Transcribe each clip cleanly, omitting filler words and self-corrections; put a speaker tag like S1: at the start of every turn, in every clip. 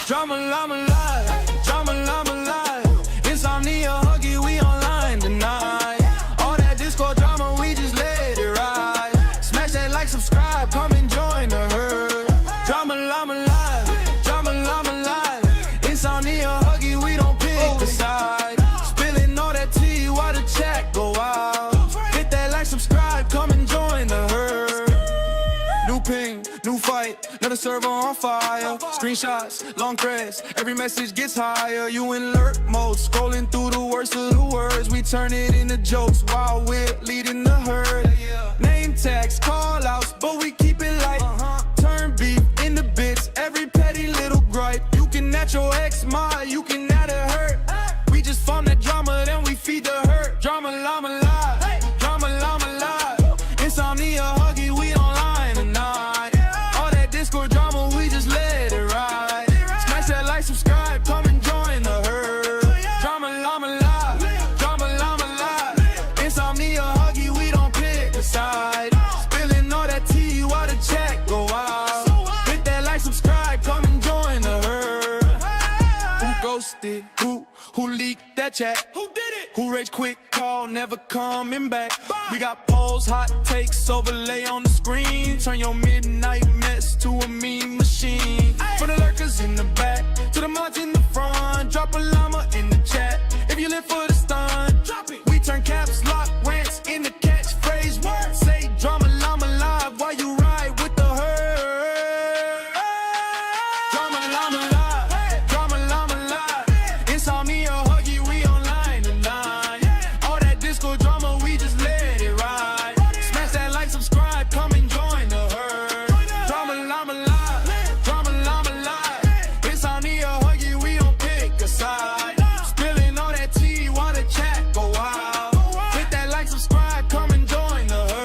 S1: Drama Llama live, Drama Llama live. Insomnia, Huggy, we online tonight. All that Discord drama, we just let it ride. Smash that like, subscribe, come and join the herd. Drama Llama live, Drama Llama live. Insomnia, Huggy, we don't pick a side. Spilling all that tea while the chat go out. Hit that like, subscribe, come and join the herd. New ping, new fight, another server on fire. Screenshots, long threads, every message gets higher. You in alert mode, scrolling through the worst of the words. We turn it into jokes while we're leading the herd. Name tags, call outs, but we keep it light. Turn beef into bits, every petty little gripe. You can at your ex mod, you can add a hurt. We just farm that drama, then we feed the hurt. Drama Llama live, Drama Llama live. Insomnia, Huggy, we online tonight. All that Discord drama, we just let it ride. Smash that like, subscribe, come and join the herd. Drama Llama live, Drama Llama live. Insomnia, Huggy, we don't pick a side. Spilling all that tea while the chat go out. Hit that like, subscribe, come and join the herd. Who ghosted? Who leaked that chat? Who did it? Who rage quick call, never coming back? We got polls, hot takes, overlay on the screen. Turn your midnight mess to a meme machine. For the lurkers in the back, to the mods in the front. Drop a llama in the chat. If you live for the stun, drop it. We turn caps, lock, rants into catchphrase words. Say Drama Llama live while you ride with the herd. Drama Llama live, Drama Llama live. Insomnia, Huggy, we online tonight. All that Discord drama, we just let it ride. Smash that like, subscribe, come and join the herd. Drama Llama live, Drama Llama live. Insomnia, Huggy, we don't pick a side. Spilling all that tea while the chat go out. Hit that like, subscribe, come and join the herd.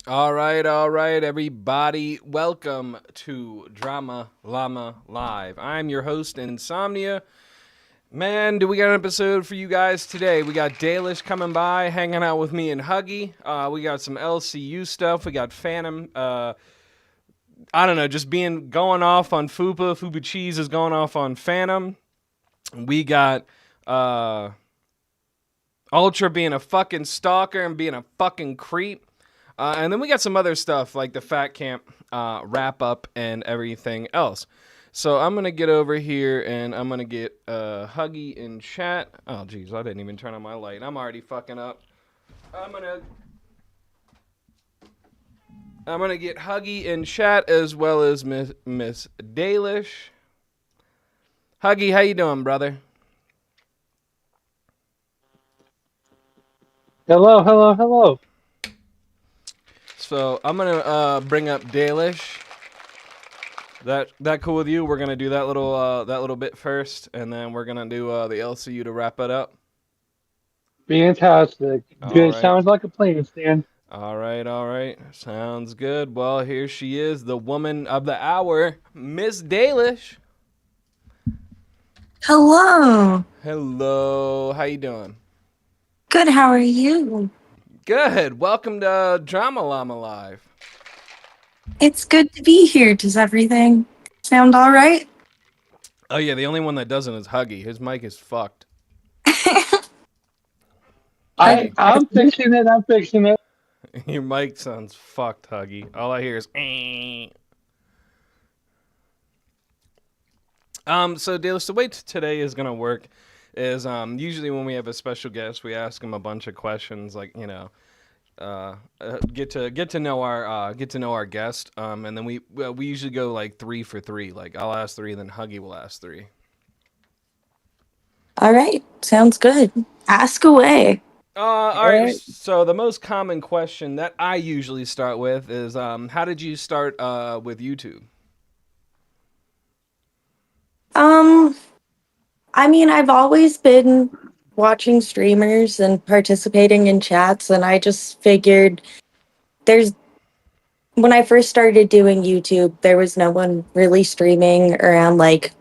S2: All right, everybody. Welcome to Drama Llama Live. I'm your host, Ensomnia. Man, do we got an episode for you guys today? We got Dalish coming by, hanging out with me and Huggy. We got some LCU stuff. We got Phantom. I don't know, just going off on Fupa. Fupa Cheese is going off on Phantom. We got Ultra being a fucking stalker and being a fucking creep. And then we got some other stuff like the Fat Camp wrap up and everything else. So I'm going to get over here and I'm going to get Huggy in chat. Oh, jeez, I didn't even turn on my light. I'm already fucking up. I'm going to get Huggy in chat as well as Miss Dalish. Huggy, how you doing, brother?
S3: Hello.
S2: So I'm gonna bring up Dalish. That cool with you? We're gonna do that little bit first, and then we're gonna do the LCU to wrap it up.
S3: Fantastic.
S2: All
S3: Good.
S2: right.
S3: Sounds like a plan, Stan.
S2: All right. Sounds good. Well, here she is, the woman of the hour, Miss Dalish.
S4: Hello.
S2: Hello. How you doing?
S4: Good, how are you?
S2: Good. Welcome to Drama Llama Live.
S4: It's good to be here. Does everything sound all right?
S2: Oh yeah, the only one that doesn't is Huggy. His mic is fucked.
S3: I'm fixing it.
S2: Your mic sounds fucked, Huggy. All I hear is So Dalish, the way today is gonna work is usually when we have a special guest, we ask them a bunch of questions, like get to know our guest, and then we usually go like 3 for 3. Like I'll ask 3, and then Huggy will ask 3.
S4: All right, sounds good. Ask away.
S2: All right. So the most common question that I usually start with is, how did you start with YouTube?
S4: I mean, I've always been watching streamers and participating in chats, and I just figured there's when I first started doing YouTube, there was no one really streaming around like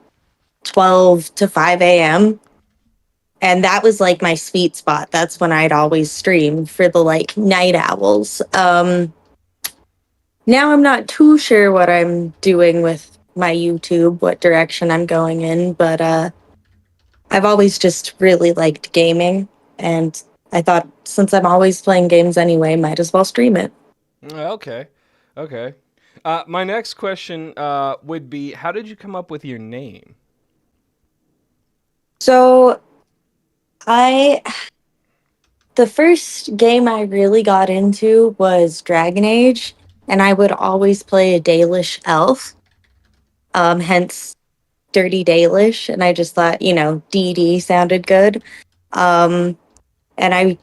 S4: 12 to 5 a.m. And that was like my sweet spot. That's when I'd always stream for the like night owls. Now I'm not too sure what I'm doing with my YouTube, what direction I'm going in, but I've always just really liked gaming. And I thought since I'm always playing games anyway, might as well stream it.
S2: Okay, okay. My next question would be, how did you come up with your name?
S4: So I the first game I really got into was Dragon Age, and I would always play a Dalish elf, hence Dirty Dalish, and I just thought, DD sounded good. Um, and I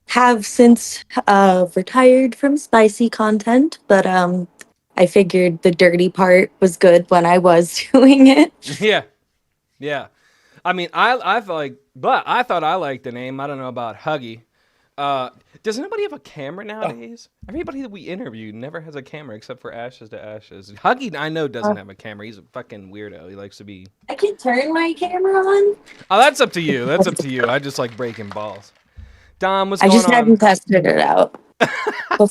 S4: have since retired from spicy content, but I figured the dirty part was good when I was doing it.
S2: Yeah, yeah. I mean, I thought I liked the name. I don't know about Huggy. Does anybody have a camera nowadays? Everybody that we interviewed never has a camera except for Ashes to Ashes. Huggy, I know, doesn't have a camera. He's a fucking weirdo. He likes to be.
S4: I can turn my camera on.
S2: Oh, that's up to you. That's up to you. I just like breaking balls. Dom, what's
S4: I
S2: going
S4: just
S2: on?
S4: hadn't tested it out.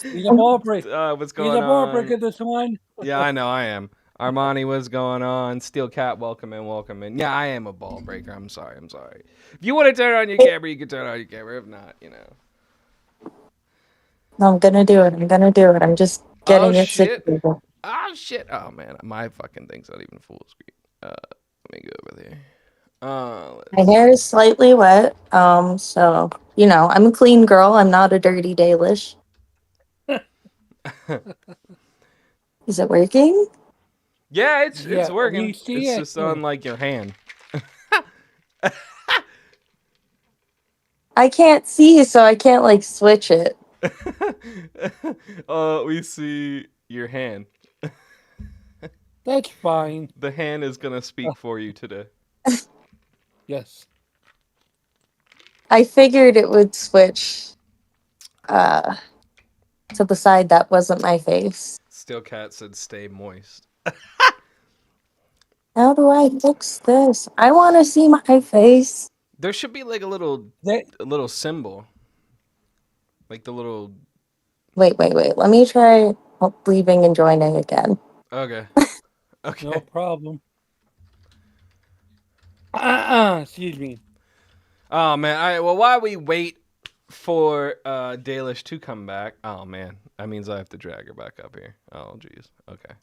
S5: He's a ball break.
S2: What's going
S5: He's a ball
S2: on?
S5: breaker this one.
S2: Yeah, I know I am. Armani, what's going on? Steel Cat, welcome in, welcome in. Yeah, I am a ball breaker. I'm sorry. If you want to turn on your camera, you can turn on your camera. If not,
S4: No, I'm gonna do it. I'm just getting it situated.
S2: Oh shit! Oh man, my fucking thing's not even full screen. Let me go over there.
S4: My hair is slightly wet. So I'm a clean girl. I'm not a dirty Dalish. Is it working?
S2: Yeah, it's
S5: Yeah,
S2: working.
S5: we
S2: It's
S5: see it.
S2: just on like your hand.
S4: I can't see, so I can't like switch it.
S2: We see your hand.
S5: That's fine.
S2: The hand is gonna speak for you today.
S5: Yes.
S4: I figured it would switch to the side that wasn't my face.
S2: Steel Cat said, "Stay moist."
S4: How do I fix this? I want to see my face.
S2: There should be like a little symbol, like the little.
S4: Wait. Let me try leaving and joining again.
S2: Okay. Okay.
S5: No problem. Excuse me.
S2: Oh man! All right. Well, while we wait for Dalish to come back, oh man, that means I have to drag her back up here. Oh jeez. Okay.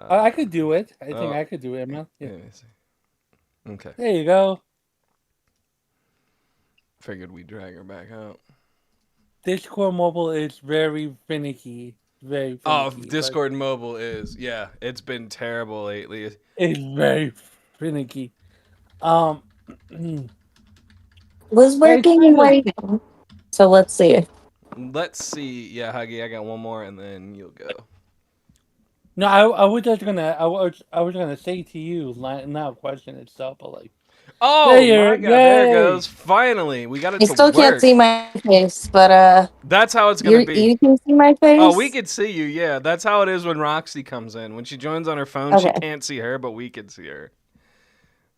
S5: I could do it. I think I could do it, Emma. Yeah.
S2: Let me see. Okay.
S5: There you go.
S2: Figured we'd drag her back out.
S5: Discord mobile is very finicky. Very finicky.
S2: Oh, Discord mobile is, yeah, it's been terrible lately.
S5: It's very finicky.
S4: Was working right now. So let's see.
S2: Let's see. Yeah, Huggy, I got one more, and then you'll go.
S5: No, I was just gonna. I was gonna say to you, not a question itself, but like.
S2: Oh my God! There it goes. Finally, we got it.
S4: I still can't see my face, but
S2: that's how it's gonna be.
S4: You can see my face.
S2: Oh, we could see you. Yeah, that's how it is when Roxy comes in. When she joins on her phone, she can't see her, but we can see her.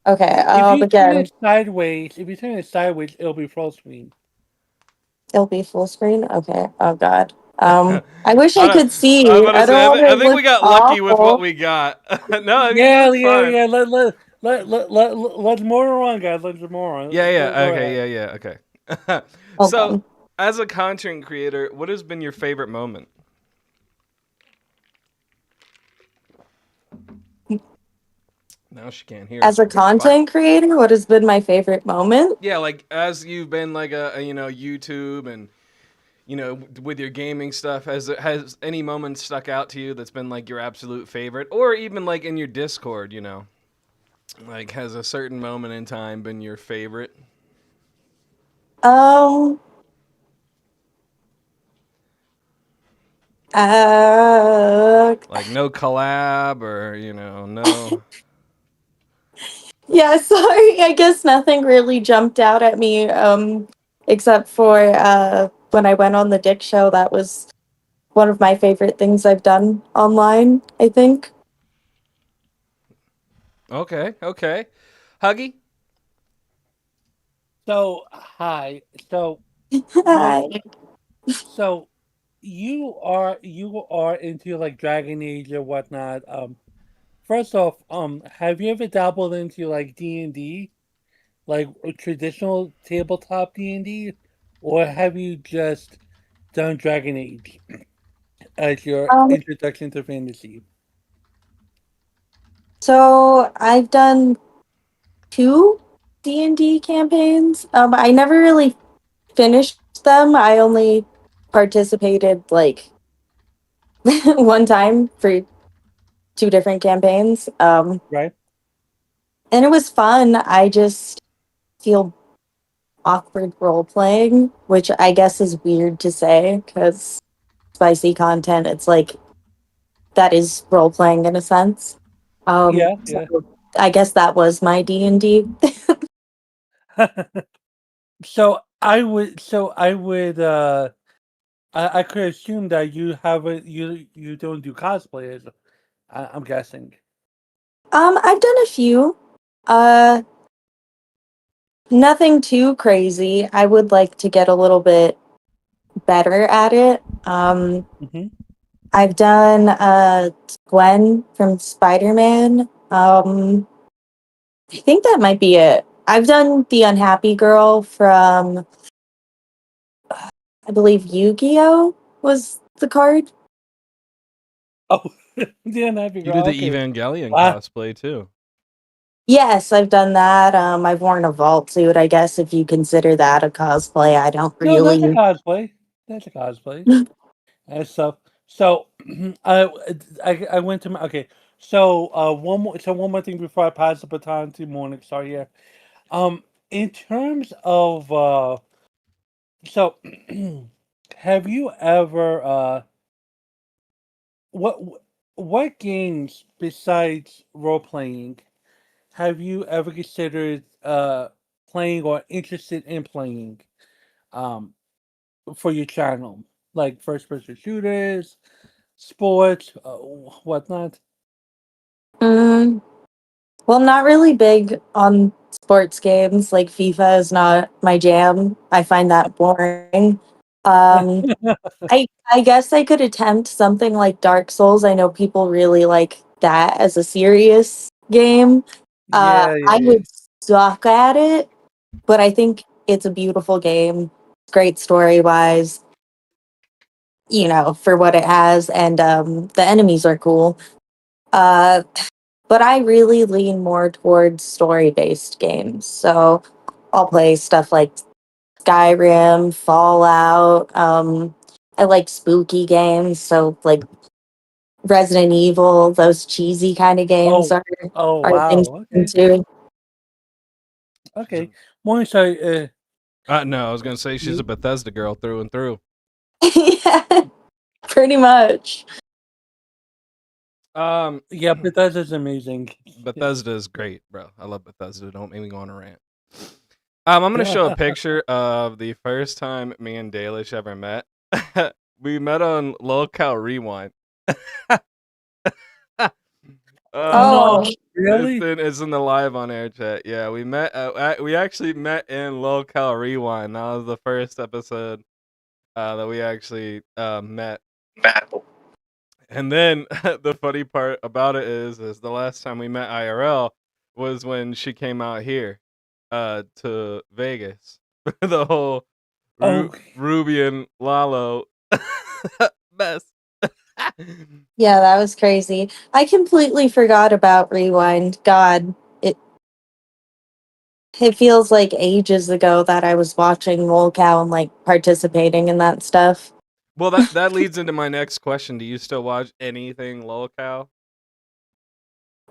S4: Okay.
S5: If you
S4: again.
S5: turn it sideways, it'll be full screen.
S4: It'll be full screen. Okay. Oh God. I wish I could see.
S2: I think we got lucky with what we got. No,
S5: yeah. Let's more on, guys. Let's more on.
S2: Yeah. Okay. Okay. So, as a content creator, what has been your favorite moment? Now she can't hear.
S4: As a content creator, what has been my favorite moment?
S2: Yeah, like as you've been like a YouTube and with your gaming stuff, has any moment stuck out to you that's been like your absolute favorite, or even like in your Discord, like has a certain moment in time been your favorite?
S4: Like
S2: no collab or no.
S4: Yeah, sorry. I guess nothing really jumped out at me except for when I went on the Dick Show, that was one of my favorite things I've done online, I think.
S2: Okay, okay. Huggy?
S5: So hi. So like
S4: Hi.
S5: so you are into like Dragon Age or whatnot. First off, have you ever dabbled into like D&D, like traditional tabletop D&D, or have you just done Dragon Age as your
S4: Um,
S5: introduction to fantasy?
S4: so I've done two D&D campaigns. I never really finished them. I only participated like one time for two different campaigns.
S5: Right?
S4: And it was fun. I just feel awkward role playing, which I guess is weird to say because spicy content, it's like that is role playing in a sense.
S5: Yeah,
S4: So
S5: yeah.
S4: I guess that was my D&D.
S5: I could assume that you don't do cosplayers. I'm guessing.
S4: I've done a few. Uh, Nothing too crazy. I would like to get a little bit better at it.
S5: Hmm.
S4: I've done Gwen from Spider-Man. I think that might be it. I've done the Unhappy Girl from, I believe, Yu-Gi-Oh was the card.
S5: Oh, the unhappy
S2: You did
S5: girl.
S2: the
S5: Okay.
S2: Evangelion
S5: Wow.
S2: cosplay too.
S4: Yes, I've done that. I've worn a vault suit. I guess if you consider that a cosplay, I don't
S5: No, that's a
S4: really.
S5: cosplay. That's a cosplay. And so I I went to my okay. So one more thing before I pass the baton to Morningstar here. In terms of so have you ever what what games besides role playing have you ever considered playing or interested in playing um for your channel? Like first person shooters, sports, whatnot.
S4: Mm, well, not really big on sports games. Like FIFA is not my jam. I find that boring. Um, I guess I could attempt something like Dark Souls. I know people really like that as a serious game.
S5: Yeah,
S4: I
S5: yeah, yeah.
S4: would suck at it, but I think it's a beautiful game. Great story wise, for what it has, and the enemies are cool. Uh, but I really lean more towards story based games. So I'll play stuff like Skyrim, Fallout. I like spooky games, so like Resident Evil, those cheesy kind of games
S5: Oh,
S4: are
S5: oh
S4: things
S5: wow. Okay,
S4: into.
S5: okay. Morningstar,
S2: No, I was gonna say she's a
S5: you,
S2: Bethesda girl through and through.
S4: Yeah, pretty much.
S2: Um,
S5: yeah, Bethesda's amazing.
S2: Bethesda is great, bro. I love Bethesda. Don't make me go on a rant. I'm gonna show a
S5: Yeah.
S2: picture of the first time me and Dalish ever met. We met on Lolcow Rewind.
S4: Oh,
S5: No, really?
S2: It's in the live on air chat. Yeah, we met. We actually met in Lolcow Rewind. That was the first episode that we actually met. And then the funny part about it is the last time we met IRL was when she came out here to Vegas. The whole
S5: Oh,
S2: Ruby and Lalo mess.
S4: yeah, that was crazy. I completely forgot about Rewind. God, it feels like ages ago that I was watching Cow and like participating in that stuff.
S2: Well, that leads into my next question. Do you still watch anything Lolcow?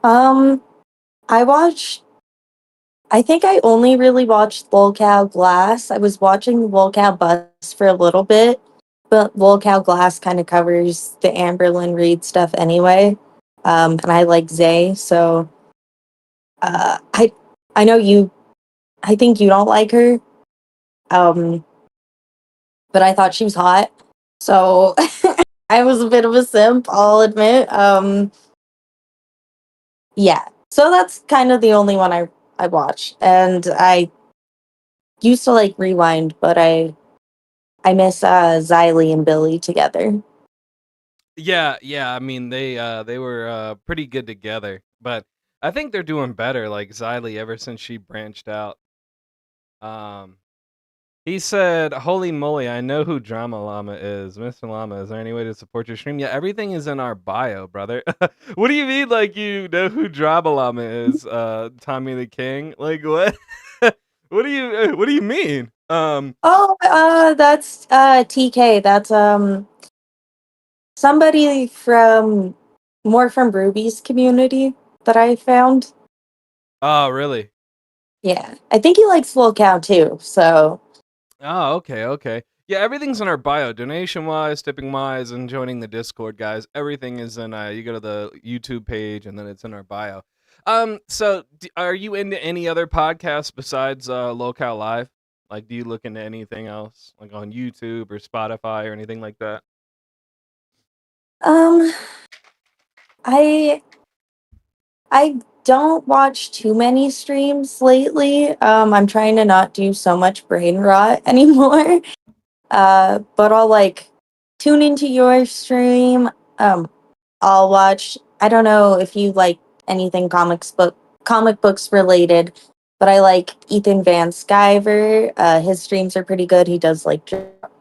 S4: Um, I watched. I think I only really watched Cow Glass. I was watching Cow Bus for a little bit, but Cow Glass kind of covers the Amberlyn Reed stuff anyway. And I like Zay, so I know you. I think you don't like her. Um, but I thought she was hot. So I was a bit of a simp, I'll admit. Yeah. So that's kind of the only one I watch. And I used to like Rewind, but I miss Xylee and Billy together.
S2: Yeah. I mean, they were pretty good together, but I think they're doing better. Like Xylee, ever since she branched out. Um, he said, "Holy moly, I know who Drama Llama is, Mr. Llama. Is there any way to support your stream? Yeah, everything is in our bio, brother. What do you mean, like you know who Drama Llama is? Tommy the King? Like what? What do you mean?
S4: Oh, that's TK. That's somebody from more from Ruby's community that I found.
S2: Oh, really?
S4: Yeah. I think he likes Full Cow too, so
S2: Oh, okay. Yeah, everything's in our bio, donation wise, tipping wise, and joining the Discord, guys. Everything is in. You go to the YouTube page, and then it's in our bio. So are you into any other podcasts besides Locale Live? Like, do you look into anything else, like on YouTube or Spotify or anything like that?
S4: um I I don't watch too many streams lately. I'm trying to not do so much brain rot anymore. But I'll like tune into your stream. I'll watch. I don't know if you like anything comic books related, but I like Ethan Van Sciver. His streams are pretty good. He does like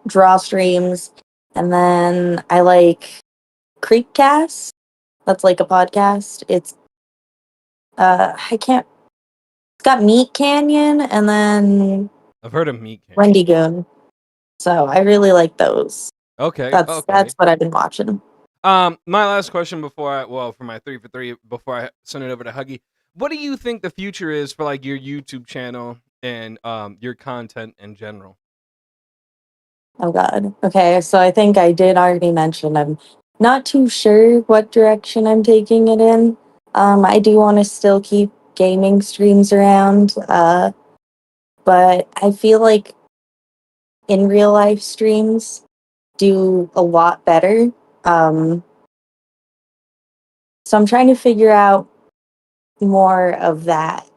S4: draw streams, and then I like Creepcast. That's like a podcast. It's I can't. It's got Meat Canyon and then
S2: I've heard of Meat Canyon.
S4: Wendy Goon. So I really like those.
S2: Okay.
S4: That's what I've been watching.
S2: My last question for my 3 for 3 before I send it over to Huggy. What do you think the future is for like your YouTube channel and your content in general?
S4: Oh God. Okay, so I think I did already mention I'm not too sure what direction I'm taking it in. I do want to still keep gaming streams around, but I feel like in real life streams do a lot better. Um, so I'm trying to figure out more of that,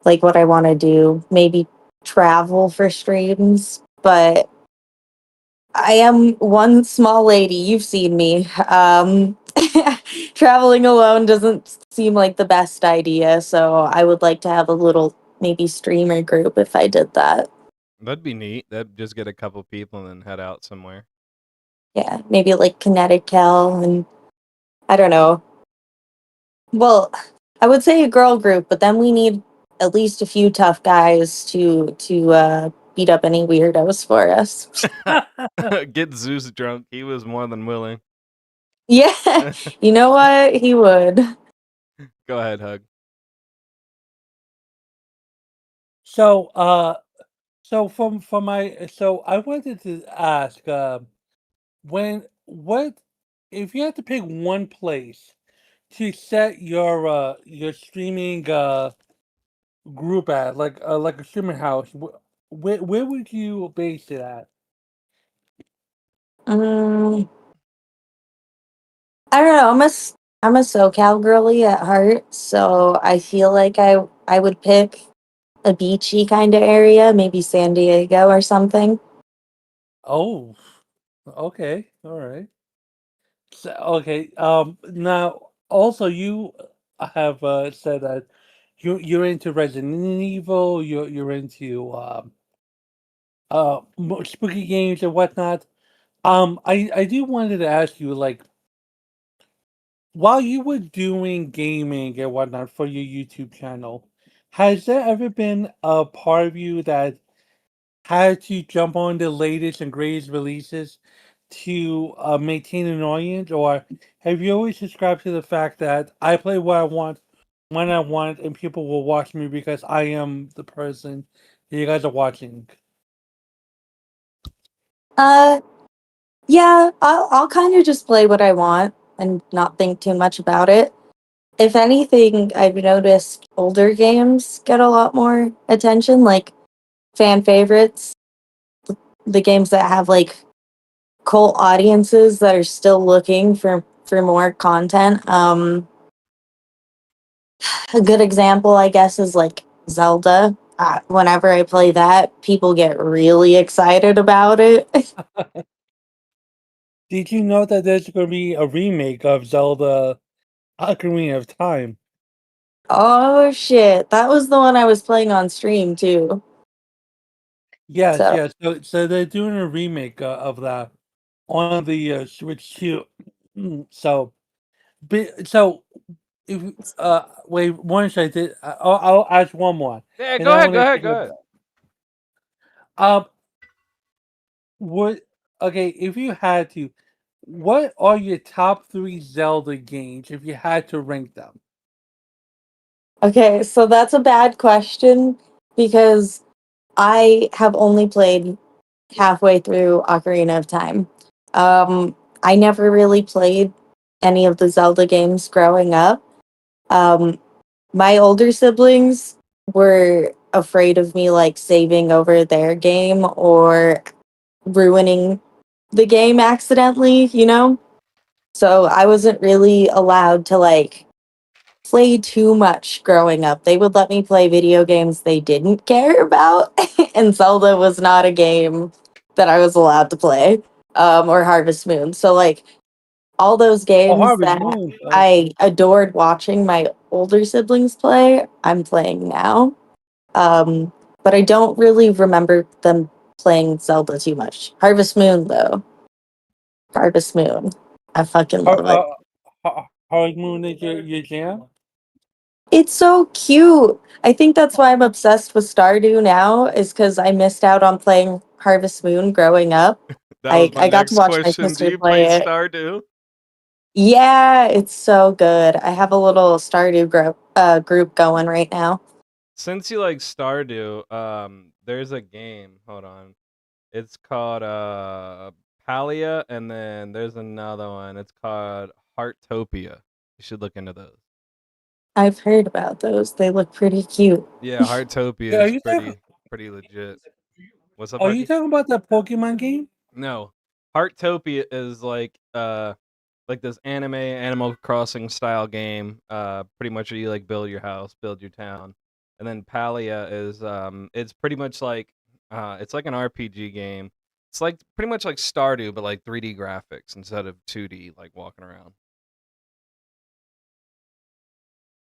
S4: like what I want to do. Maybe travel for streams, but I am one small lady. You've seen me. Traveling alone doesn't seem like the best idea, so I would like to have a little maybe streamer group if I did that.
S2: That'd be neat. That'd just get a couple people and then head out somewhere.
S4: Yeah, maybe like Connecticut and I don't know. Well, I would say a girl group, but then we need at least a few tough guys to beat up any weirdos for us.
S2: Get Zeus drunk. He was more than willing.
S4: Yeah, you know what? He would.
S2: Go ahead, Hug.
S5: So, so I wanted to ask, when what if you had to pick one place to set your streaming group at, like a streaming house, where would you base it at?
S4: Um, I don't know. I'm a SoCal girly at heart, so I feel like I would pick a beachy kind of area, maybe San Diego or something.
S5: Oh, okay, all right. So, okay. Now, also, you have said that you're into Resident Evil. You're into spooky games and whatnot. I do wanted to ask you, like, while you were doing gaming and whatnot for your YouTube channel, has there ever been a part of you that had to jump on the latest and greatest releases to maintain an audience, or have you always subscribed to the fact that I play what I want when I want, and people will watch me because I am the person that you guys are watching?
S4: Uh, yeah, I'll kind of just play what I want and not think too much about it. If anything, I've noticed older games get a lot more attention, like fan favorites. the games that have like cult audiences that are still looking for more content. A good example, I guess, is like Zelda. Whenever I play that, people get really excited about it.
S5: Did you know that there's going to be a remake of Zelda Ocarina of Time?
S4: Oh shit, that was the one I was playing on stream too.
S5: Yes,
S4: So
S5: yes. So they're doing a remake of that on the Switch too. So, so if wait one second, I'll ask one more,
S2: Yeah,
S5: and
S2: go
S5: I
S2: ahead,
S5: want
S2: go
S5: to
S2: ahead,
S5: take
S2: go
S5: a
S2: ahead.
S5: um. Would okay if you had to, what are your top three Zelda games if you had to rank them?
S4: okay, so that's a bad question because I have only played halfway through Ocarina of Time. I never really played any of the Zelda games growing up. Um, my older siblings were afraid of me like saving over their game or ruining the game accidentally, you know? So I wasn't really allowed to like play too much growing up. They would let me play video games they didn't care about, and Zelda was not a game that I was allowed to play, or Harvest Moon. So, like, all those
S5: Oh,
S4: games
S5: Harvest
S4: that
S5: Moon.
S4: I adored watching my older siblings play, I'm playing now. Um, but I don't really remember them playing Zelda too much. Harvest Moon, though. Harvest Moon. I fucking love it.
S5: Harvest Moon is your jam.
S4: It's so cute. I think that's why I'm obsessed with Stardew now, is because I missed out on playing Harvest Moon growing up.
S2: That was my
S4: I got to
S2: next
S4: watch my
S2: question. Do
S4: sister
S2: you play
S4: play it.
S2: Stardew?
S4: Yeah, it's so good. I have a little group going right now.
S2: Since you like Stardew, there's a game. Hold on. It's called Palia, and then there's another one. It's called Heartopia. You should look into those.
S4: I've heard about those. They look pretty cute.
S2: Yeah, Heartopia
S5: Yeah,
S2: is pretty legit. What's up,
S5: are you
S2: Huggy?
S5: talking about the Pokemon game?
S2: No. Heartopia is like this anime Animal Crossing style game. Pretty much you like build your house, build your town. And then Palia is it's pretty much like it's like an RPG game. It's like pretty much like Stardew but like 3D graphics instead of 2D like walking around.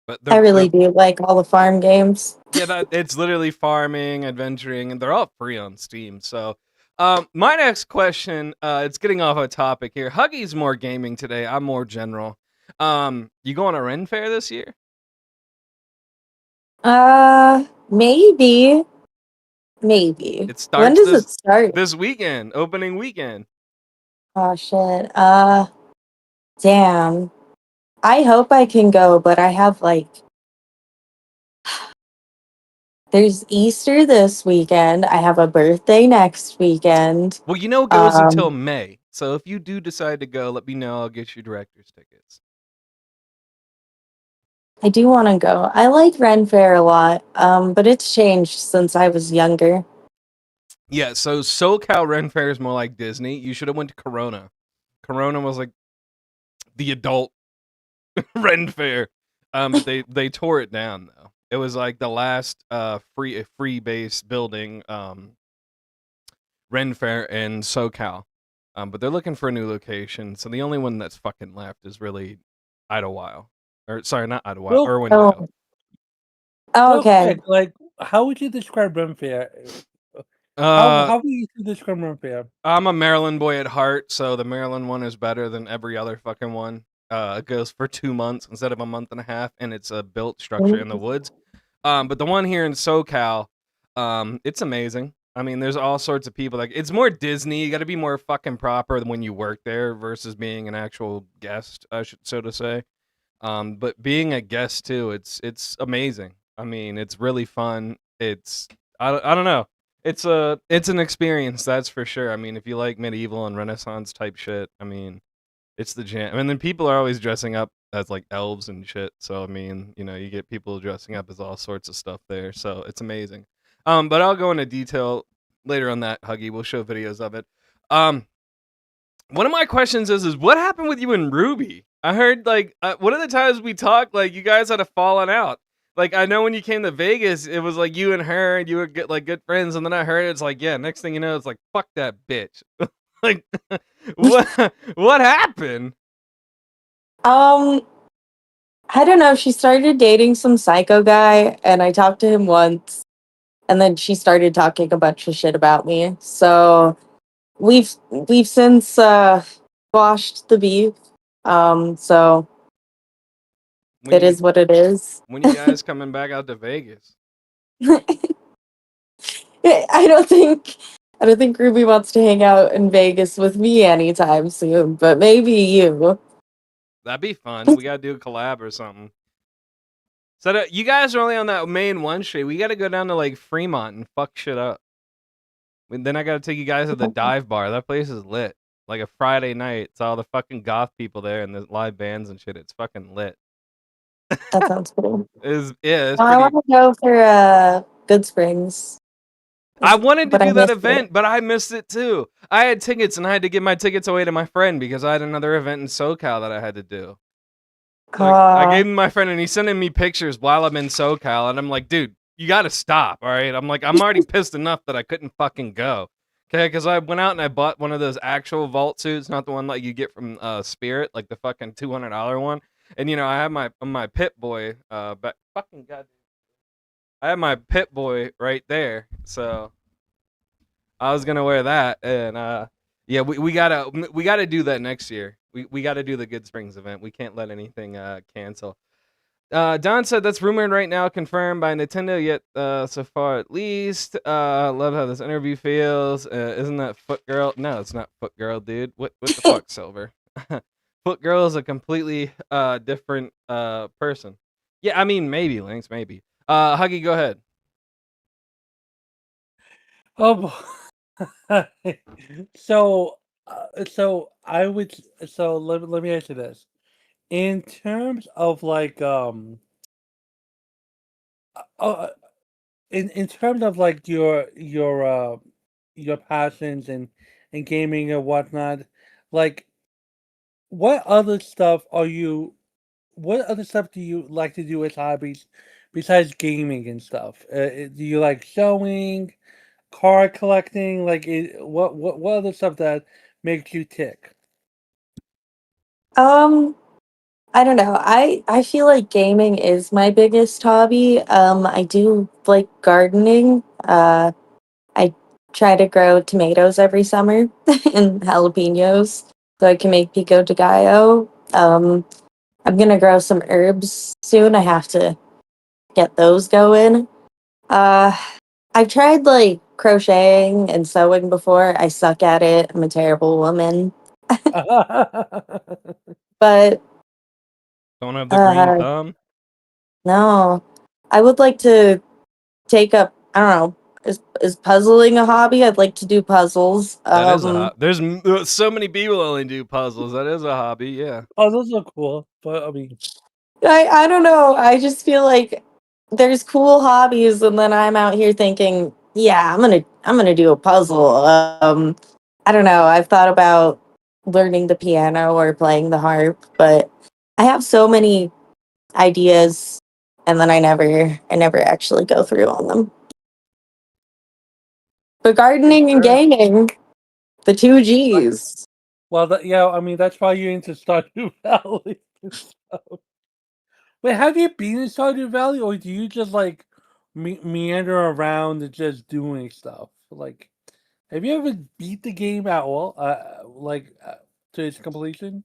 S2: But
S4: I
S2: the
S4: really do like all the farm games.
S2: yeah, that it's literally farming, adventuring, and they're all free on Steam. So, my next question, it's getting off a topic here. Huggy's more gaming today. I'm more general. You going to Ren Fair this year?
S4: Maybe. Maybe.
S2: It
S4: When
S2: starts
S4: does it start?
S2: this weekend, opening weekend.
S4: Oh shit. Damn. I hope I can go, but I have like there's Easter this weekend. I have a birthday next weekend.
S2: Well, it goes until May. So if you do decide to go, let me know. I'll get you director's tickets.
S4: I do want to go. I like Ren Fair a lot, but it's changed since I was younger.
S2: Yeah, so SoCal Ren Fair is more like Disney. You should have went to Corona. Corona was like the adult Ren Fair. But they tore it down though. It was like the last free base building Ren Fair in SoCal. But they're looking for a new location. So the only one that's fucking left is really Idlewild. Or sorry, not Idlewild,
S5: Real,
S2: Irwindale.
S4: Oh,
S5: real
S4: okay.
S5: quick, like how would you describe Ren Fair?
S2: Uh
S5: How would you describe Ren Fair?
S2: I'm a Maryland boy at heart, so the Maryland one is better than every other fucking one. It goes for 2 months instead of a month and a half, and it's a built structure in the woods. But the one here in SoCal, it's amazing. I mean, there's all sorts of people. Like, it's more Disney. You got to be more fucking proper when you work there versus being an actual guest, I should so to say. But being a guest too, it's amazing. I mean, it's really fun. I don't know. It's an experience, that's for sure. I mean, if you like medieval and Renaissance type shit, I mean, it's the jam. And then people are always dressing up as like elves and shit. So I mean, you get people dressing up as all sorts of stuff there. So it's amazing. But I'll go into detail later on that, Huggy. We'll show videos of it. One of my questions is what happened with you and Ruby? I heard like one of the times we talked, like you guys had a falling out. Like I know when you came to Vegas, it was like you and her, and you were good friends. And then I heard it's like, yeah, next thing you know, it's like fuck that bitch. Like what happened?
S4: I don't know. She started dating some psycho guy, and I talked to him once, and then she started talking a bunch of shit about me. So we've since washed the beef. So
S2: When
S4: it
S2: you
S4: is what it is.
S2: when you guys coming back out to Vegas?
S4: I don't think Ruby wants to hang out in Vegas with me anytime soon, but maybe you.
S2: That'd be fun. We gotta do a collab or something. So you guys are only on that main one street. We gotta go down to like Fremont and fuck shit up. Then I gotta take you guys to the dive bar. That place is lit. Like a Friday night. It's all the fucking goth people there and the live bands and shit. It's fucking lit.
S4: That sounds cool.
S2: It's
S4: I
S2: pretty.
S4: want to go for Good Springs.
S2: I wanted to
S4: But I
S2: do that
S4: missed
S2: event,
S4: it.
S2: but I missed it too. I had tickets and I had to give my tickets away to my friend because I had another event in SoCal that I had to do. Like I gave him my friend and he's sending me pictures while I'm in SoCal and I'm like, dude, you gotta stop, all right? I'm like, I'm already pissed enough that I couldn't fucking go. Okay, because I went out and I bought one of those actual vault suits, not the one like you get from Spirit, like the fucking $200 one. And you know, I have my Pit Boy, but fucking god, I have my Pit Boy right there, so I was gonna wear that, and yeah, we gotta do that next year. We gotta do the Good Springs event. We can't let anything cancel. Don said that's rumored right now, confirmed by Nintendo yet so far at least. Love how this interview feels. Isn't that Foot Girl? No, it's not Foot Girl, dude. What the fuck, Silver? Foot Girl is a completely different person. Yeah, I mean maybe Lynx, maybe. Huggy, go ahead.
S5: Oh, so I would let me answer this. In terms of like uh, in terms of like your passions and gaming and whatnot, like what other stuff are you what other stuff do you like to do as hobbies besides gaming and stuff? Do you like sewing, card collecting? Like, what other stuff that makes you tick?
S4: Um, I don't know. I feel like gaming is my biggest hobby. I do like gardening. I try to grow tomatoes every summer and jalapenos so I can make pico de gallo. I'm gonna grow some herbs soon. I have to get those going. Uh, I've tried like crocheting and sewing before. I suck at it. I'm a terrible woman. But
S2: Don't have the green
S4: uh,
S2: thumb.
S4: no, I would like to take up. I don't know. Is puzzling a hobby? I'd like to do puzzles.
S2: That is a hobby. There's so many people only do puzzles. That is a hobby. Yeah.
S5: Oh, those are cool, but I mean,
S4: I don't know. I just feel like there's cool hobbies, and then I'm out here thinking, yeah, I'm gonna do a puzzle. I don't know. I've thought about learning the piano or playing the harp, but I have so many ideas, and then I never actually go through on them. But gardening and gaming, the two G's.
S5: well, yeah, I mean that's why you're into Stardew Valley. And stuff. Wait, have you been in Stardew Valley, or do you just like meander around and just doing stuff? Like, have you ever beat the game at all? To its completion?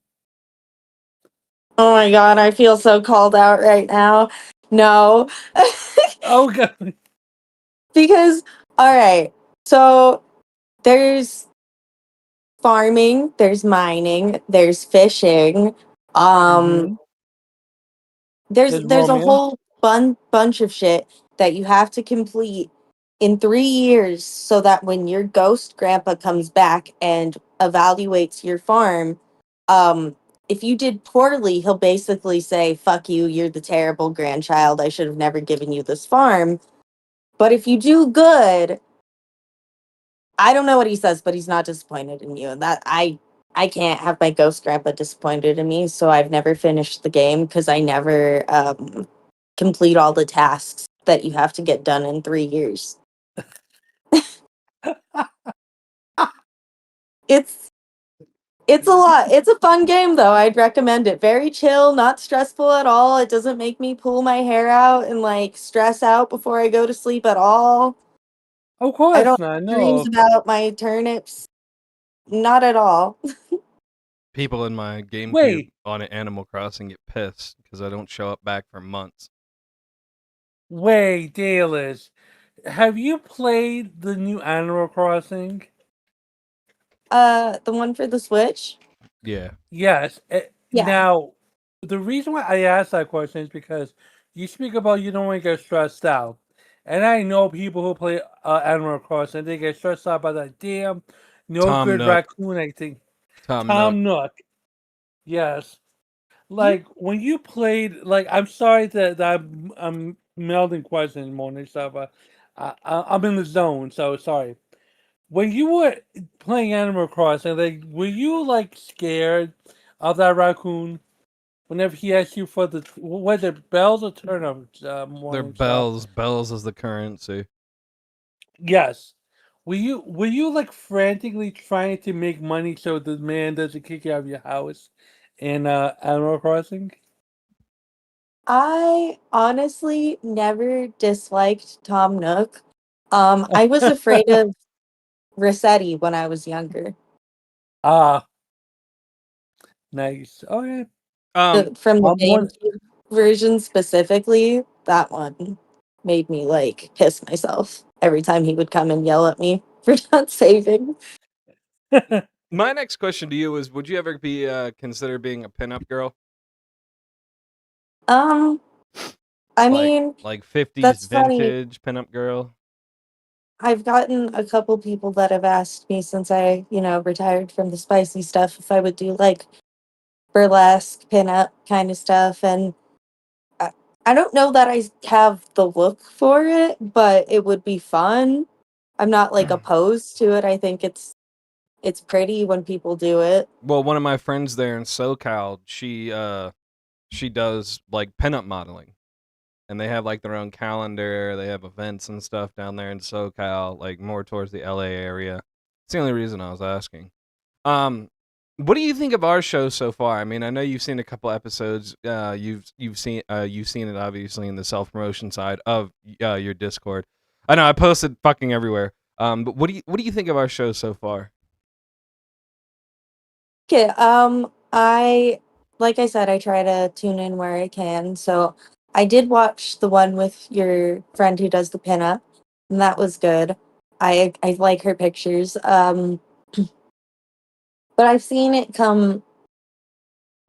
S4: Oh my god, I feel so called out right now. No.
S5: Oh god.
S4: Because, all right, so there's farming, there's mining, there's fishing. Um,
S5: Mm-hmm. There's
S4: there's a
S5: romance.
S4: whole bunch of shit that you have to complete in 3 years so that when your ghost grandpa comes back and evaluates your farm, um, if you did poorly, he'll basically say, "Fuck you, you're the terrible grandchild. I should have never given you this farm." But if you do good, I don't know what he says, but he's not disappointed in you. And that I can't have my ghost grandpa disappointed in me, so I've never finished the game because I never complete all the tasks that you have to get done in 3 years. It's it's a lot. It's a fun game though. I'd recommend it. Very chill, not stressful at all. It doesn't make me pull my hair out and like stress out before I go to sleep at all.
S5: Of
S4: I
S5: course
S4: don't
S5: not.
S4: have dreams
S5: No.
S4: about my turnips. Not at all.
S2: People in my GameCube
S5: Wait,
S2: on Animal Crossing get pissed because I don't show up back for months.
S5: wait, Dalish. Have you played the new Animal Crossing?
S4: The one for the Switch?
S2: Yeah.
S5: Yes.
S4: Yeah.
S5: Now, the reason why I asked that question is because you speak about you don't want to get stressed out. And I know people who play Animal Crossing, they get stressed out by that damn no
S2: Tom
S5: good
S2: Nook.
S5: raccoon acting.
S2: Tom Nook.
S5: Tom Nook. Yes. Like when you played, like I'm sorry that I'm melding questions more and stuff. I'm in the zone, so sorry. When you were playing Animal Crossing, like were you like scared of that raccoon whenever he asked you for the was it bells or turnips
S2: They're
S5: morning star?
S2: bells. Bells is the currency.
S5: Yes. Were you like frantically trying to make money so the man doesn't kick you out of your house in Animal Crossing?
S4: I honestly never disliked Tom Nook. I was afraid of Rossetti when I was younger.
S5: Ah, nice. Okay.
S4: From the
S5: One.
S4: GameCube version specifically, that one made me like piss myself every time he would come and yell at me for not saving.
S2: My next question to you is: would you ever be consider being a pinup girl,
S4: Um, I
S2: like
S4: mean,
S2: like 50s
S4: that's funny.
S2: vintage pinup girl?
S4: I've gotten a couple people that have asked me since I, retired from the spicy stuff if I would do like burlesque pinup kind of stuff, and I, I don't know that I have the look for it, but it would be fun. I'm not like opposed to it. I think it's pretty when people do it.
S2: Well, one of my friends there in SoCal, she does like pinup modeling, and they have like their own calendar. They have events and stuff down there in SoCal, like more towards the LA area. It's the only reason I was asking. Um, what do you think of our show so far? I mean, I know you've seen a couple episodes. You've seen it obviously in the self promotion side of your Discord. I know I posted fucking everywhere. But what do you think of our show so far?
S4: Okay, I like I said, I try to tune in where I can. So I did watch the one with your friend who does the pinup, and that was good. I like her pictures. But I've seen it come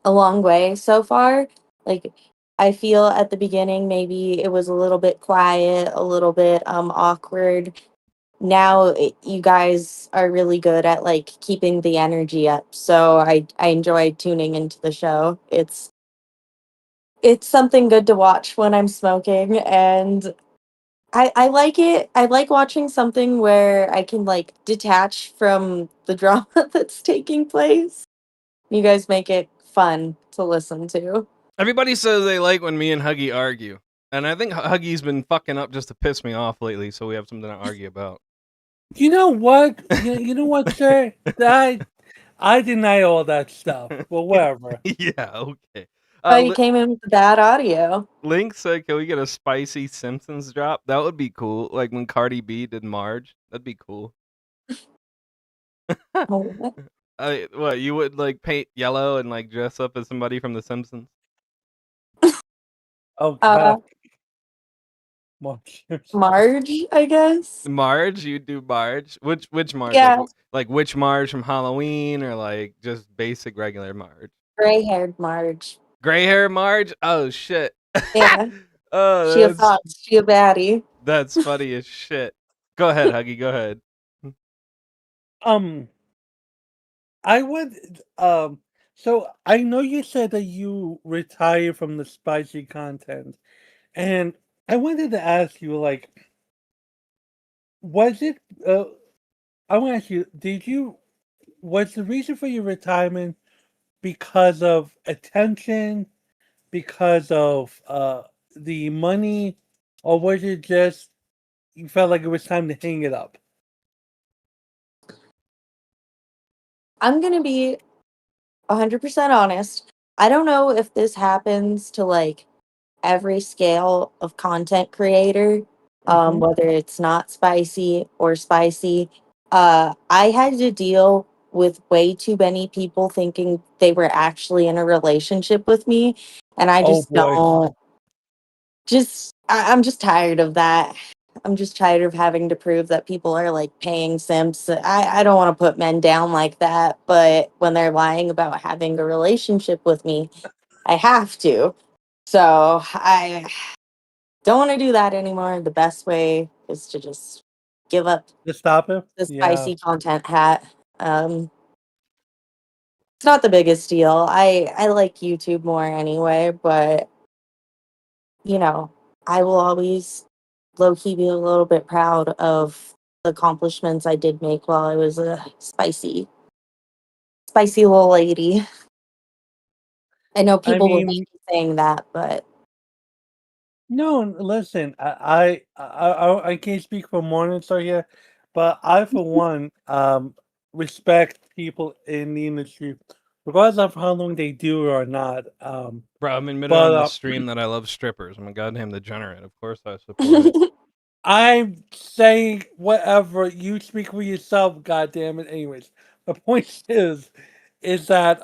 S4: a long way so far. Like I feel at the beginning maybe it was a little bit quiet, a little bit awkward. Now you guys are really good at like keeping the energy up. So I enjoy tuning into the show. It's something good to watch when I'm smoking, and I like it. I like watching something where I can like detach from the drama that's taking place. You guys make it fun to listen to.
S2: Everybody says they like when me and Huggy argue, and I think Huggy's been fucking up just to piss me off lately, so we have something to argue about.
S5: You know what? You know what, sir? I deny all that stuff. But whatever.
S2: Yeah, okay.
S4: Oh, you came in with the bad audio.
S2: Link said, "Can we get a spicy Simpsons drop? That would be cool. Like when Cardi B did Marge. That'd be cool."
S4: Oh,
S2: What you would like paint yellow and like dress up as somebody from The Simpsons?
S5: Oh
S4: Uh,
S5: God. Monsters.
S4: Marge, I guess.
S2: Marge, you do Marge. Which Marge?
S4: Yeah,
S2: Like which Marge from Halloween or like just basic regular Marge?
S4: gray-haired Marge.
S2: Gray hair Marge? Oh shit.
S4: Yeah, she
S2: Oh,
S4: a fox. She a baddie.
S2: that's funny as shit. Go ahead, Huggy. Go ahead.
S5: Um, I would. So I know you said that you retired from the spicy content, and I wanted to ask you, like, was it? I want to ask you, was the reason for your retirement because of attention, because of the money, or was it just you felt like it was time to hang it up?
S4: I'm going to be 100% honest. I don't know if this happens to like every scale of content creator,
S5: Hmm.
S4: whether it's not spicy or spicy. I had to deal with way too many people thinking they were actually in a relationship with me, and I
S5: Oh
S4: just
S5: boy.
S4: don't. I'm just tired of that. I'm just tired of having to prove that people are like paying simps. I don't want to put men down like that, but when they're lying about having a relationship with me, I have to. So I don't want to do that anymore. The best way is to just give up
S5: To stop him?
S4: the
S5: Yeah.
S4: spicy content hat. It's not the biggest deal. I like YouTube more anyway, but you know, I will always low key be a little bit proud of the accomplishments I did make while I was a spicy little lady. I know
S5: I
S4: people will hate
S5: mean,
S4: me saying that, but
S5: no, listen, I can't speak for Morningstar here, but I, for one, respect people in the industry, regardless of how long they do or not.
S2: Bro, I'm admitting
S5: But
S2: on the stream that I love strippers. I'm a goddamn degenerate. Of course I support it.
S5: I'm saying whatever. You speak for yourself, goddamn it. Anyways, the point is that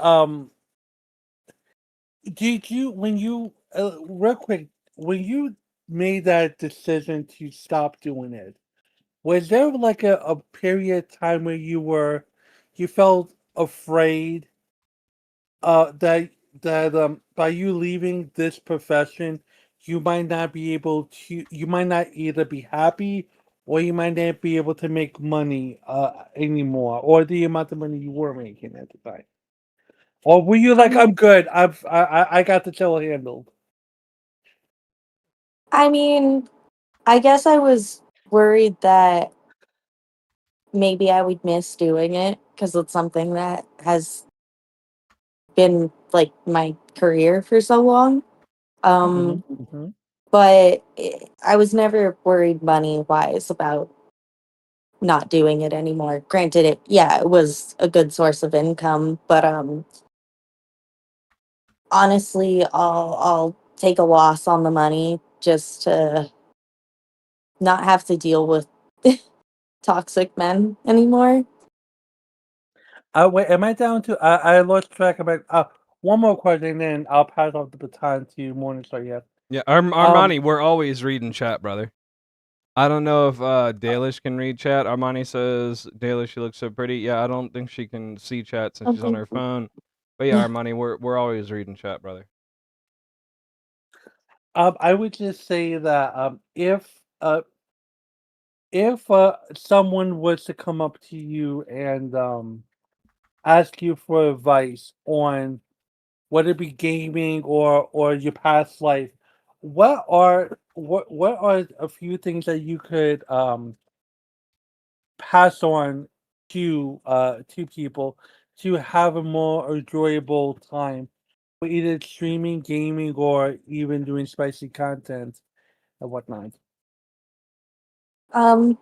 S5: did you when you real quick when you made that decision to stop doing it? Was there like a period of time where you felt afraid that by you leaving this profession you might not be able to you might not either be happy or you might not be able to make money anymore or the amount of money you were making at the time? Or were you like,
S4: um,
S5: I'm good, I got the chill handled?
S4: I mean, I guess I was worried that maybe I would miss doing it because it's something that has been like my career for so long.
S5: Hmm.
S4: Um,
S5: Hmm.
S4: but I was never worried money wise about not doing it anymore. Granted, it was a good source of income, but honestly, I'll take a loss on the money just to not have to deal with toxic men anymore.
S5: Wait, am I down to? I lost track of my. One more question, then I'll pass off the baton to Morningstar. Yeah.
S2: Yeah,
S5: Um.
S2: Armani, we're always reading chat, brother. I don't know if Dalish can read chat. Armani says, Dalish, you look so pretty. Yeah, I don't think she can see chat since
S4: Oh,
S2: she's on
S4: thank
S2: her
S4: you.
S2: phone. But yeah, Armani, we're always reading chat, brother.
S5: I would just say that if someone was to come up to you and ask you for advice on whether it be gaming or your past life, what are a few things that you could pass on to people to have a more enjoyable time with either streaming, gaming, or even doing spicy content and whatnot?
S4: Um,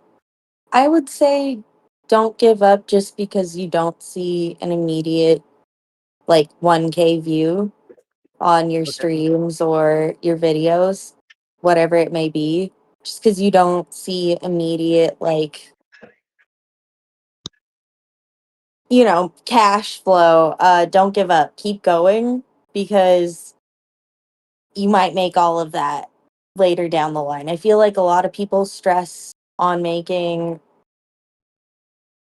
S4: I would say don't give up just because you don't see an immediate like 1K view on your
S5: Okay.
S4: streams or your videos, whatever it may be. Just because you don't see immediate like cash flow, don't give up. Keep going because you might make all of that later down the line. I feel like a lot of people stress on making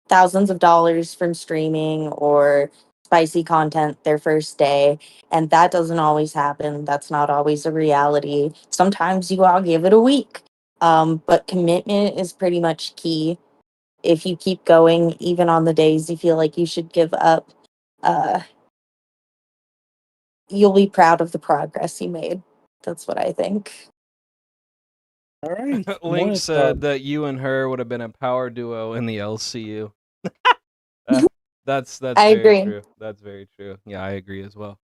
S4: thousands of dollars from streaming or spicy content their first day, and that doesn't always happen. That's not always a reality. Sometimes you all give it a week. But commitment is pretty much key. If you keep going, even on the days you feel like you should give up, uh, you'll be proud of the progress you made. That's what I think.
S5: All right.
S2: Link
S5: Morningstar.
S2: said that you and her would have been a power duo in the LCU. That's
S4: I
S2: very
S4: agree.
S2: true. That's very true. Yeah, I agree as well.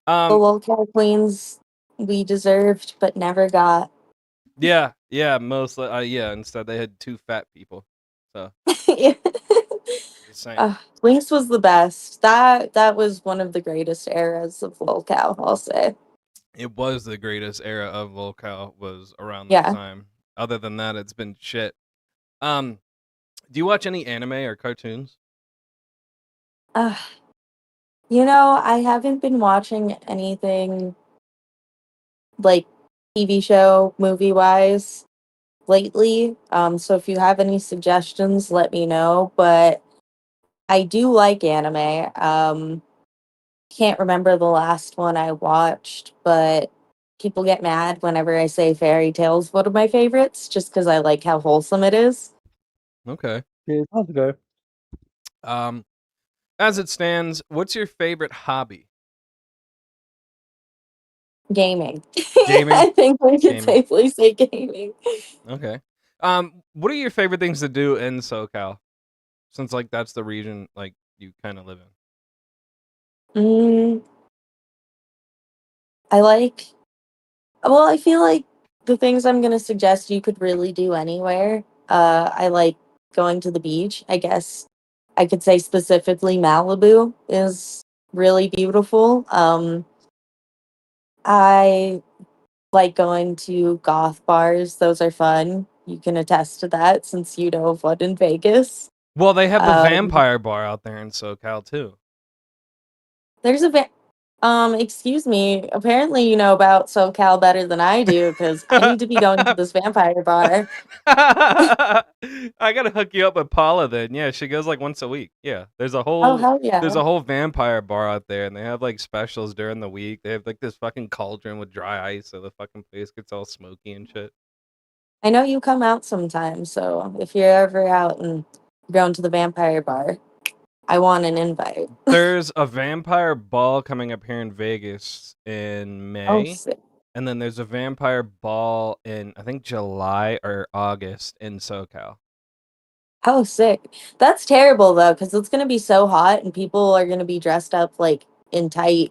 S4: The local queens we deserved but never got.
S2: Yeah, mostly. Yeah. Instead, they had 2 fat people. So
S4: Yeah.
S2: just saying.
S4: Lynx was the best. That was one of the greatest eras of lolcow, I'll say.
S2: It was the greatest era of lolcow was around that
S4: Yeah.
S2: time. Other than that, it's been shit. Do you watch any anime or cartoons?
S4: Uh, I haven't been watching anything like TV show, movie wise lately. So if you have any suggestions, let me know. But I do like anime. Can't remember the last one I watched, but people get mad whenever I say Fairy Tale's one of my favorites, just because I like how wholesome it is.
S2: Okay.
S5: Yeah, sounds good.
S2: As it stands, what's your favorite hobby?
S4: Gaming.
S2: Gaming.
S4: I think we could
S2: Gaming.
S4: safely say gaming.
S2: Okay. What are your favorite things to do in SoCal? Since like that's the region like you kind of live in.
S4: Mm, I like, well, I feel like the things I'm going to suggest you could really do anywhere. I like going to the beach. I guess I could say specifically Malibu is really beautiful. I like going to goth bars. Those are fun. You can attest to that since you know of one in Vegas.
S2: Well, they have the
S4: Um,
S2: vampire bar out there in SoCal too.
S4: there's excuse me. Apparently you know about SoCal better than I do because I need to be going to this vampire bar.
S2: I gotta hook you up with Paula then. Yeah, she goes like once a week. Yeah,
S4: Oh, hell
S2: there's
S4: yeah.
S2: a whole vampire bar out there, and they have like specials during the week. They have like this fucking cauldron with dry ice, so the fucking place gets all smoky and shit.
S4: I know you come out sometimes, so if you're ever out and going to the vampire bar, I want an invite.
S2: There's a vampire ball coming up here in Vegas in
S4: Oh,
S2: May,
S4: sick.
S2: and then there's a vampire ball in I think July or August in SoCal.
S4: Oh, sick. That's terrible though, because it's gonna be so hot and people are gonna be dressed up like in tight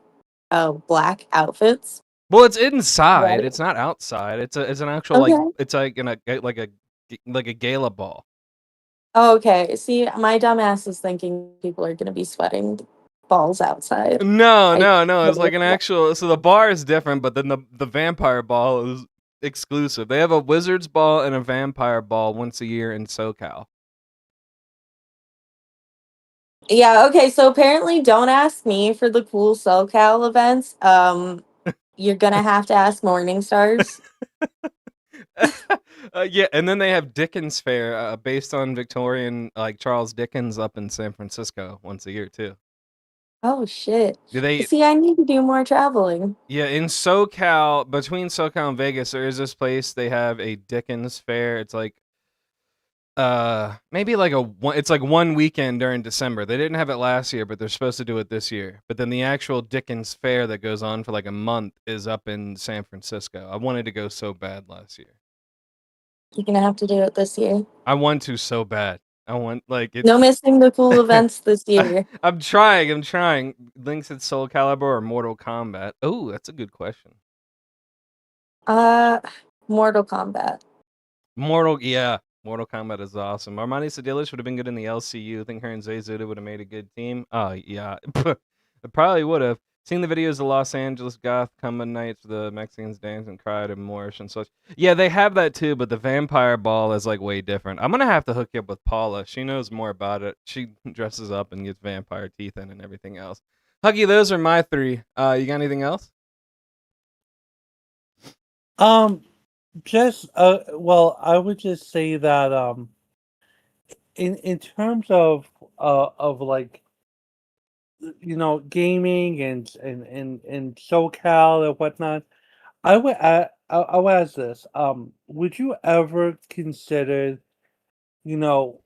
S4: black outfits.
S2: Well, it's inside.
S4: Right.
S2: It's not outside. It's an actual like
S4: Okay.
S2: it's like in a like a gala ball.
S4: Oh, okay. See, my dumb ass is thinking people are gonna be sweating balls outside.
S2: No,
S4: I
S2: no, no. It's like an actual. So the bar is different, but then the vampire ball is exclusive. They have a wizard's ball and a vampire ball once a year in SoCal.
S4: Yeah, okay, so apparently don't ask me for the cool SoCal events. You're gonna have to ask Morningstars.
S2: Yeah, and then they have Dickens Fair based on Victorian like Charles Dickens up in San Francisco once a year too.
S4: Oh shit.
S2: Do they?
S4: See, I need to do more traveling.
S2: Yeah, in SoCal, between SoCal and Vegas, there is this place they have a Dickens Fair. It's like maybe like it's like one weekend during December. They didn't have it last year, but they're supposed to do it this year. But then the actual Dickens Fair that goes on for like a month is up in San Francisco. I wanted to go so bad last year.
S4: You're gonna have to do it this year.
S2: I want to so bad. I want like
S4: No
S2: it's
S4: missing the cool events this year.
S2: I'm trying. Links at Soul Calibur or Mortal Kombat? Oh, that's a good question.
S4: Uh Mortal Kombat.
S2: Yeah. Mortal Kombat is awesome. Armani Dalish would have been good in the LCU. I think her and Zay Zuda would have made a good team. Oh, yeah. It probably would have. Seen the videos of Los Angeles goth coming nights, the Mexicans dance and cried and Moorish and such. Yeah, they have that too, but the vampire ball is like way different. I'm gonna have to hook you up with Paula. She knows more about it. She dresses up and gets vampire teeth in and everything else. Huggy, those are my 3. You got anything else?
S5: Just well, I would just say that in terms of like gaming and SoCal and whatnot, I would ask this: would you ever consider you know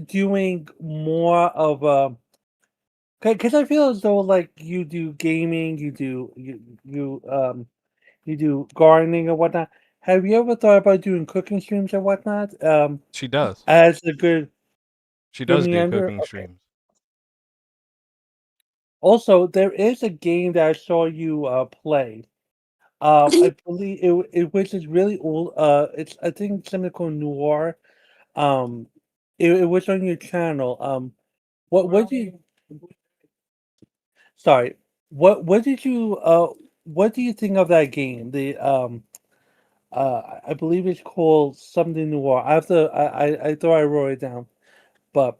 S5: doing more of a because I feel as though like you do gaming, you do gardening and whatnot. Have you ever thought about doing cooking streams and whatnot?
S2: She does.
S5: As a good
S2: She
S5: good
S2: does do
S5: meander.
S2: cooking
S5: Okay.
S2: streams.
S5: Also, there is a game that I saw you play. I believe it which is really old. It's I think it's something called Noir. Um, it was on your channel. What do you? Sorry. What did you? What do you think of that game? I believe it's called something Noir. I have to. I thought I wrote it down, but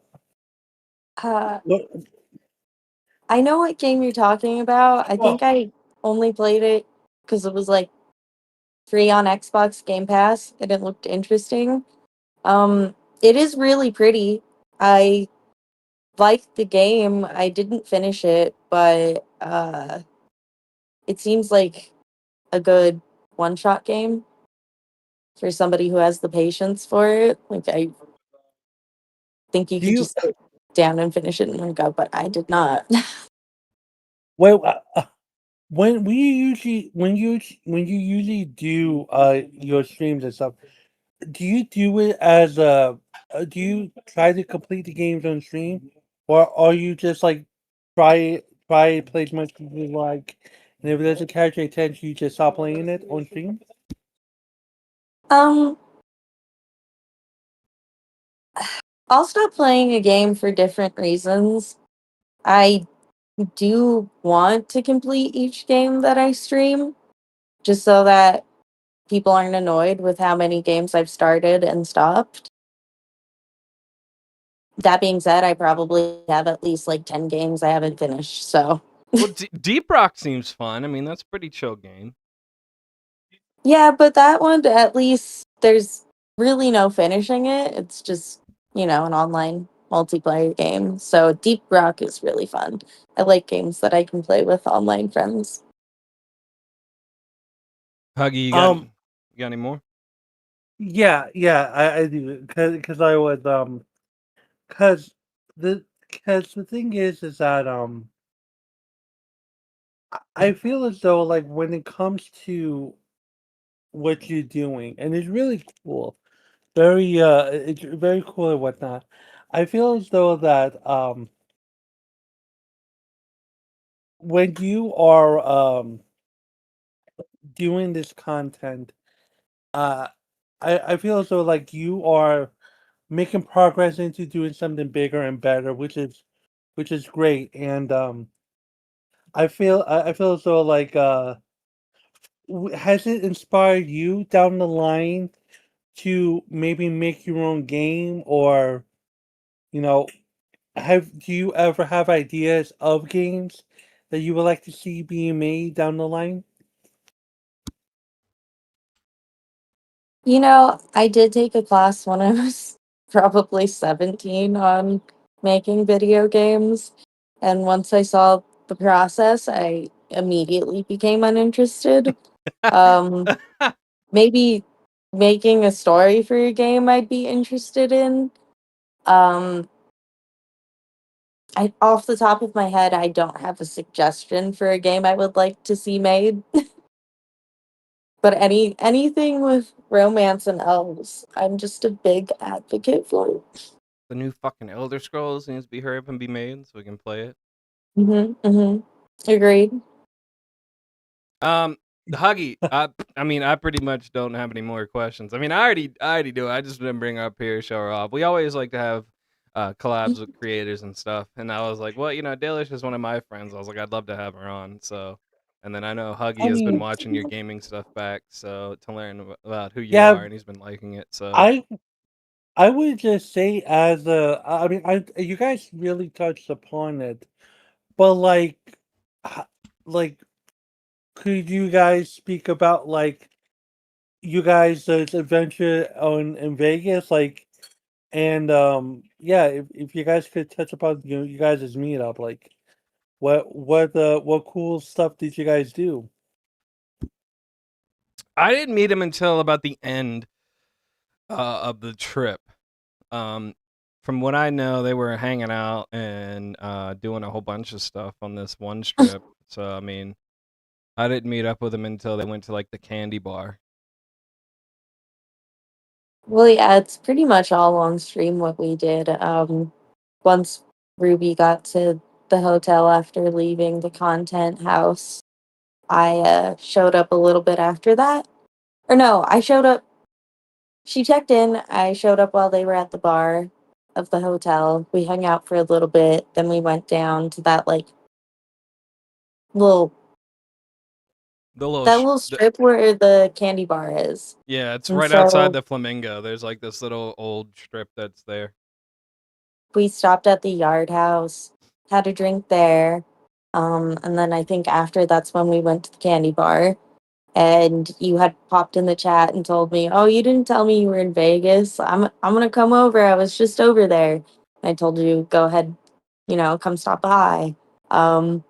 S4: uh,
S5: what?
S4: I know what game you're talking about. I
S5: Well,
S4: think I only played it because it was like free on Xbox Game Pass and it looked interesting. It is really pretty. I liked the game. I didn't finish it, but it seems like a good one-shot game for somebody who has the patience for it. Like I think you
S5: do
S4: could
S5: you?
S4: just sit down and finish it in one go, but I did not.
S5: Well, when you usually do your streams and stuff, do you do it as a do you try to complete the games on stream, or are you just like try play as much as you like, and if it doesn't catch your attention, you just stop playing it on stream?
S4: um, I'll stop playing a game for different reasons. I do want to complete each game that I stream, just so that people aren't annoyed with how many games I've started and stopped. That being said, I probably have at least like 10 games I haven't finished. So,
S2: Well, Deep Rock seems fun. I mean, that's a pretty chill game.
S4: yeah, but that one, at least there's really no finishing it. It's just, an online multiplayer game. So, Deep Rock is really fun. I like games that I can play with online friends.
S2: Huggy,
S5: Um,
S2: you got any more?
S5: yeah, I do because I would because the thing is that I feel as though like when it comes to what you're doing, and it's really cool. Very it's very cool and whatnot. I feel as though that when you are doing this content, uh I feel as though like you are making progress into doing something bigger and better, which is great. And I feel as though like has it inspired you down the line to maybe make your own game, or you know do you ever have ideas of games that you would like to see being made down the line?
S4: I did take a class when I was probably 17 on making video games. And once I saw the process, I immediately became uninterested. Um, Maybe making a story for a game I'd be interested in. Um, off the top of my head, I don't have a suggestion for a game I would like to see made. But anything with romance and elves, I'm just a big advocate for.
S2: The new fucking Elder Scrolls needs to be hurry up and be made so we can play it.
S4: Agreed.
S2: Huggy, I mean, I pretty much don't have any more questions. I mean, I already do. I just didn't bring her up here, show her off. We always like to have collabs with creators and stuff. And I was like, well, Dalish is one of my friends. I was like, I'd love to have her on. So, and then I know Huggy
S5: I
S2: has been
S5: mean,
S2: watching your gaming stuff back, so to learn about who you
S5: yeah,
S2: are, and he's been liking it. So,
S5: I I would just say as a I mean I you guys really touched upon it, but h- like could you guys speak about like you guys' adventure on in Vegas, like, and yeah, if you guys could touch upon you guys' meetup, like what cool stuff did you guys do?
S2: I didn't meet him until about the end of the trip. Um, from what I know, they were hanging out and doing a whole bunch of stuff on this one strip. So I mean, I didn't meet up with them until they went to like the candy bar.
S4: Well, yeah, it's pretty much all on stream what we did. Once Ruby got to the hotel after leaving the content house. I showed up a little bit after that. Or no, I showed up. She checked in. I showed up while they were at the bar of the hotel. We hung out for a little bit. Then we went down to that like little strip where the candy bar is.
S2: Yeah, it's
S4: And
S2: right outside
S4: so
S2: the Flamingo. There's like this little old strip that's there.
S4: we stopped at the Yard House, had a drink there. And then I think after that's when we went to the candy bar. And you had popped in the chat and told me, "Oh, you didn't tell me you were in Vegas. I'm gonna come over. I was just over there." And I told you, "Go ahead, come stop by." Um,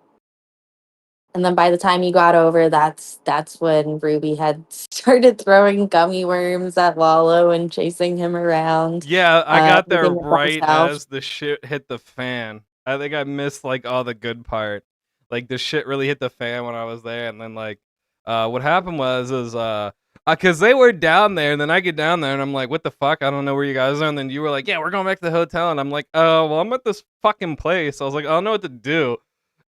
S4: and then by the time you got over, that's when Ruby had started throwing gummy worms at Lalo and chasing him around.
S2: Yeah, I got there
S4: Everything was by
S2: right
S4: himself.
S2: as the shit hit the fan. I think I missed like all the good part. Like the shit really hit the fan when I was there, and then like, what happened was cause they were down there, and then I get down there, and I'm like, what the fuck? I don't know where you guys are, and then you were like, yeah, we're going back to the hotel, and I'm like, oh, well, I'm at this fucking place. I was like, I don't know what to do,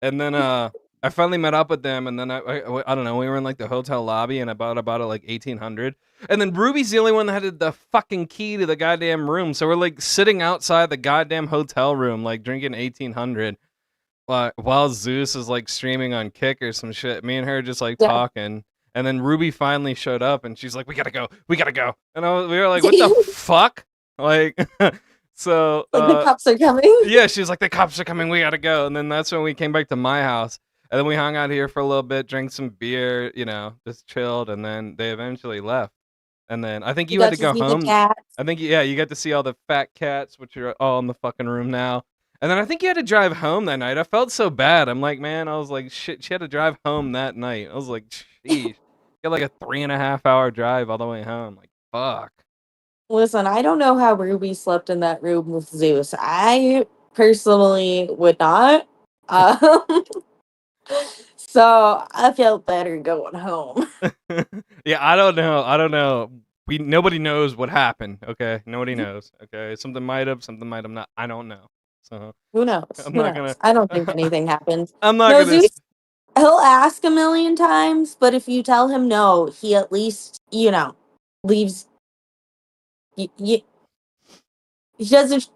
S2: and then I finally met up with them, and then I don't know, we were in like the hotel lobby, and I bought about at like 1800. And then Ruby's the only one that had the fucking key to the goddamn room. So we're like sitting outside the goddamn hotel room, like drinking 1800, while Zeus is like streaming on Kick or some shit. Me and her just like
S4: Yeah.
S2: talking. And then Ruby finally showed up and she's like, we gotta go. And we were like, what the fuck? Like, so.
S4: Like the cops are coming.
S2: Yeah, she's like, the cops are coming. We gotta go. And then that's when we came back to my house. And then we hung out here for a little bit, drank some beer, just chilled. And then they eventually left. And then I think you had
S4: got
S2: to go
S4: see the
S2: home.
S4: cats.
S2: I think, yeah, you got to see all the fat cats, which are all in the fucking room now. And then I think you had to drive home that night. I felt so bad. I'm like, man, I was like, shit, she had to drive home that night. I was like, jeez. Got like a 3.5 hour drive all the way home. Like, fuck.
S4: Listen, I don't know how Ruby slept in that room with Zeus. I personally would not. Um, so I felt better going home.
S2: Yeah, I don't know. Nobody knows what happened. Okay, nobody knows. Okay, something might have not. I don't know. So
S4: Who knows?
S2: I'm
S4: Who
S2: not
S4: knows?
S2: gonna.
S4: I don't think anything happened.
S2: I'm not
S4: No,
S2: gonna.
S4: Zeus, he'll ask a million times, but if you tell him no, he at least, leaves. He doesn't.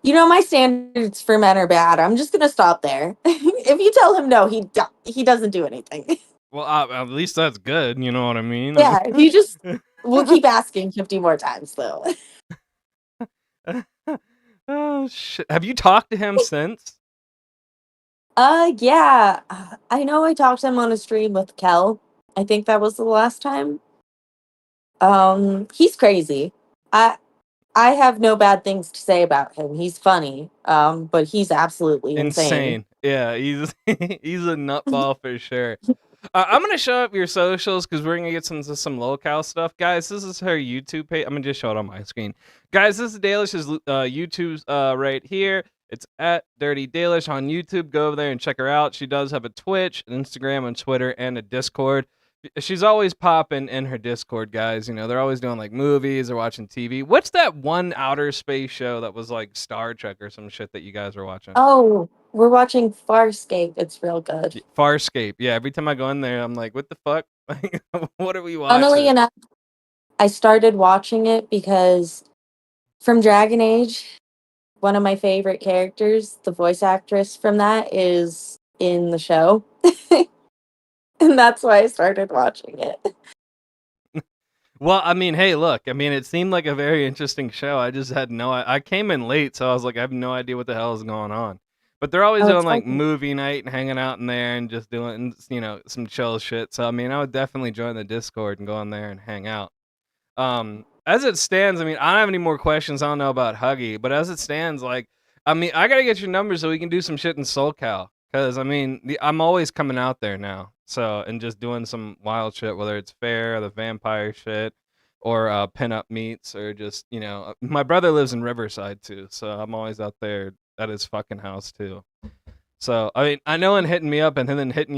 S4: My standards for men are bad. I'm just gonna stop there. If you tell him no, he doesn't do anything.
S2: Well, at least that's good. You know what I mean?
S4: Yeah, we'll keep asking 50 more times though.
S2: Oh shit! Have you talked to him since?
S4: Yeah. I know I talked to him on a stream with Kel. I think that was the last time. He's crazy. I have no bad things to say about him. He's funny. But he's absolutely insane.
S2: Yeah, he's he's a nutball for sure. I'm gonna show up your socials because we're gonna get into some locale stuff, guys. This is her YouTube page. I'm gonna just show it on my screen, guys. This is Dalish's YouTube right here. It's at Dirty Dalish on YouTube. Go over there and check her out. She does have a Twitch, an Instagram, and Twitter, and a Discord. She's always popping in her Discord, guys. They're always doing like movies or watching TV. What's that one outer space show that was like Star Trek or some shit that you guys were watching?
S4: Oh, we're watching Farscape. It's real good.
S2: Farscape. Yeah, every time I go in there, I'm like, what the fuck? What are we watching?
S4: Funnily enough, I started watching it because from Dragon Age, one of my favorite characters, the voice actress from that, is in the show. And that's why I started watching it.
S2: Well, I mean, hey, look. I mean, it seemed like a very interesting show. I just had I came in late, so I was like, I have no idea what the hell is going on. But they're always doing like movie night and hanging out in there and just doing, some chill shit. So I mean, I would definitely join the Discord and go in there and hang out. As it stands, I mean, I don't have any more questions. I don't know about Huggy, but as it stands, like, I mean, I gotta get your number so we can do some shit in SoulCal. Cause I mean, I'm always coming out there now. So, and just doing some wild shit, whether it's fair, or the vampire shit, or pinup meets, or just, my brother lives in Riverside too, so I'm always out there at his fucking house too. So, I mean, I know and hitting me up and then hitting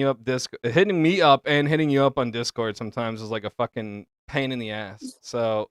S2: hitting me up and hitting you up on Discord sometimes is like a fucking pain in the ass. So,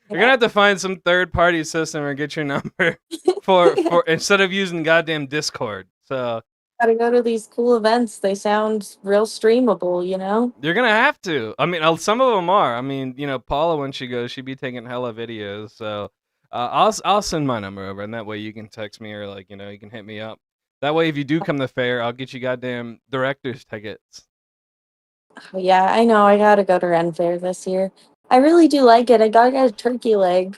S2: You're gonna have to find some third-party system or get your number for instead of using goddamn Discord. So
S4: Gotta go to these cool events. They sound real streamable, you know?
S2: you're gonna have to. I mean, some of them are. I mean, Paula, when she goes, she'd be taking hella videos. So I'll send my number over, and that way you can text me or you can hit me up. That way, if you do come to fair, I'll get you goddamn director's tickets.
S4: Oh, yeah, I know. I gotta go to Ren Fair this year. I really do like it. I gotta get a turkey leg.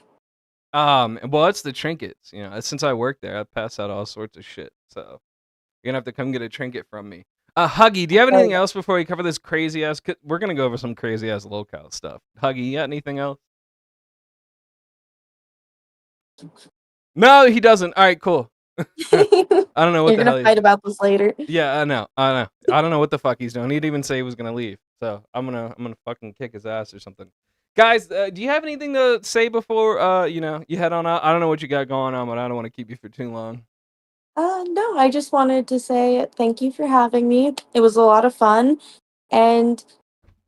S2: Well, it's the trinkets. Since I work there, I pass out all sorts of shit. So you're gonna have to come get a trinket from me. Huggy, do you have anything else before we cover this crazy ass? We're gonna go over some crazy ass locale stuff. Huggy, you got anything else? No, he doesn't. All right, cool. I don't know what
S4: You're
S2: the hell.
S4: gonna fight about this later.
S2: Yeah, I know. I don't know what the fuck he's doing. He didn't even say he was gonna leave. So I'm gonna fucking kick his ass or something. Guys, do you have anything to say before you head on out? I don't know what you got going on, but I don't want to keep you for too long.
S4: No, I just wanted to say thank you for having me. It was a lot of fun, and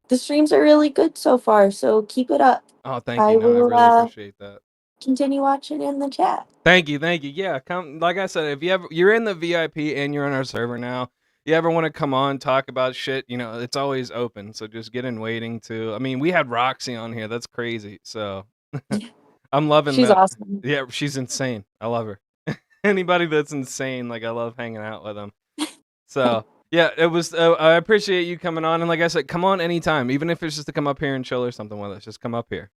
S4: the streams are really good so far, so keep it up.
S2: Oh, thank
S4: I
S2: you. No, I
S4: will
S2: really appreciate that.
S4: continue watching in the chat.
S2: Thank you. Yeah, come. Like I said, if you're in the VIP and you're on our server now, you ever want to come on talk about shit, it's always open. So just get in waiting to. I mean, we had Roxy on here. That's crazy. So I'm loving
S4: She's
S2: that.
S4: awesome.
S2: Yeah, she's insane. I love her. Anybody that's insane, I love hanging out with them. So yeah, it was. I appreciate you coming on, and like I said, come on anytime, even if it's just to come up here and chill or something with us. Just come up here.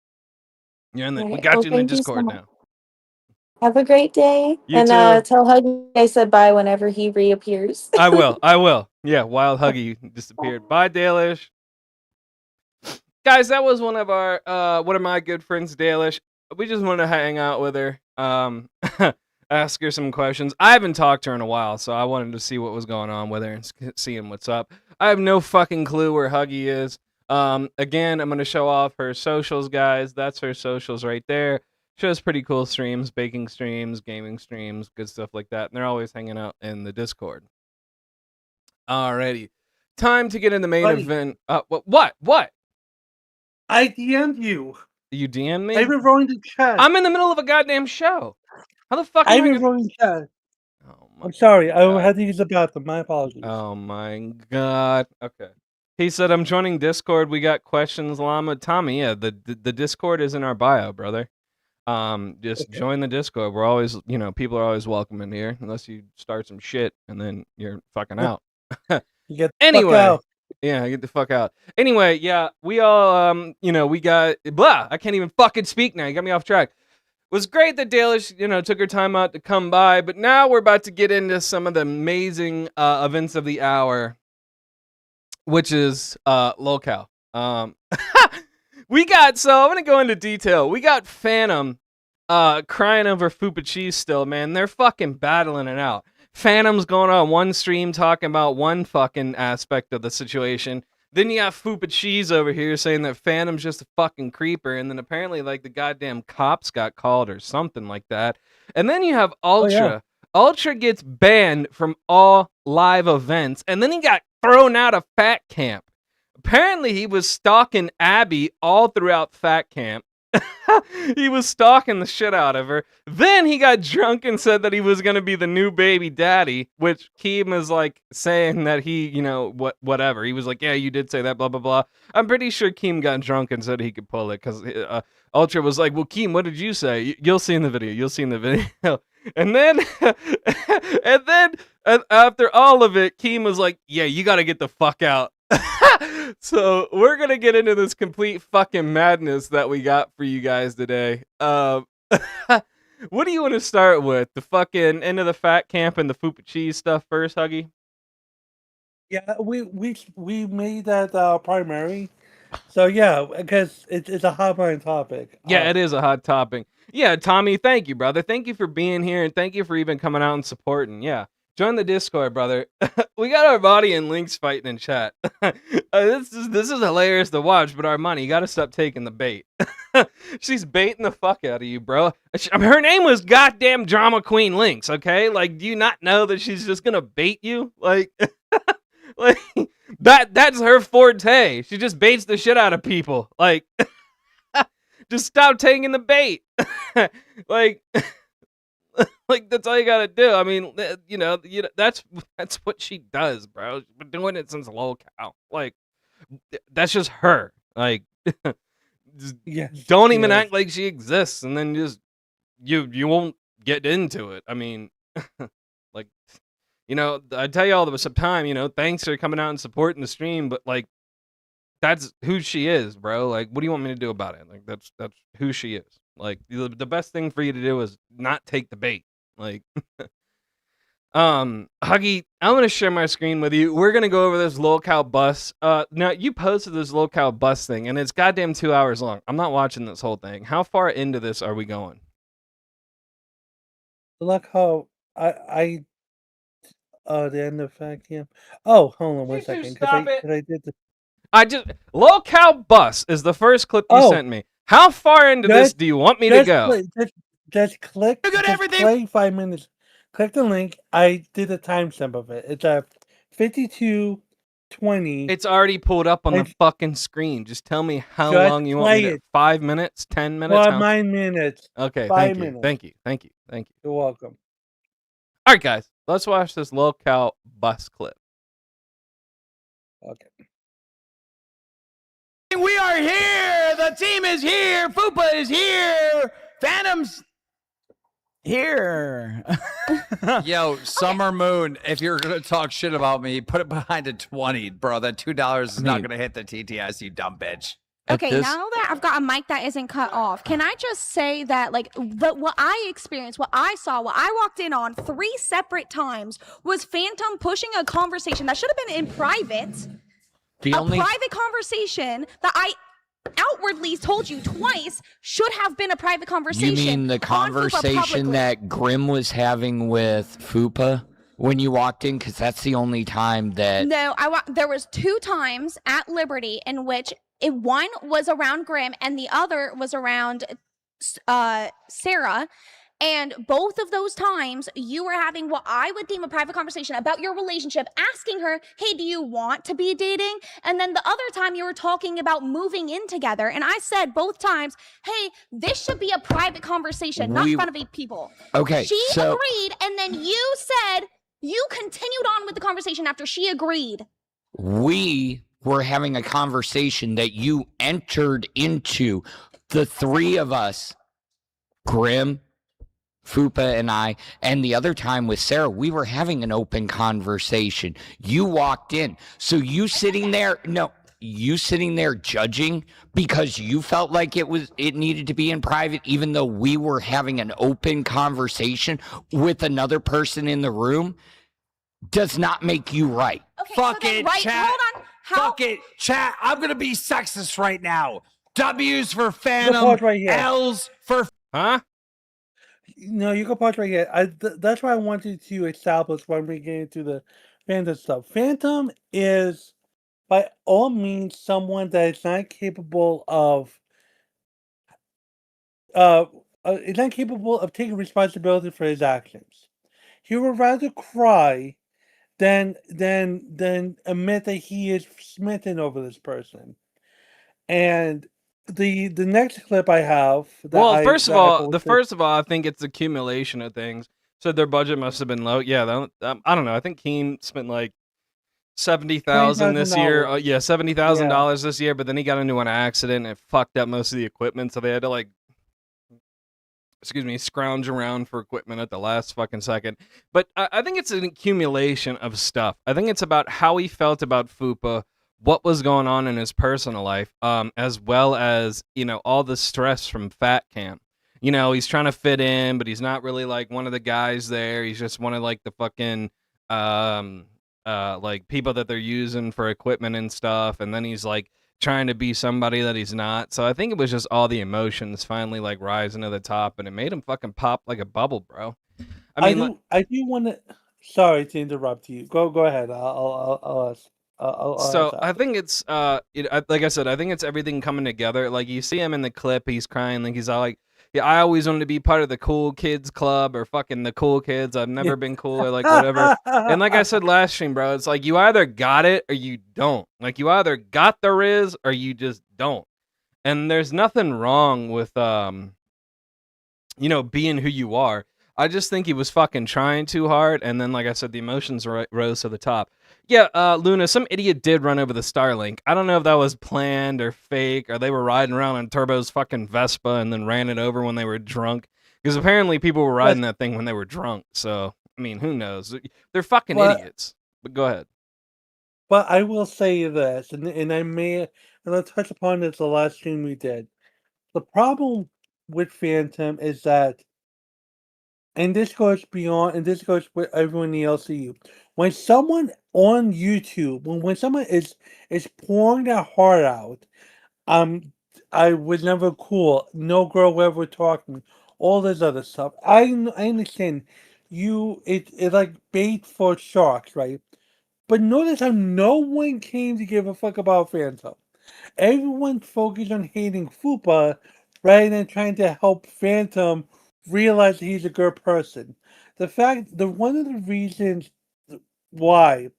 S2: You're in the. We got you in the Discord now.
S4: Have a great day.
S2: You
S4: and
S2: too.
S4: Tell Huggy I said bye whenever he reappears.
S2: I will. Yeah, Wild Huggy disappeared. Bye, Dalish. Guys, that was one of my good friends, Dalish. We just wanted to hang out with her. Ask her some questions. I haven't talked to her in a while, so I wanted to see what was going on with her and seeing what's up. I have no fucking clue where Huggy is. Again, I'm going to show off her socials, guys. That's her socials right there. She has pretty cool streams, baking streams, gaming streams, good stuff like that. And they're always hanging out in the Discord. Alrighty. Time to get in the main event. What?
S5: I DM'd you.
S2: You DM'd me?
S5: I've been rolling the chat.
S2: I'm in the middle of a goddamn show. How the fuck
S5: I've been rolling the chat. I'm sorry. I had to use the bathroom. My apologies.
S2: Oh my god. Okay. He said, I'm joining Discord. We got questions, Llama. Tommy, yeah, the Discord is in our bio, brother. Just join the Discord. We're always, people are always welcome in here, unless you start some shit and then you're fucking out.
S5: You get
S2: anyway,
S5: fuck out.
S2: Yeah, get the fuck out. Anyway, yeah, we all, we got blah. I can't even fucking speak now. You got me off track. It was great that Dalish, took her time out to come by, but now we're about to get into some of the amazing events of the hour, which is locale. We got, so I'm gonna go into detail. We got Phantom crying over Fupa Cheese still, man. They're fucking battling it out. Phantom's going on one stream talking about one fucking aspect of the situation. Then you got Fupa Cheese over here saying that Phantom's just a fucking creeper, and then apparently the goddamn cops got called or something like that. And then you have Ultra. Oh, yeah. Ultra gets banned from all live events, and then he got thrown out of Fat Camp. Apparently, he was stalking Abby all throughout Fat Camp. He was stalking the shit out of her. Then he got drunk and said that he was going to be the new baby daddy, which Keem is saying that he, whatever. He was like, yeah, you did say that, blah, blah, blah. I'm pretty sure Keem got drunk and said he could pull it because Ultra was like, well, Keem, what did you say? You'll see in the video. And then, after all of it, Keem was like, yeah, you got to get the fuck out. So we're gonna get into this complete fucking madness that we got for you guys today. What do you want to start with? The fucking end of the Fat Camp and the Fupa Cheese stuff first, Huggy?
S5: Yeah, we made that primary. So yeah, because it's a hot button topic.
S2: Yeah, it is a hot topic. Yeah, Tommy, thank you, brother. Thank you for being here, and thank you for even coming out and supporting. Yeah. Join the Discord, brother. We got our body and Links fighting in chat. This is hilarious to watch, but Armani, you gotta stop taking the bait. She's baiting the fuck out of you, bro. Her name was goddamn Drama Queen Links, okay? Do you not know that she's just gonna bait you? That's her forte. She just baits the shit out of people. Just stop taking the bait. like, like that's all you gotta do. I mean, that's what she does, bro. She's been doing it since locale. Like, that's just her. Like, don't even act like she exists, and then just you won't get into it. I mean, like, I tell you all there was some time. Thanks for coming out and supporting the stream, but like, that's who she is, bro. Like, what do you want me to do about it? Like, that's who she is. Like, the best thing for you to do is not take the bait. Like, Huggy, I'm gonna share my screen with you. We're gonna go over this locale bus. Now you posted this locale bus thing, and it's goddamn 2 hours long. I'm not watching this whole thing. How far into this are we going?
S5: Look how the end of vacuum. Oh, hold on one second.
S2: Stop it.
S5: I did the
S2: locale bus is the first clip you sent me. How far into this do you want me to go?
S5: Just click.
S1: You got everything.
S5: Play 5 minutes. Click the link. I did a timestamp of it. It's at 52:20.
S2: It's already pulled up on the fucking screen. Just tell me how long you want me to. 5 minutes, 10 minutes.
S5: 9 minutes.
S2: Okay,
S5: 5 minutes.
S2: Thank you.
S5: You're welcome.
S2: All right, guys, let's watch this locale bus clip.
S5: Okay.
S1: We are here. The team is here. Fupa is here. Phantom's here.
S6: Yo, Summer Moon, if you're going to talk shit about me, put it behind a 20, bro. That $2 is not going to hit the TTS, you dumb bitch.
S7: Okay, now that I've got a mic that isn't cut off, can I just say that, like, what I experienced, what I saw, what I walked in on 3 separate times was Phantom pushing a conversation that should have been in private. Private conversation that I outwardly told you twice should have been a private conversation.
S8: You mean the conversation that Grim was having with Fupa when you walked in? Because that's the only time that...
S7: No, there was 2 times at Liberty in which one was around Grim and the other was around Sarah. And both of those times, you were having what I would deem a private conversation about your relationship, asking her, hey, do you want to be dating? And then the other time, you were talking about moving in together. And I said both times, hey, this should be a private conversation, not in front of 8 people.
S8: Okay,
S7: She agreed, and then you said you continued on with the conversation after she agreed.
S8: We were having a conversation that you entered into. The 3 of us, Grim, Fupa and I, and the other time with Sarah, we were having an open conversation. You walked in. So you sitting there judging because you felt like it needed to be in private, even though we were having an open conversation with another person in the room, does not make you right.
S7: Okay,
S6: Fuck
S7: so then,
S6: it,
S7: right,
S6: chat.
S7: hold on.
S6: Fuck it, chat. I'm going to be sexist right now. W's for
S5: Pause
S6: Phantom,
S5: right here.
S6: L's for...
S2: Huh?
S5: No, you can pause right here. That's why I wanted to establish when we get into the Phantom stuff. Phantom is, by all means, someone that is not capable of taking responsibility for his actions. He would rather cry than admit that he is smitten over this person. And the next clip I have.
S2: First of all, I think it's accumulation of things. So their budget must have been low. Yeah, I don't know. I think Keen spent like $70,000 this year. $70,000 this year. But then he got into an accident and it fucked up most of the equipment. So they had to scrounge around for equipment at the last fucking second. But I think it's an accumulation of stuff. I think it's about how he felt about Fupa, what was going on in his personal life, as well as, all the stress from Fat Camp. He's trying to fit in, but he's not really like one of the guys there. He's just one of like the fucking like people that they're using for equipment and stuff. And then he's like trying to be somebody that he's not. So I think it was just all the emotions finally like rising to the top, and it made him fucking pop like a bubble, bro. I do
S5: want to. Sorry to interrupt you. Go ahead. I'll ask.
S2: I think it's like I said, I think it's everything coming together. Like you see him in the clip, he's crying, like he's all like, yeah, I always wanted to be part of the cool kids club, or fucking the cool kids. I've never been cool, or like whatever. And like I said last stream, bro, it's like you either got it or you don't. Like you either got the Riz or you just don't. And there's nothing wrong with being who you are. I just think he was fucking trying too hard, and then, like I said, the emotions rose to the top. Yeah, Luna, some idiot did run over the Starlink. I don't know if that was planned or fake, or they were riding around on Turbo's fucking Vespa and then ran it over when they were drunk. Because apparently people were riding that thing when they were drunk. So, I mean, who knows? They're fucking idiots. But go ahead.
S5: But I will say this, and I'll touch upon this the last stream we did. The problem with Phantom is that, and this goes beyond, and this goes with everyone in the LCU. When someone on YouTube, when someone is pouring their heart out, I was never cool. No girl will ever talk to me. All this other stuff. I understand. It's like bait for sharks, right? But notice how no one came to give a fuck about Phantom. Everyone focused on hating Fupa rather than trying to help Phantom realize that he's a good person. One of the reasons why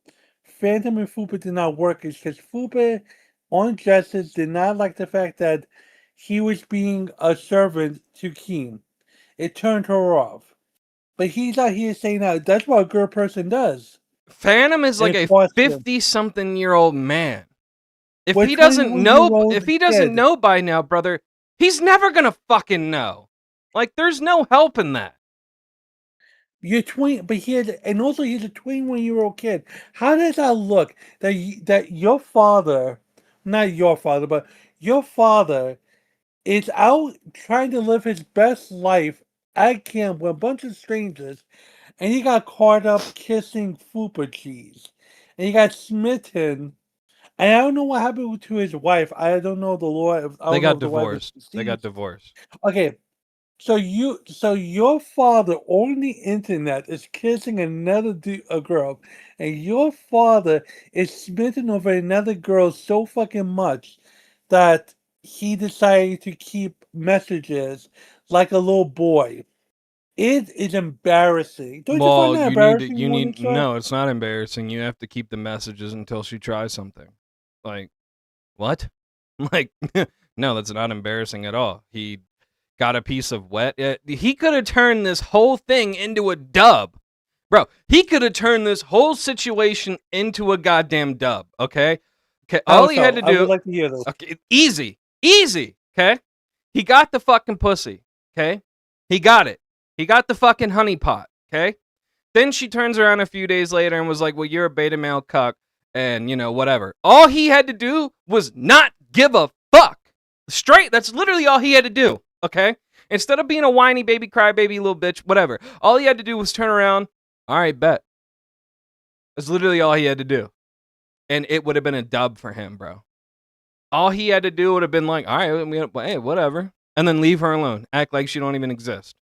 S5: Phantom and Fupa did not work is because Fupa on Justice did not like the fact that he was being a servant to Keen. It turned her off. But he's out here saying that that's what a good person does.
S2: Phantom is like a 50-something-year-old man. If he doesn't know by now, brother, he's never gonna fucking know. Like, there's no help in that.
S5: You're 20, but he's a 21-year-old kid. How does that look? That your father, not your father, but your father is out trying to live his best life at camp with a bunch of strangers, and he got caught up kissing Fupa cheese, and he got smitten. And I don't know what happened to his wife. I don't know the law.
S2: They got divorced. They got divorced.
S5: Okay, so your father on the internet is kissing a girl, and your father is smitten over another girl so fucking much that he decided to keep messages like a little boy. It is embarrassing. Don't you find that embarrassing?
S2: No, it's not embarrassing. You have to keep the messages until she tries something. Like, what? Like, no, that's not embarrassing at all. He got a piece of wet. He could have turned this whole thing into a dub. Bro, he could have turned this whole situation into a goddamn dub, okay? Okay, all he had to do...
S5: I would like to hear this.
S2: Okay, easy, okay? He got the fucking pussy, okay? He got it. He got the fucking honeypot, okay? Then she turns around a few days later and was like, well, you're a beta male cuck, and, whatever. All he had to do was not give a fuck. Straight, that's literally all he had to do, okay? Instead of being a whiny baby, crybaby little bitch, whatever. All he had to do was turn around, all right, bet. That's literally all he had to do. And it would have been a dub for him, bro. All he had to do would have been like, all right, hey, whatever. And then leave her alone. Act like she don't even exist.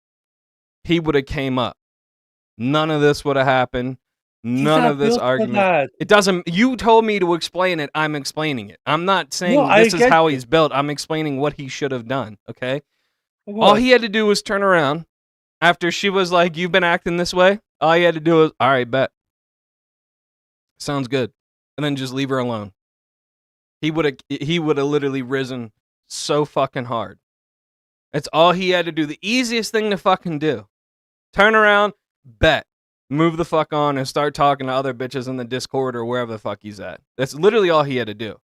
S2: He would have came up. None of this would have happened. None of this argument. It doesn't. You told me to explain it. I'm explaining it. I'm not saying this is how he's built. I'm explaining what he should have done. Okay. All he had to do was turn around after she was like, "You've been acting this way." All he had to do was, "All right, bet. Sounds good," and then just leave her alone. He would have literally risen so fucking hard. That's all he had to do. The easiest thing to fucking do. Turn around, bet. Move the fuck on and start talking to other bitches in the Discord or wherever the fuck he's at. That's literally all he had to do.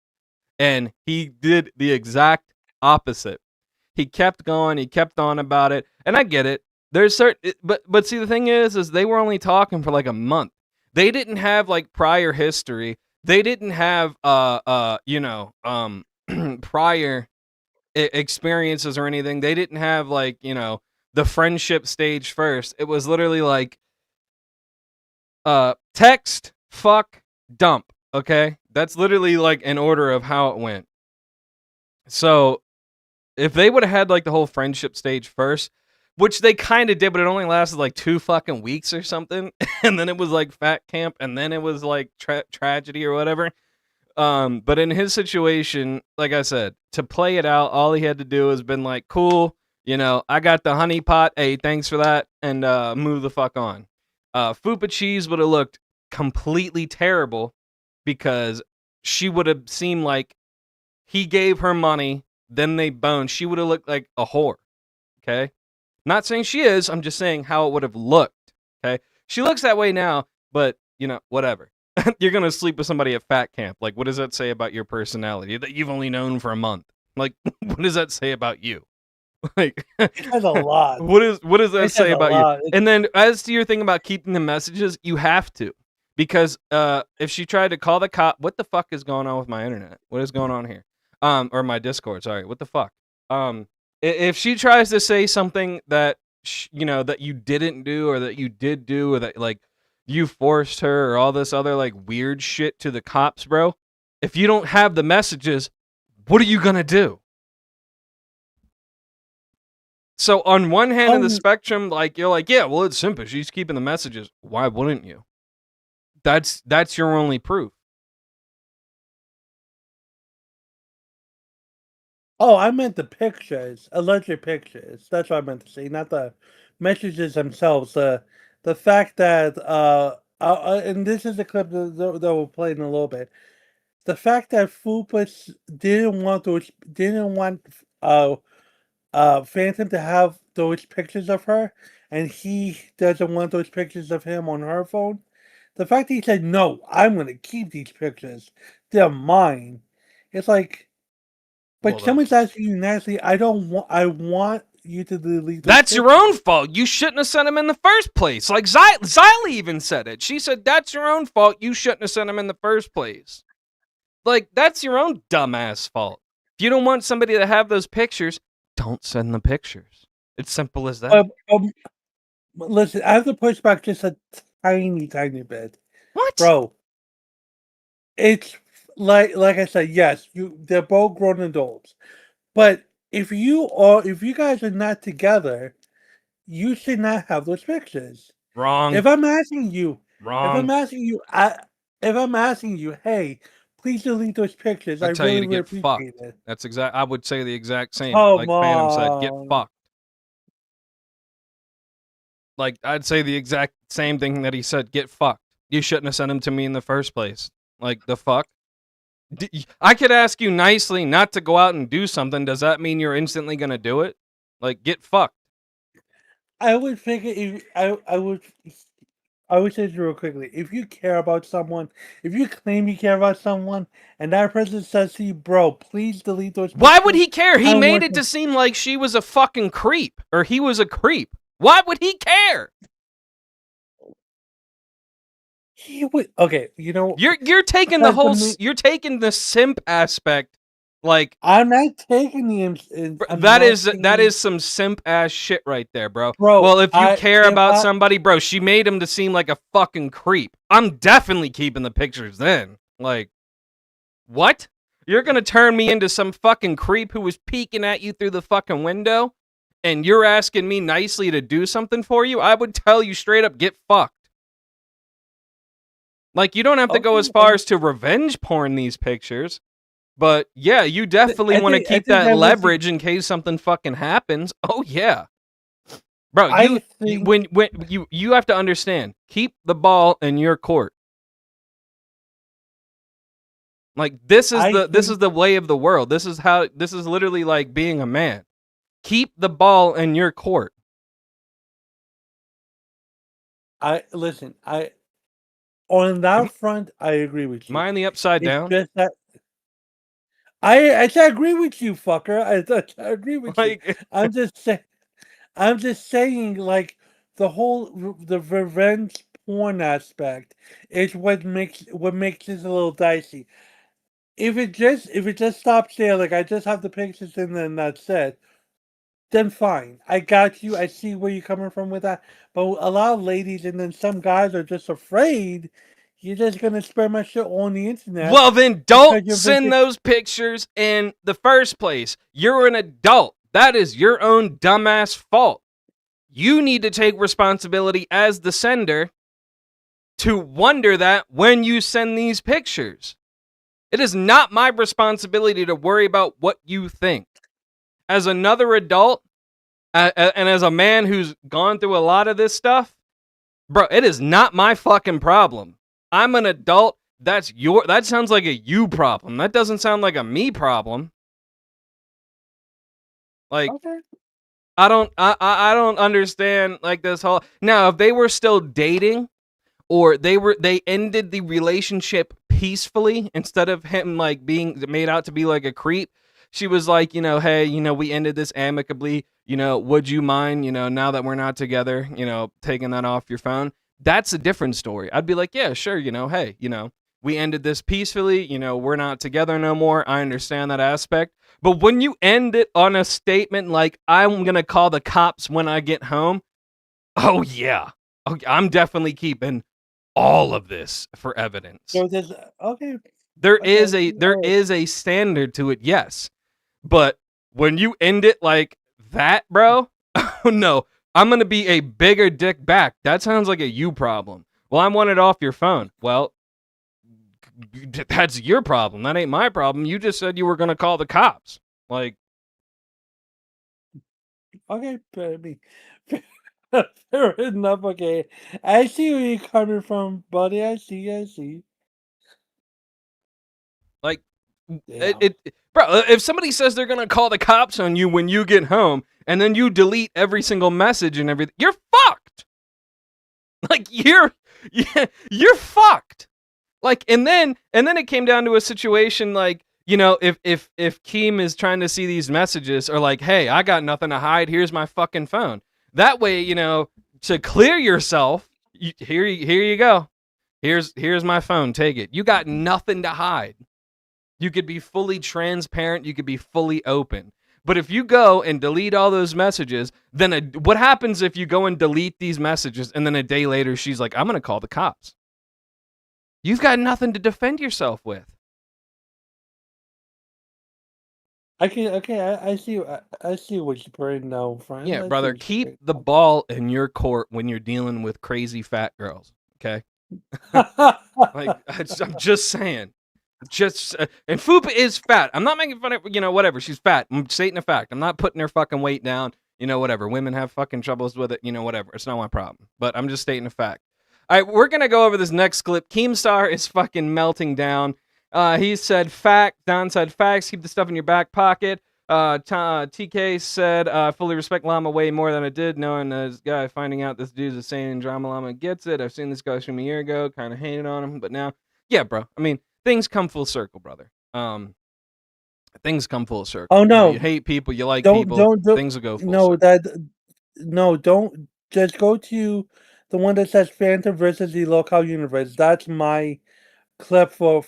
S2: And he did the exact opposite. He kept going, he kept on about it. And I get it. There's certain but see, the thing is they were only talking for like a month. They didn't have like prior history. They didn't have prior experiences or anything. They didn't have like, the friendship stage first. It was literally like text, fuck, dump. Okay? That's literally like an order of how it went. So if they would have had like the whole friendship stage first, which they kind of did, but it only lasted like 2 fucking weeks or something, and then it was like fat camp, and then it was like tragedy or whatever. But in his situation, like I said, to play it out, all he had to do has been like, cool, I got the honey pot. Hey, thanks for that, and move the fuck on. Fupa Cheese would have looked completely terrible because she would have seemed like he gave her money then they boned, she would have looked like a whore. Okay? Not saying she is, I'm just saying how it would have looked. Okay? She looks that way now, but, whatever. You're going to sleep with somebody at fat camp. Like, what does that say about your personality that you've only known for a month? Like, what does that say about you? Like,
S5: That's a lot.
S2: What does that say about
S5: lot.
S2: you? And then as to your thing about keeping the messages, you have to. Because if she tried to call the cop, what the fuck is going on with my internet? What is going on here? Or my Discord, sorry. What the fuck? If she tries to say something that that you didn't do or that you did do or that like you forced her or all this other like weird shit to the cops, bro, if you don't have the messages, what are you gonna do? So on one hand of the spectrum, like you're like, yeah, well, it's simple. She's keeping the messages. Why wouldn't you? That's your only proof.
S5: Oh, I meant the pictures, alleged pictures. That's what I meant to say, not the messages themselves. The fact that and this is the clip that we'll play in a little bit. The fact that Fupa didn't want Phantom to have those pictures of her, and he doesn't want those pictures of him on her phone. The fact that he said, no, I'm going to keep these pictures. They're mine. It's like, but
S2: Well,
S5: someone's asking you nicely, I want you to delete those
S2: That's
S5: pictures.
S2: your own fault. You shouldn't have sent him in the first place. Like Xylee even said it. She said, that's your own fault. You shouldn't have sent him in the first place. Like, that's your own dumbass fault. If you don't want somebody to have those pictures, don't send the pictures. It's simple as that.
S5: Listen, I have to push back just a tiny bit.
S2: What?
S5: Bro, it's like I said, yes, they're both grown adults. But if you guys are not together, you should not have those pictures.
S2: Wrong.
S5: If I'm asking you,
S2: Wrong.
S5: if I'm asking you, hey, please delete those pictures.
S2: I tell you to
S5: really
S2: get
S5: appreciate
S2: fucked.
S5: it.
S2: That's I would say the exact same.
S5: Come
S2: like Phantom said, get
S5: on.
S2: fucked. Like, I'd say the exact same thing that he said, get fucked. You shouldn't have sent him to me in the first place. Like, the fuck? I could ask you nicely not to go out and do something. Does that mean you're instantly going to do it? Like, get fucked.
S5: I would figure I would say this real quickly. If you care about someone, if you claim you care about someone, and that person says to you, bro, please delete those pictures.
S2: Why would he care? He
S5: I
S2: made
S5: want
S2: it to seem like she was a fucking creep. Or he was a creep. Why would he care?
S5: He would. Okay, you know,
S2: You're taking the whole you're taking the simp aspect like
S5: I'm not taking
S2: that is some simp ass shit right there, bro.
S5: Bro,
S2: Well, if you care about
S5: I-
S2: somebody, bro, she made him to seem like a fucking creep. I'm definitely keeping the pictures then. Like, what? You're gonna turn me into some fucking creep who was peeking at you through the fucking window, and you're asking me nicely to do something for you? I would tell you straight up, get fucked. Like, you don't have to go as far as to revenge porn these pictures. But yeah, you definitely want to keep that leverage in case something fucking happens. Oh yeah, bro. When you have to understand, keep the ball in your court. Like this is the way of the world. This is literally like being a man. Keep the ball in your court.
S5: On that front, I agree with you.
S2: Mind the upside down.
S5: Just that I agree with you, fucker. I agree with you. I'm just saying, like the revenge porn aspect is what makes this a little dicey. If it just stops there, like I just have the pictures and then that's it, then fine. I got you. I see where you're coming from with that. But a lot of ladies and then some guys are just afraid you're just gonna spread my shit on the internet.
S2: Well, then don't send those pictures in the first place. You're an adult. That is your own dumbass fault. You need to take responsibility as the sender to wonder that when you send these pictures. It is not my responsibility to worry about what you think. As another adult, and as a man who's gone through a lot of this stuff, bro, it is not my fucking problem. I'm an adult. That sounds like a you problem. That doesn't sound like a me problem. Like,
S5: Okay.
S2: I don't understand like this whole. Now, if they were still dating, or they ended the relationship peacefully instead of him like being made out to be like a creep. She was like, hey, we ended this amicably. Would you mind, now that we're not together, taking that off your phone? That's a different story. I'd be like, yeah, sure, hey, we ended this peacefully, we're not together no more. I understand that aspect. But when you end it on a statement like, I'm going to call the cops when I get home, oh yeah. Okay, I'm definitely keeping all of this for evidence.
S5: So there's okay.
S2: There
S5: Okay,
S2: is
S5: alright.
S2: a standard to it, yes. But when you end it like that, bro, oh no, I'm going to be a bigger dick back. That sounds like a you problem. Well, I want it off your phone. Well, that's your problem. That ain't my problem. You just said you were going to call the cops. Like,
S5: Okay, baby. Fair enough. Okay, I see where you're coming from, buddy. I see.
S2: Like,
S5: Yeah.
S2: bro, if somebody says they're going to call the cops on you when you get home and then you delete every single message and everything, you're fucked. Like, you're fucked. Like, and then it came down to a situation like, if Keem is trying to see these messages or like, hey, I got nothing to hide. Here's my fucking phone. That way, to clear yourself, here you go. Here's my phone. Take it. You got nothing to hide. You could be fully transparent. You could be fully open. But if you go and delete all those messages, then what happens if you go and delete these messages and then a day later she's like, I'm going to call the cops? You've got nothing to defend yourself with.
S5: Okay. I see. I see what you're putting down, friend.
S2: Yeah,
S5: I see
S2: brother,
S5: what you're
S2: keep
S5: putting
S2: the
S5: down.
S2: ball in your court when you're dealing with crazy fat girls, okay? Like, I'm just saying. And Fupa is fat. I'm not making fun of, whatever. She's fat. I'm stating a fact. I'm not putting her fucking weight down. Whatever. Women have fucking troubles with it. Whatever. It's not my problem. But I'm just stating a fact. All right, we're going to go over this next clip. Keemstar is fucking melting down. He said fact. Don said facts. Keep the stuff in your back pocket. TK said, fully respect Llama way more than I did, knowing this guy finding out this dude's a Saiyan drama. Llama gets it. I've seen this guy from a year ago, kind of hated on him, but now, yeah, bro. I mean, things come full circle, brother. Things come full circle.
S5: Oh no!
S2: You hate people, you like
S5: Don't
S2: people. Things will go full
S5: no
S2: circle.
S5: don't just go to the one that says Phantom versus the Local Universe. That's my clip for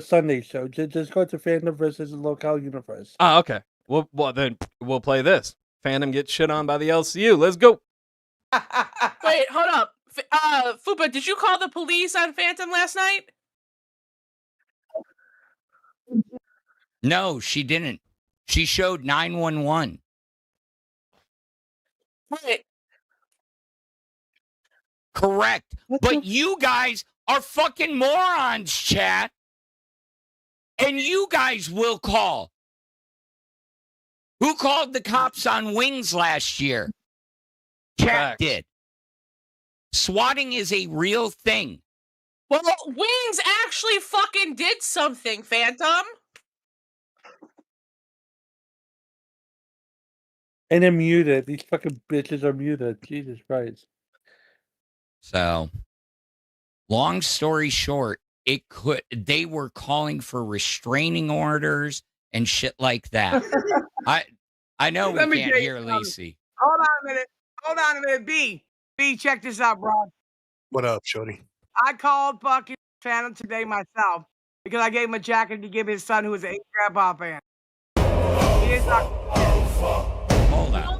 S5: Sunday show. Just go to Phantom versus the Local Universe.
S2: Oh, okay. Well, then we'll play this. Phantom gets shit on by the LCU. Let's go.
S9: Wait, hold up. Fupa, did you call the police on Phantom last night?
S8: No, she didn't. She showed 911.
S9: Wait.
S8: Correct. But you guys are fucking morons, chat. And you guys will call. Who called the cops on Wings last year? Chat did. Swatting is a real thing.
S9: Well, Wings actually fucking did something, Phantom.
S5: And they're muted. These fucking bitches are muted. Jesus Christ.
S8: So, long story short, they were calling for restraining orders and shit like that. I know we can't hear Lacey.
S10: Hold on a minute. B, check this out, bro.
S11: What up, shorty?
S10: I called fucking Phantom today myself because I gave him a jacket to give his son who is an 8 grandpa fan. He is not.
S8: Hold on.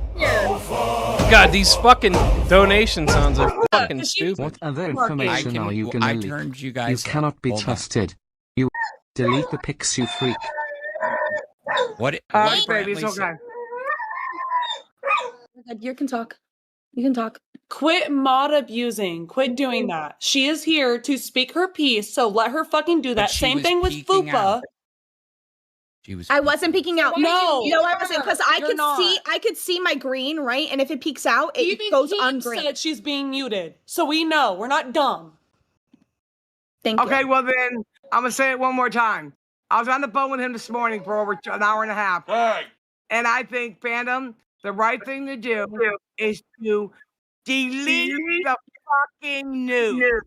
S2: God, these fucking donation sounds are fucking stupid.
S12: What other information are you gonna leak?
S8: Turned you
S12: You
S8: guys
S12: cannot be trusted. You delete the pics, you freak.
S8: What
S10: Baby, it's okay.
S13: You can talk. Quit mod abusing. Quit doing that. She is here to speak her piece, so let her fucking do that. Same thing with Fupa.
S7: I wasn't peeking out.
S13: No,
S7: you know I wasn't, because I
S13: you're not.
S7: could see my green, right? And if it peeks out, it
S13: Even
S7: goes
S13: he
S7: on green.
S13: said she's being muted, so we know we're not dumb.
S7: Thank you.
S10: Okay, well then I'm gonna say it one more time. I was on the phone with him this morning for over an hour and a half. And I think, Phantom, the right thing to do is to delete the fucking news.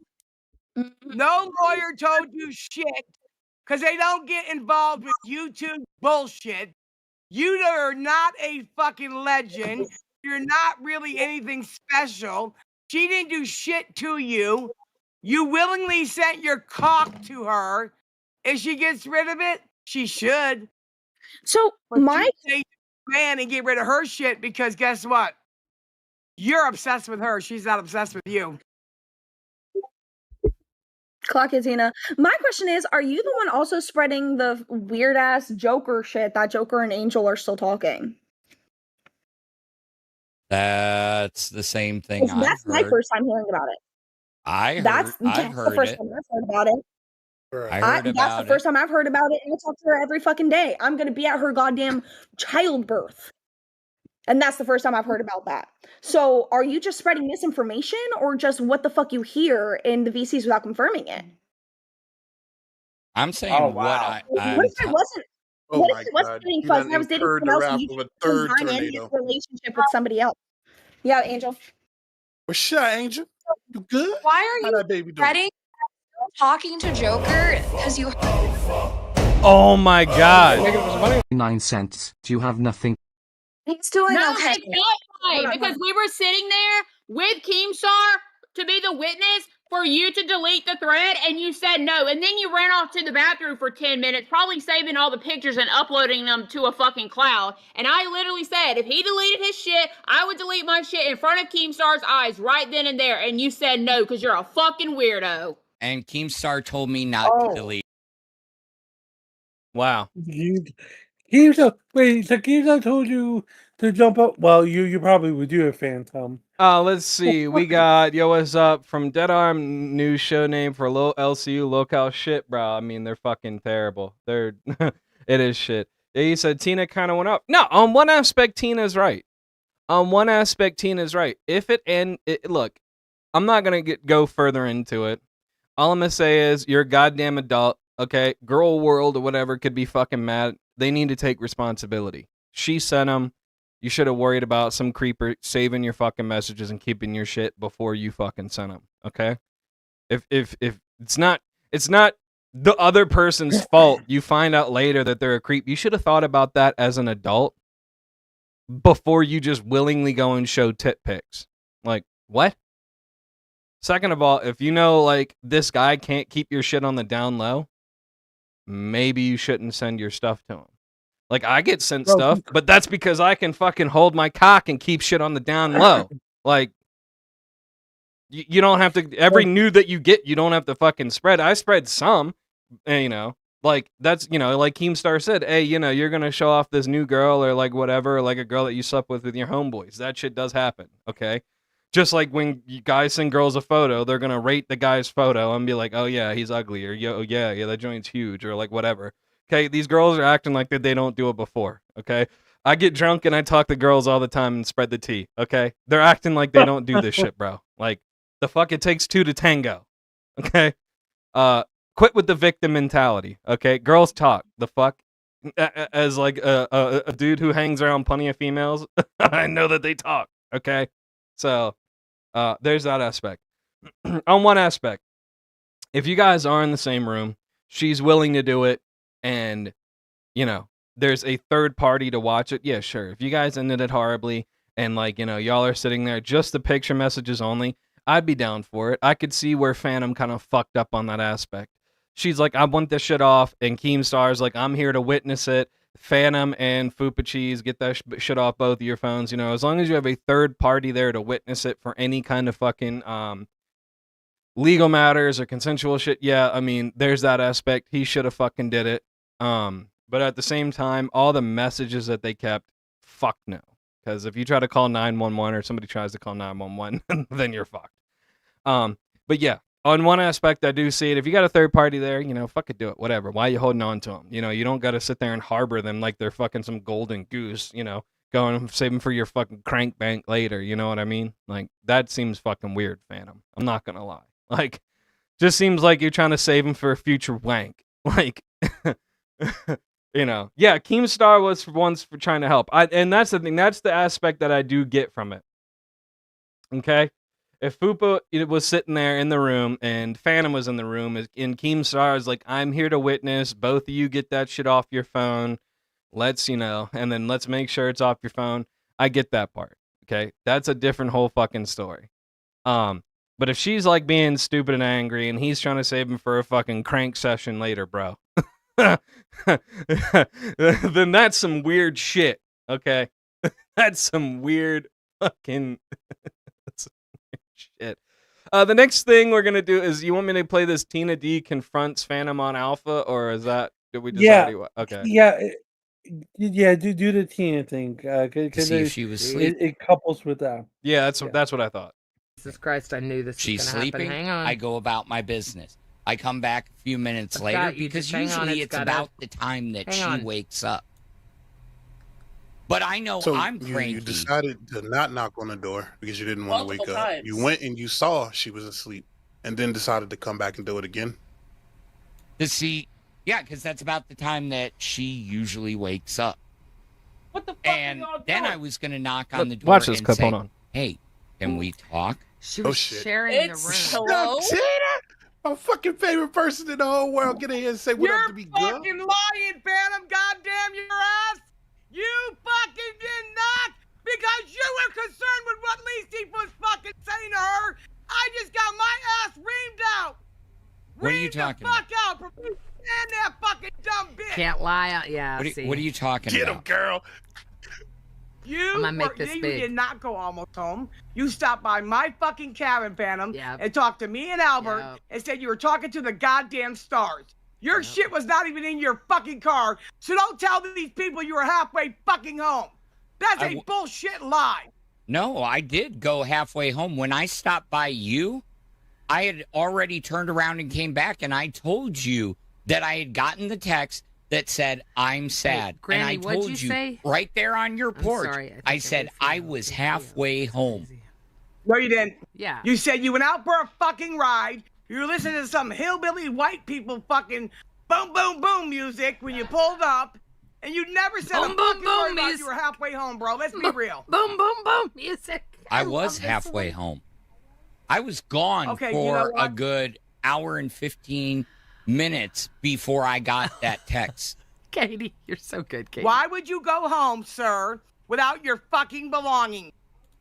S10: No lawyer told you shit because they don't get involved with YouTube bullshit. You are not a fucking legend. You're not really anything special. She didn't do shit to you. You willingly sent your cock to her. If she gets rid of it, she should.
S7: So
S10: But you say man and get rid of her shit because guess what? You're obsessed with her. She's not obsessed with you.
S7: Clock it, Tina. My question is, are you the one also spreading the weird ass Joker shit that Joker and Angel are still talking?
S8: That's the same thing I've
S7: That's my
S8: heard.
S7: first time hearing about it.
S8: I've
S7: That's
S8: heard
S7: the first
S8: it.
S7: time I've heard about it.
S8: I heard
S7: That's
S8: about
S7: the first time I've heard about it, and I talk to her every fucking day. I'm gonna be at her goddamn childbirth. And that's the first time I've heard about that. So are you just spreading misinformation or just what the fuck you hear in the VCs without confirming it?
S8: I'm saying
S11: Oh,
S8: what
S11: wow.
S8: I'm
S7: What if I wasn't?
S11: Oh
S7: What
S11: my
S7: if I wasn't
S11: God.
S7: dating
S11: You
S7: Fuzz
S11: done
S7: and I was dating
S11: incurred the
S7: someone else and
S11: wrath
S7: you
S11: of a
S7: just
S11: third
S7: combine in
S11: tornado.
S7: this relationship with somebody else? Yeah, Angel.
S11: What's up, Angel? You good?
S14: Why are
S11: How
S14: you
S11: that baby doing?
S14: spreading talking to Joker? Because you
S2: Oh my god.
S12: 9 cents. Do you have nothing?
S14: he's doing
S15: No,
S14: okay.
S15: it's not right because we were sitting there with Keemstar to be the witness for you to delete the thread, and you said no, and then you ran off to the bathroom for 10 minutes, probably saving all the pictures and uploading them to a fucking cloud. And I literally said, if he deleted his shit, I would delete my shit in front of Keemstar's eyes right then and there, and you said no because you're a fucking weirdo.
S8: And Keemstar told me not to delete.
S2: Wow.
S5: Keemstar told you to jump up. Well, you probably would do it, Phantom.
S2: Let's see. We got Yo What's Up from Dead Arm, new show name for low LCU local shit, bro. I mean, they're fucking terrible. They're it is shit. Yeah, you said Tina kind of went up. No, on one aspect, Tina's right. If look, I'm not gonna go further into it. All I'm gonna say is you're a goddamn adult. Okay, girl world or whatever could be fucking mad. They need to take responsibility. She sent them. You should have worried about some creeper saving your fucking messages and keeping your shit before you fucking sent them. Okay, if it's not the other person's fault, you find out later that they're a creep. You should have thought about that as an adult before you just willingly go and show tit pics. Like what? Second of all, if you know like this guy can't keep your shit on the down low, maybe you shouldn't send your stuff to him. Like I get sent stuff, but that's because I can fucking hold my cock and keep shit on the down low. Like you don't have to every nude that you get, you don't have to fucking spread. I spread some, and, you know, like that's like Keemstar said, hey, you're gonna show off this new girl or like whatever, or like a girl that you slept with your homeboys. That shit does happen, okay? Just like when you guys send girls a photo, they're gonna rate the guy's photo and be like, oh yeah, he's ugly, or yeah, that joint's huge, or like whatever. Okay, these girls are acting like that they don't do it before. Okay, I get drunk and I talk to girls all the time and spread the tea. Okay, they're acting like they don't do this shit, bro. Like the fuck, it takes two to tango. Okay, quit with the victim mentality. Okay, girls talk. The fuck, as like a dude who hangs around plenty of females, I know that they talk. Okay, so there's that aspect. On one aspect, if you guys are in the same room, she's willing to do it, and there's a third party to watch it. Yeah, sure. If you guys ended it horribly and like y'all are sitting there just the picture messages only, I'd be down for it. I could see where Phantom kind of fucked up on that aspect. She's like, I want this shit off, and Keemstar's like, I'm here to witness it. Phantom and Fupa Cheese, get that shit off both of your phones. As long as you have a third party there to witness it for any kind of fucking legal matters or consensual shit. Yeah, I mean, there's that aspect. He should have fucking did it. But at the same time, all the messages that they kept, fuck no. Because if you try to call 911 or somebody tries to call 911, then you're fucked. But yeah, on one aspect, I do see it. If you got a third party there, fuck it, do it. Whatever. Why are you holding on to them? You don't got to sit there and harbor them like they're fucking some golden goose, going and save them for your fucking crank bank later. You know what I mean? Like, that seems fucking weird, Phantom. I'm not going to lie. Like, just seems like you're trying to save them for a future wank. Like, Yeah, Keemstar was once for trying to help. And that's the thing. That's the aspect that I do get from it. Okay? If Fupa was sitting there in the room and Phantom was in the room, and Keemstar is like, I'm here to witness. Both of you get that shit off your phone. Let's, and then let's make sure it's off your phone. I get that part. Okay? That's a different whole fucking story. But if she's like being stupid and angry and he's trying to save him for a fucking crank session later, bro, then that's some weird shit. Okay? That's some weird fucking shit. The next thing we're gonna do is, you want me to play this Tina D confronts Phantom on Alpha, or is that, did we just already? Okay.
S5: Yeah. Do the Tina thing.
S8: To see if she was sleeping.
S5: It couples with that.
S2: Yeah, that's what I thought.
S16: Jesus Christ, I knew this
S8: She's
S16: was gonna
S8: sleeping.
S16: happen. Hang on.
S8: I go about my business. I come back a few minutes
S16: I've
S8: later
S16: got you.
S8: because
S16: Just hang on,
S8: usually
S16: it's
S8: it's
S16: gotta-
S8: about the time that
S16: Hang
S8: she
S16: on.
S8: wakes up. But I know
S11: So
S8: I'm
S11: you
S8: cranky.
S11: decided to not knock on the door because you didn't want to wake
S13: Multiple
S11: up.
S13: times.
S11: You went and you saw she was asleep, and then decided to come back and do it again.
S8: To see, yeah, because that's about the time that she usually wakes up.
S10: What the fuck
S8: And
S10: are y'all
S8: then
S10: doing?
S8: I was going to knock on the door
S2: Watch this
S8: and
S2: clip.
S8: say,
S2: Hold on.
S8: hey, can we talk?
S16: She
S11: Oh,
S16: was
S11: shit.
S16: sharing
S13: It's
S16: the room.
S13: hello.
S11: Tina, my fucking favorite person in the whole world, get in here and say what
S10: You're
S11: up to me, girl.
S10: fucking lying, Phantom. Goddamn your ass. You fucking did not, because you were concerned with what Lacey was fucking saying to her. I just got my ass reamed out.
S8: What are you
S10: Reamed
S8: talking
S10: the fuck out from you and that fucking dumb bitch.
S16: Can't lie. Yeah,
S8: What are you talking
S11: Get him,
S8: about?
S11: girl.
S10: You
S16: I'm gonna make this
S10: you
S16: big.
S10: did not go almost home. You stopped by my fucking cabin, Phantom,
S16: Yep.
S10: and talked to me and Albert,
S16: Yep.
S10: and said you were talking to the goddamn stars. Your shit was not even in your fucking car, so don't tell these people you were halfway fucking home. That's a bullshit lie.
S8: No, I did go halfway home. When I stopped by you, I had already turned around and came back, and I told you that I had gotten the text that said, I'm sad.
S16: Granny,
S8: and I
S16: what'd
S8: told
S16: you say?
S8: right there on your
S16: I'm
S8: porch,
S16: sorry, I think
S8: I
S16: I
S8: said
S16: missed
S8: I
S16: it.
S8: was halfway home.
S10: No, you didn't.
S16: Yeah.
S10: You said you went out for a fucking ride. You were listening to some hillbilly white people fucking boom, boom, boom music when you pulled up. And you never said
S16: Boom,
S10: a
S16: boom,
S10: fucking
S16: boom
S10: word about
S16: music.
S10: you were halfway home, bro. Let's be real.
S16: Boom, boom, boom. Music.
S8: I
S16: love
S8: was
S16: this
S8: halfway
S16: one.
S8: home. I was gone
S10: Okay, you
S8: for
S10: know
S8: a
S10: what?
S8: good hour and 15 minutes before I got that text.
S16: Katie, you're so good, Katie.
S10: Why would you go home, sir, without your fucking belongings?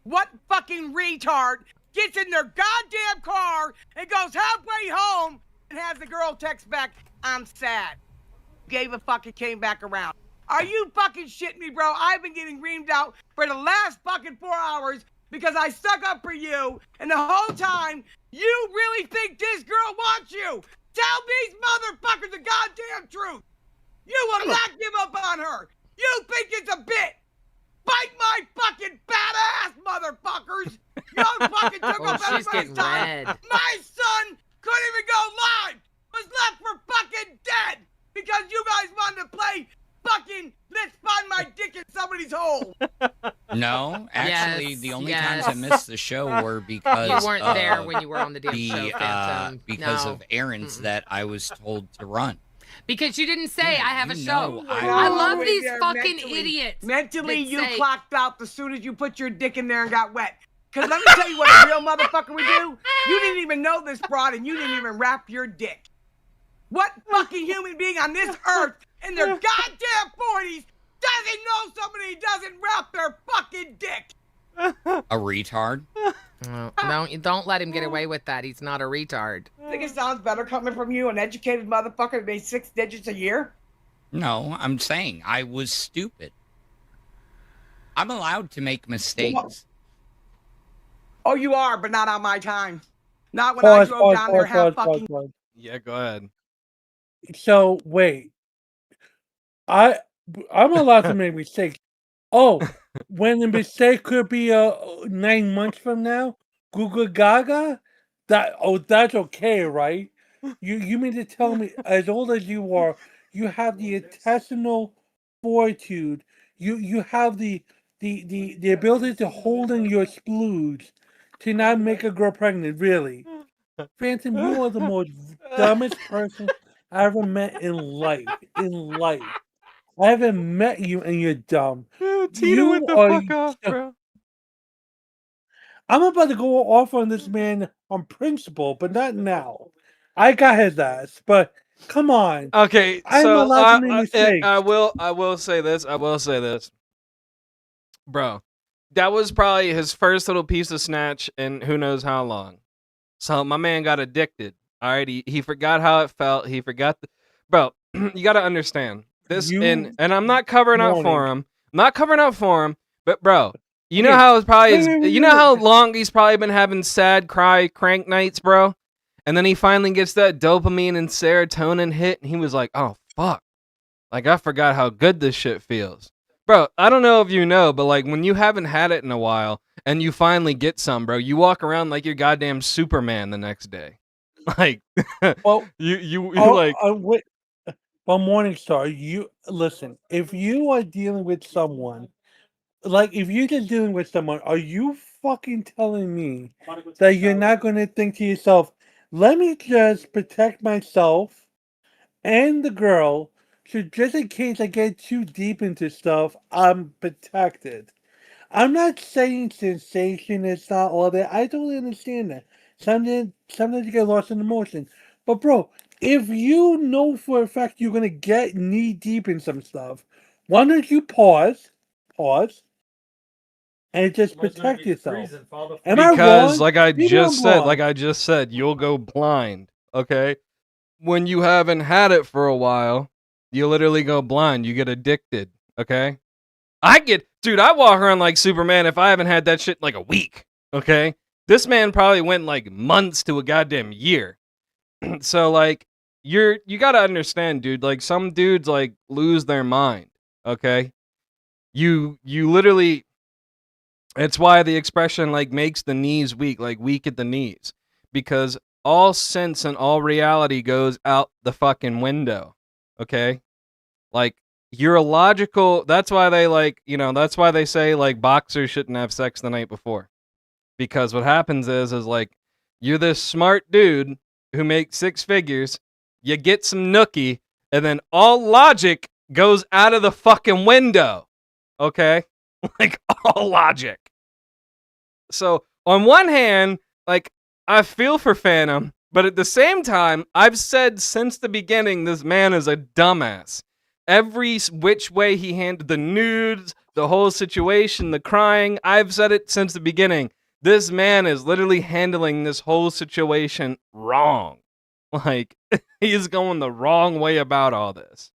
S10: What fucking retard gets in their goddamn car and goes halfway home and has the girl text back, I'm sad. Gave a fucking came back around. Are you fucking shitting me, bro? I've been getting reamed out for the last fucking 4 hours because I stuck up for you, and the whole time, you really think this girl wants you. Tell these motherfuckers the goddamn truth. You will not give up on her. You think it's a bit. Bite my fucking fat ass, motherfuckers. You fucking took
S16: Oh,
S10: up
S16: she's
S10: everybody's
S16: getting
S10: time.
S16: red.
S10: My son couldn't even go live. Was left for fucking dead because you guys wanted to play fucking let's find my dick in somebody's hole.
S8: No, actually,
S16: Yes,
S8: the only
S16: yes.
S8: times I missed the show were because
S16: You weren't
S8: of
S16: there when you were on the damn show, Phantom.
S8: because
S16: No.
S8: of errands that I was told to run.
S16: Because you didn't say I have a
S8: you
S16: show.
S8: know
S16: I love
S10: Wait
S16: these
S10: there,
S16: fucking
S10: mentally.
S16: idiots.
S10: Mentally,
S16: that
S10: you
S16: say-
S10: clocked out as soon as you put your dick in there and got wet. Because let me tell you what a real motherfucker would do. You didn't even know this broad and you didn't even wrap your dick. What fucking human being on this earth in their goddamn 40s doesn't know somebody doesn't wrap their fucking dick?
S8: A retard?
S16: Don't let him get away with that. He's not a retard.
S10: I think it sounds better coming from you, an educated motherfucker that made 6 digits a year.
S8: No, I'm saying I was stupid. I'm allowed to make mistakes.
S10: Oh, you are, but not on my time. Not when I drove down there half fucking.
S2: Yeah, go ahead.
S5: So wait, I'm allowed to make mistakes. Oh, when the mistake could be 9 months from now, Google Gaga. That's okay, right? You mean to tell me, as old as you are, you have the intestinal fortitude, you have the ability to hold in your splooge to not make a girl pregnant, really? Phantom, you are the most dumbest person I ever met in life. I haven't met you and you're dumb.
S2: Tina went the fuck off, bro.
S5: I'm about to go off on this man on principle, but not now. I got his ass, but come on.
S2: Okay,
S5: I'm
S2: so
S5: allowed to make mistakes.
S2: I will say this. I will say this, bro. That was probably his first little piece of snatch in who knows how long. So my man got addicted. All right, he forgot how it felt. He forgot, bro. You got to understand this, and I'm not covering up for him. I'm not covering up for him, but bro, you know how it's probably you know how long he's probably been having sad crank nights, bro. And then he finally gets that dopamine and serotonin hit, and he was like, "Oh fuck, like I forgot how good this shit feels." Bro, I don't know if you know, but like when you haven't had it in a while and you finally get some, bro, you walk around like you're goddamn Superman the next day. Like,
S5: well,
S2: you
S5: wait. Well, Morningstar, you listen. If you are dealing with someone, like if you're just dealing with someone, are you fucking telling me that you're not going to think to yourself, "Let me just protect myself and the girl, so just in case I get too deep into stuff, I'm protected." I'm not saying sensation is not all that. I totally understand that. Sometimes you get lost in emotion. But bro, if you know for a fact you're gonna get knee deep in some stuff, why don't you pause, and just protect yourself? Am I wrong?
S2: Because like I
S5: Maybe
S2: just
S5: I'm
S2: said,
S5: wrong.
S2: you'll go blind. Okay, when you haven't had it for a while, you literally go blind. You get addicted. Okay. Dude, I walk around like Superman if I haven't had that shit in like a week, okay? This man probably went like months to a goddamn year. So like you got to understand, dude, like some dudes like lose their mind, okay? You literally it's why the expression like makes the knees weak, like weak at the knees, because all sense and all reality goes out the fucking window, okay? Like you're logical. That's why they that's why they say like boxers shouldn't have sex the night before. Because what happens is like you're this smart dude who makes six figures, you get some nookie, and then all logic goes out of the fucking window. Okay? Like all logic. So on one hand, like I feel for Phantom, but at the same time, I've said since the beginning this man is a dumbass. Every which way he handled the nudes, the whole situation, the crying, I've said it since the beginning. This man is literally handling this whole situation wrong. Like, he is going the wrong way about all this.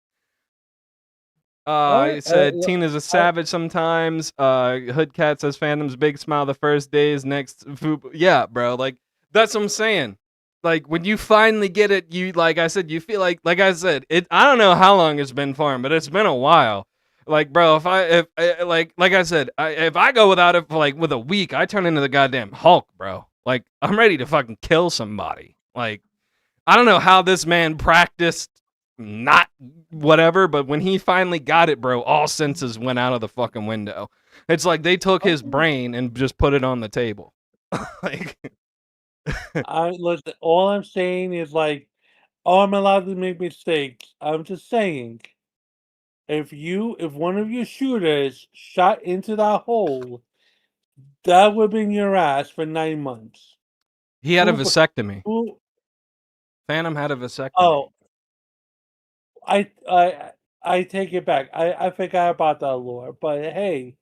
S2: He said Tina's a savage sometimes. Hoodcat says Phantom's big smile the first days, next. Yeah, bro. Like, that's what I'm saying. Like when you finally get it, you like I said, you feel like I said, I don't know how long it's been for him, but it's been a while. Like, bro, if I said, if I go without it for like with a week, I turn into the goddamn Hulk, bro. Like I'm ready to fucking kill somebody. Like I don't know how this man practiced not whatever, but when he finally got it, bro, all senses went out of the fucking window. It's like they took his brain and just put it on the table. Like
S5: Listen, all I'm saying is like, I'm allowed to make mistakes. I'm just saying, if one of your shooters shot into that hole, that would have been your ass for 9 months.
S2: He had a vasectomy.
S5: Who?
S2: Phantom had a vasectomy.
S5: Oh, I take it back. I forgot about that lore, but hey,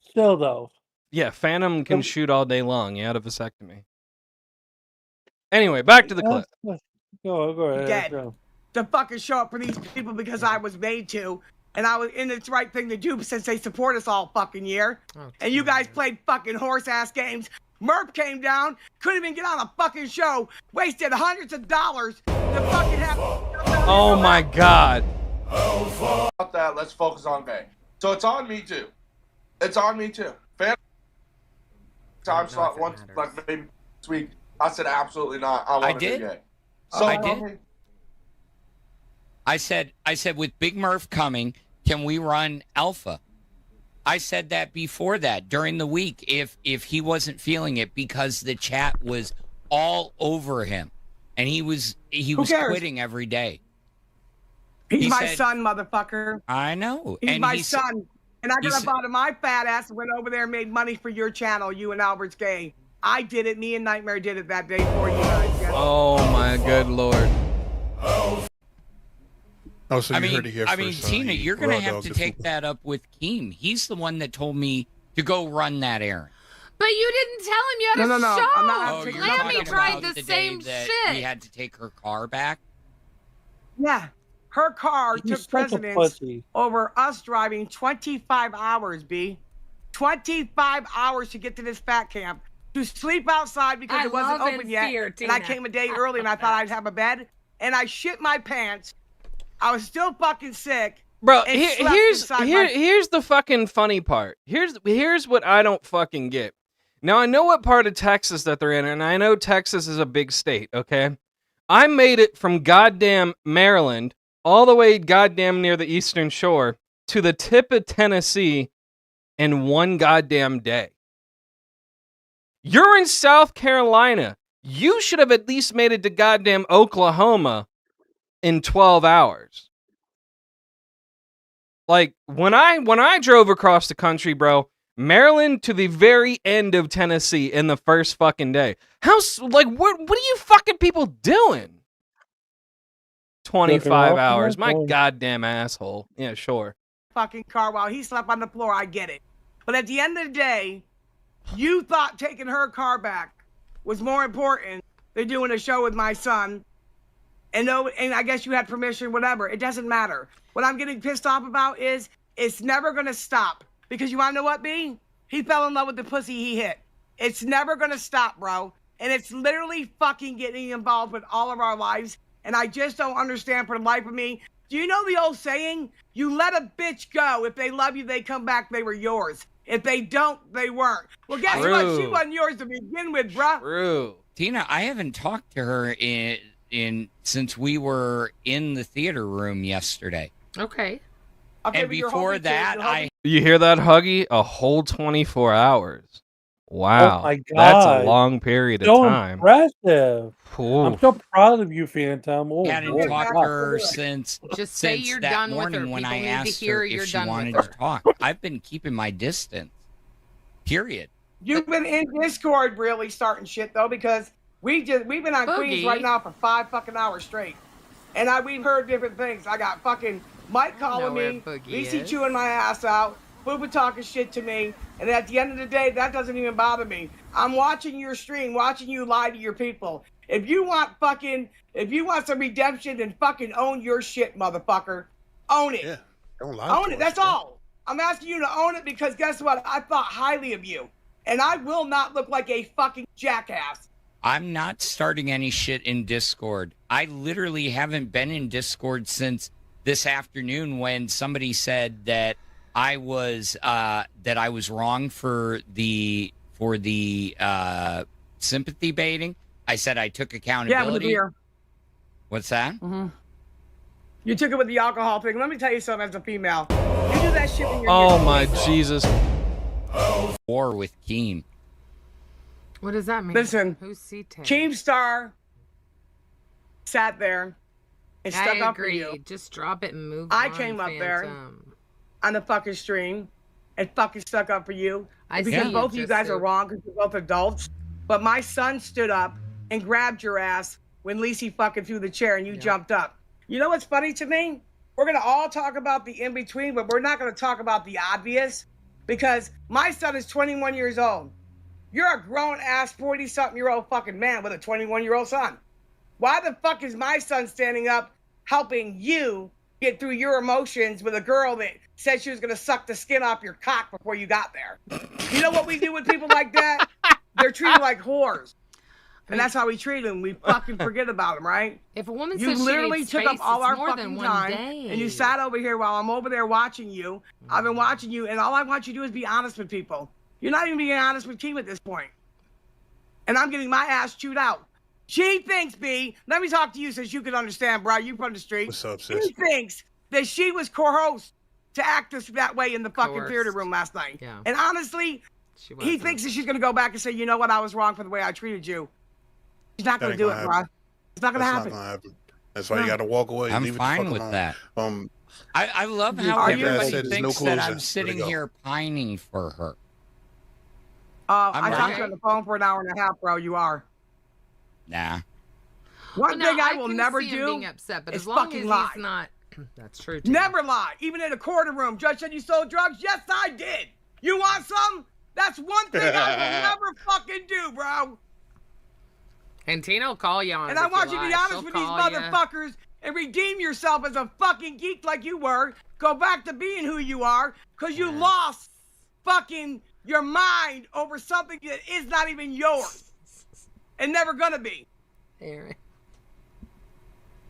S5: still though.
S2: Yeah, Phantom can shoot all day long. He had a vasectomy. Anyway, back to the clip.
S5: Go ahead.
S10: Dead. To fucking show up for these people because I was made to, and it's the right thing to do since they support us all fucking year. And you guys played fucking horse ass games. Murph came down, couldn't even get on a fucking show, wasted hundreds of dollars to fucking have.
S2: Oh my god.
S17: About that, let's focus on Bay. So it's on me too. It's on me too. Time slot once, like maybe this week. I said absolutely not. I did.
S8: So I did. I said with Big Murph coming, can we run Alpha? I said that before that during the week if he wasn't feeling it because the chat was all over him and he was quitting every day.
S10: He's
S8: He
S10: my
S8: said-
S10: son, motherfucker.
S8: I know.
S10: He's
S8: And
S10: my
S8: he said-
S10: son. And I
S8: he
S10: got
S8: said-
S10: up out of my fat ass and went over there and made money for your channel, you and Albert's Gay. I did it. Me and Nightmare did it that day for you guys. Yes.
S2: Oh my good lord.
S11: Oh, so
S8: I
S11: you
S8: mean,
S11: heard it here
S8: I mean,
S11: first.
S8: Tina,
S11: He
S8: you're gonna
S11: raw
S8: have
S11: dogged
S8: to
S11: the
S8: take
S11: food.
S8: that up with Keem. He's the one that told me to go run that errand.
S16: But you didn't tell him you had
S10: No,
S16: a
S10: no,
S16: show.
S10: I'm not
S8: Oh, you're
S16: Lammy
S8: talking
S16: tried
S8: about
S16: the
S8: day
S16: same
S8: that
S16: shit.
S8: we had to take her car back.
S10: Yeah. Her car
S5: You're
S10: took
S5: such a
S10: precedence
S5: pussy.
S10: over us driving 25 hours, B. 25 hours to get to this fat camp. To sleep outside because
S16: I
S10: it wasn't
S16: love
S10: open
S16: and
S10: yet.
S16: fear,
S10: And I
S16: Tina.
S10: came a day early and I thought I'd have a bed. And I shit my pants. I was still fucking sick.
S2: Bro,
S10: and slept inside my-
S2: here's the fucking funny part. Here's what I don't fucking get. Now I know what part of Texas that they're in, and I know Texas is a big state, okay? I made it from goddamn Maryland all the way goddamn near the Eastern Shore to the tip of Tennessee in one goddamn day. You're in South Carolina. You should have at least made it to goddamn Oklahoma in 12 hours. Like when I drove across the country, bro, Maryland to the very end of Tennessee in the first fucking day. What are you fucking people doing? 25 hours. My goddamn asshole. Yeah, sure.
S10: fucking car while he slept on the floor. I get it. But at the end of the day, you thought taking her car back was more important than doing a show with my son. And I guess you had permission, whatever. It doesn't matter. What I'm getting pissed off about is it's never going to stop. Because you want to know what, B? He fell in love with the pussy he hit. It's never going to stop, bro. And it's literally fucking getting involved with all of our lives. And I just don't understand for the life of me. Do you know the old saying? You let a bitch go. If they love you, they come back, they were yours. If they don't, they weren't. Well, guess what? She wasn't yours to begin with, bruh.
S2: True.
S8: Tina, I haven't talked to her in since we were in the theater room yesterday.
S16: Okay.
S10: Okay,
S8: And
S10: but you're
S8: before
S10: hoping to-
S8: that,
S10: you're hoping-
S2: You hear that, Huggy? A whole 24 hours. Wow.
S5: Oh my
S2: That's a
S5: God.
S2: long period of
S5: So
S2: time.
S5: impressive.
S2: Ooh.
S5: I'm so proud of you, Phantom. Oh,
S8: hadn't
S5: boy.
S8: talked to her since
S16: Just say
S8: since
S16: you're
S8: that
S16: done with
S8: morning
S16: her.
S8: when
S16: People
S8: I
S16: need to
S8: asked
S16: hear
S8: her
S16: you're
S8: if she
S16: done with
S8: wanted
S16: her.
S8: to talk. I've been keeping my distance. Period.
S10: You've been in Discord really starting shit though, because we've been on Queens
S16: Boogie.
S10: right now for 5 fucking hours straight. And we've heard different things. I got fucking Mike calling
S16: know where
S10: me,
S16: Boogie
S10: Lacey
S16: is.
S10: chewing my ass out, Booba talking shit to me, and at the end of the day, that doesn't even bother me. I'm watching your stream, watching you lie to your people. If you want some redemption, then fucking own your shit, motherfucker. Own it.
S11: Yeah, don't lie.
S10: Own
S11: to
S10: it.
S11: us,
S10: That's
S11: man.
S10: all. I'm asking you to own it because guess what? I thought highly of you. And I will not look like a fucking jackass.
S8: I'm not starting any shit in Discord. I literally haven't been in Discord since this afternoon when somebody said that I was wrong for the sympathy baiting. I said I took accountability.
S10: Yeah, with the beer.
S8: What's that?
S10: Mm-hmm. You took it with the alcohol thing. Let me tell you something as a female. You do that shit when you're
S2: Oh
S10: getting
S2: my
S10: wasted.
S2: Jesus.
S8: War with Keem.
S16: What does that mean?
S10: Listen,
S16: Who's C-Tan?
S10: Keemstar sat there and stuck
S16: I
S10: up for
S16: agree.
S10: you.
S16: Just drop it and move
S10: I
S16: on,
S10: came up there
S16: Phantom.
S10: on the fucking stream and fucking stuck up for you.
S16: I
S10: because
S16: see
S10: both
S16: you,
S10: of you guys
S16: Jester.
S10: are wrong because you're both adults. But my son stood up and grabbed your ass when Lacey fucking threw the chair and you jumped up. You know what's funny to me? We're going to all talk about the in-between, but we're not going to talk about the obvious because my son is 21 years old. You're a grown-ass 40-something-year-old fucking man with a 21-year-old son. Why the fuck is my son standing up helping you get through your emotions with a girl that said she was going to suck the skin off your cock before you got there? You know what we do with people like that? They're treated like whores. And that's how we treat them. We fucking forget about them, right?
S16: If a woman
S10: You
S16: says
S10: literally
S16: she needs
S10: took
S16: space,
S10: up all
S16: it's
S10: our
S16: more
S10: fucking
S16: than one
S10: time,
S16: day.
S10: and you sat over here while I'm over there watching you. I've been watching you, and all I want you to do is be honest with people. You're not even being honest with Keem at this point. And I'm getting my ass chewed out. She thinks, B, let me talk to you since you can understand, bro. You from the street.
S11: What's up, sis?
S10: She thinks that she was coerced to act that way in the fucking
S16: Coerced.
S10: theater room last night.
S16: Yeah.
S10: And honestly,
S16: She
S10: he
S16: wasn't.
S10: thinks that she's going to go back and say, you know what, I was wrong for the way I treated you. She's not
S11: That
S10: going to
S11: ain't
S10: do it,
S11: gonna
S10: bro. It's not going to
S11: That's
S10: happen.
S11: not gonna happen. That's why you got to walk away.
S8: I'm
S11: Leave it the
S8: fine
S11: fuck
S8: with
S11: alone.
S8: that. I love how
S11: Are
S8: everybody
S11: you?
S8: thinks
S11: No
S8: that
S11: closure.
S8: I'm sitting
S11: There you go.
S8: here pining for her.
S10: I talked to you on the phone for an hour and a half, bro. You are.
S8: Nah.
S10: One
S16: Well,
S10: thing
S16: no,
S10: I
S16: I
S10: will
S16: can
S10: never
S16: see him
S10: do
S16: being upset, but
S10: is
S16: as long
S10: fucking
S16: as
S10: lie.
S16: he's not, that's true. Too.
S10: Never lie, even in a courtroom. Judge said you sold drugs. Yes, I did. You want some? That's one thing I will never fucking do, bro.
S16: And Tina will call you on it.
S10: And I
S16: if
S10: want
S16: you
S10: you to be
S16: lie.
S10: honest
S16: She'll
S10: with these
S16: call ya.
S10: motherfuckers and redeem yourself as a fucking geek like you were. Go back to being who you are, because you lost fucking your mind over something that is not even yours and never gonna be.
S16: Aaron.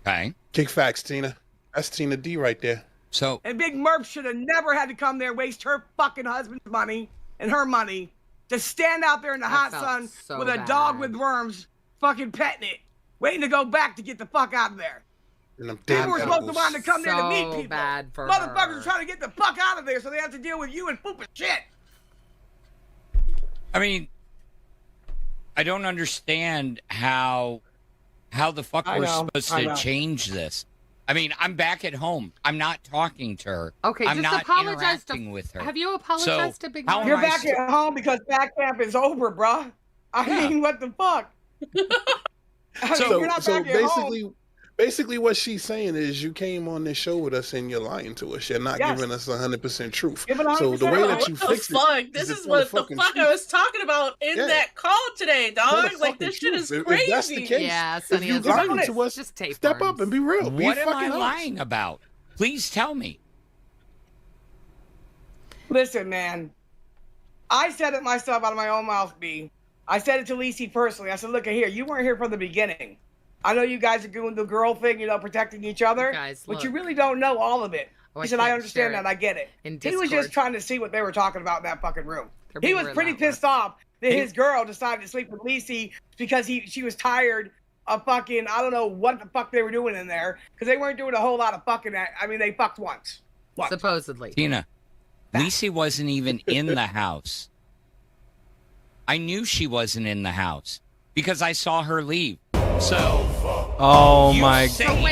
S8: Okay.
S11: Kick facts, Tina. That's Tina D right there.
S8: So.
S10: And Big Murph should have never had to come there and waste her fucking husband's money and her money to stand out there in the hot sun with a dog with worms fucking petting it, waiting to go back to get the fuck out of there. People were supposed to want to come there to meet people.
S16: Bad for
S10: Motherfuckers
S16: her.
S10: are trying to get the fuck out of there so they have to deal with you and poop and shit.
S8: I mean, I don't understand how the fuck we're supposed to change this. I mean, I'm back at home. I'm not talking to her.
S16: Okay,
S8: I'm
S16: just
S8: not
S16: apologize
S8: interacting with her.
S16: Have you apologized to Big
S8: how
S16: Murph?
S8: am
S10: You're
S8: I
S10: back at home because back camp is over, bruh. I mean, what the fuck? I mean, you're not back at home.
S11: Basically, what she's saying is you came on this show with us and you're lying to us. You're not giving us 100% truth. So the way that you fix it,
S9: this is what the fuck I was talking about in that call today, dog. Like this shit is crazy.
S11: If that's the case,
S16: yeah,
S11: if you lying to us,
S16: just tape
S11: step up and be real.
S8: What am I lying about? Please tell me.
S10: Listen, man. I said it myself out of my own mouth, B. I said it to Lacey personally. I said, look here, you weren't here from the beginning. I know you guys are doing the girl thing, protecting each other, but you really don't know all of it. He said, I understand that. I get it. He was just trying to see what they were talking about in that fucking room. He was pretty pissed off that his girl decided to sleep with Lacey because she was tired of fucking, I don't know what the fuck they were doing in there, because they weren't doing a whole lot of fucking, I mean, they fucked once.
S16: Supposedly.
S8: Tina, Lacey wasn't even in the house. I knew she wasn't in the house because I saw her leave. So,
S2: oh my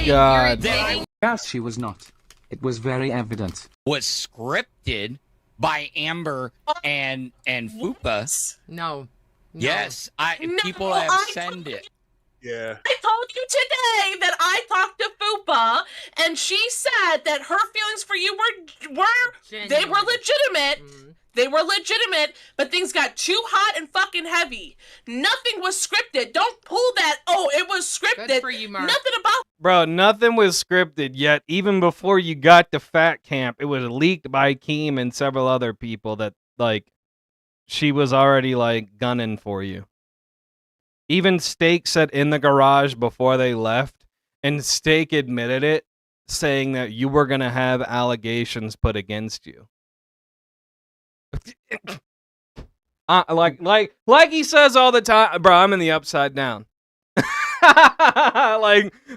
S2: God.
S12: Yes, she was not. It was very evident.
S8: Was scripted by Amber and Fupa.
S16: No.
S8: Yes, people have sent it.
S11: Yeah.
S9: I told you today that I talked to Fupa, and she said that her feelings for you were they were legitimate. They were legitimate, but things got too hot and fucking heavy. Nothing was scripted. Don't pull that. Oh, it was scripted.
S16: Good for you, Mark.
S9: Nothing about.
S2: Bro, nothing was scripted yet. Even before you got to Fat Camp, it was leaked by Keem and several other people that, like, she was already, like, gunning for you. Even Steak said in the garage before they left, and Steak admitted it, saying that you were going to have allegations put against you. Like he says all the time, bro, I'm in the upside down.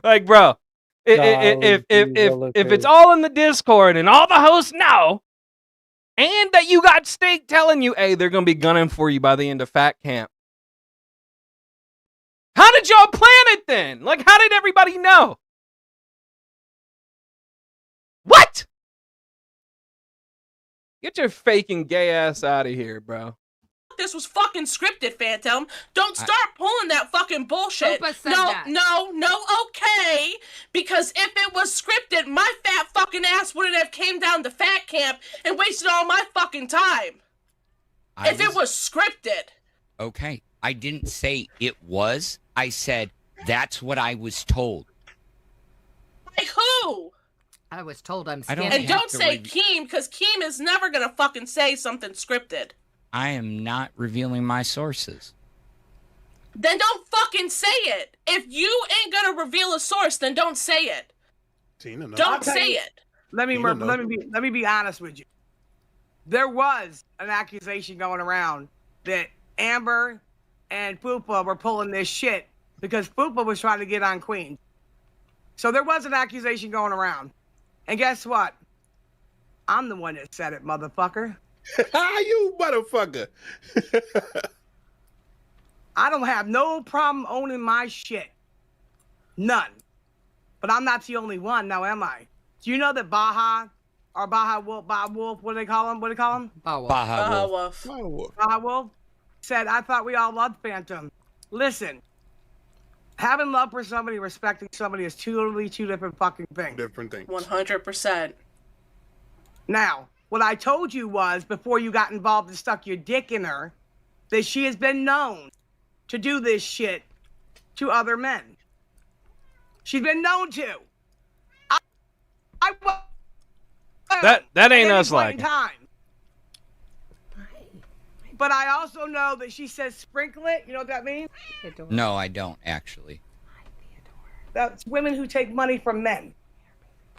S2: like, bro, if it's all in the Discord and all the hosts know, and that you got Steak telling you, hey, they're gonna be gunning for you by the end of Fat Camp. How did y'all plan it then? Like, how did everybody know? What? Get your faking gay ass out of here, bro.
S9: This was fucking scripted, Phantom. Don't start pulling that fucking bullshit. No, okay. Because if it was scripted, my fat fucking ass wouldn't have came down to Fat Camp and wasted all my fucking time. If it was scripted.
S8: Okay, I didn't say it was. I said that's what I was told.
S9: By who?
S16: I was told I'm
S8: I don't
S16: skinny.
S9: And don't say Keem, because Keem is never gonna fucking say something scripted.
S8: I am not revealing my sources.
S9: Then don't fucking say it. If you ain't gonna reveal a source, then don't say it.
S11: Tina, no.
S9: Don't say it.
S10: Let me be honest with you. There was an accusation going around that Amber and Fupa were pulling this shit because Fupa was trying to get on Queen. So there was an accusation going around. And guess what? I'm the one that said it, motherfucker.
S11: You motherfucker.
S10: I don't have no problem owning my shit. None. But I'm not the only one, now am I? Do you know that Baja Wolf, what do they call him?
S8: Baja Wolf.
S10: Baja Wolf said, I thought we all loved Phantom. Listen, having love for somebody, respecting somebody is totally two different fucking things.
S11: Different things.
S9: 100%.
S10: Now, what I told you was, before you got involved and stuck your dick in her, that she has been known to do this shit to other men. She's been known to.
S2: That ain't us like.
S10: But I also know that she says sprinkle it. You know what that means?
S8: No, I don't actually.
S10: That's women who take money from men.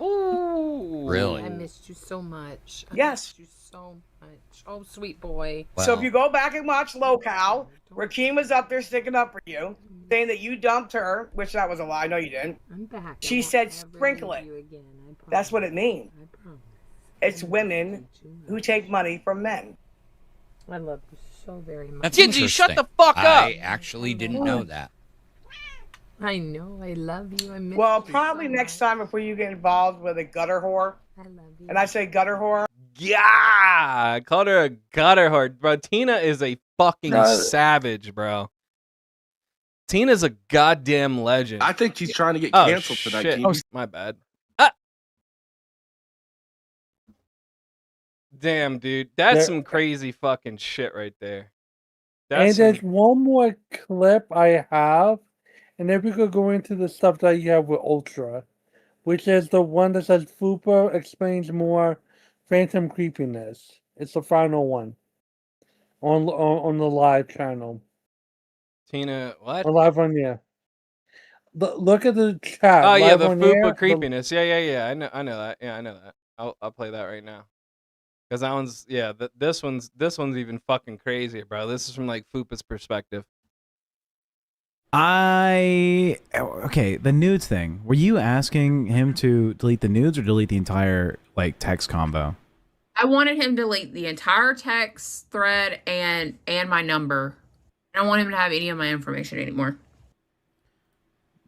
S16: Ooh.
S8: Really?
S16: I missed you so much.
S10: Yes.
S16: I missed you so much. Oh, sweet boy.
S8: Well,
S10: So if you go back and watch Locale, where Keem was up there sticking up for you, saying that you dumped her, which that was a lie. No, you didn't.
S16: I'm back.
S10: She said sprinkle it. That's what it means. It's women who take money from men.
S16: I love you so very much.
S8: That's
S2: Gingy, shut
S8: interesting.
S2: the fuck up.
S8: I actually didn't know that.
S16: I know. I love you. I miss
S10: Well,
S16: you
S10: probably
S16: so
S10: next
S16: much.
S10: time before you get involved with a gutter whore,
S16: I love you.
S10: and I say gutter whore,
S2: Yeah, I called her a gutter whore, bro. Tina is a fucking savage, bro. Tina's a goddamn legend.
S17: I think she's trying to get
S2: Oh,
S17: canceled tonight.
S2: shit.
S17: Keith.
S2: My bad. Damn, dude. That's
S5: There-
S2: some crazy fucking shit right there.
S5: And
S2: That's
S5: there's
S2: some-
S5: one more clip I have, and then we could go into the stuff that you have with Ultra, which is the one that says Fupa explains more Phantom creepiness. It's the final one on the live channel.
S2: Tina, what?
S5: Or live on Look at the chat.
S2: Oh yeah,
S5: live
S2: the
S5: on
S2: Fupa
S5: air,
S2: creepiness. Yeah. I know that. Yeah, I know that. I'll play that right now. Because that one's this one's even fucking crazier, bro. This is from like Fupa's perspective.
S18: Okay, the nudes thing. Were you asking him to delete the nudes or delete the entire like text combo?
S15: I wanted him to delete the entire text thread and my number. I don't want him to have any of my information anymore.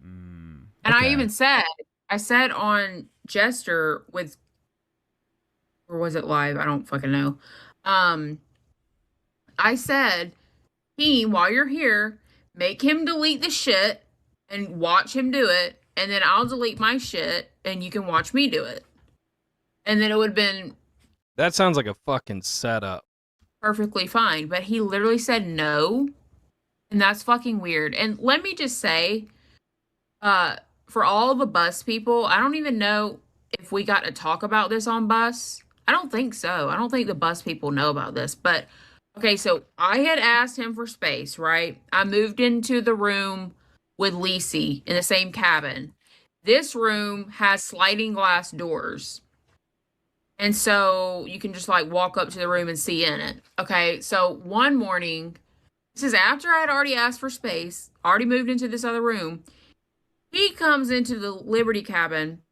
S15: And I even said on Jester with, or was it live? I don't fucking know. I said, while you're here, make him delete the shit and watch him do it, and then I'll delete my shit and you can watch me do it. And then it would have been
S2: That sounds like a fucking setup.
S15: perfectly fine. But he literally said no. And that's fucking weird. And let me just say, for all the bus people, I don't even know if we got to talk about this on bus. I don't think so. I don't think the bus people know about this. But, okay, so I had asked him for space, right? I moved into the room with Lisi in the same cabin. This room has sliding glass doors. And so you can just like walk up to the room and see in it. Okay, so one morning, this is after I had already asked for space, already moved into this other room. He comes into the Liberty cabin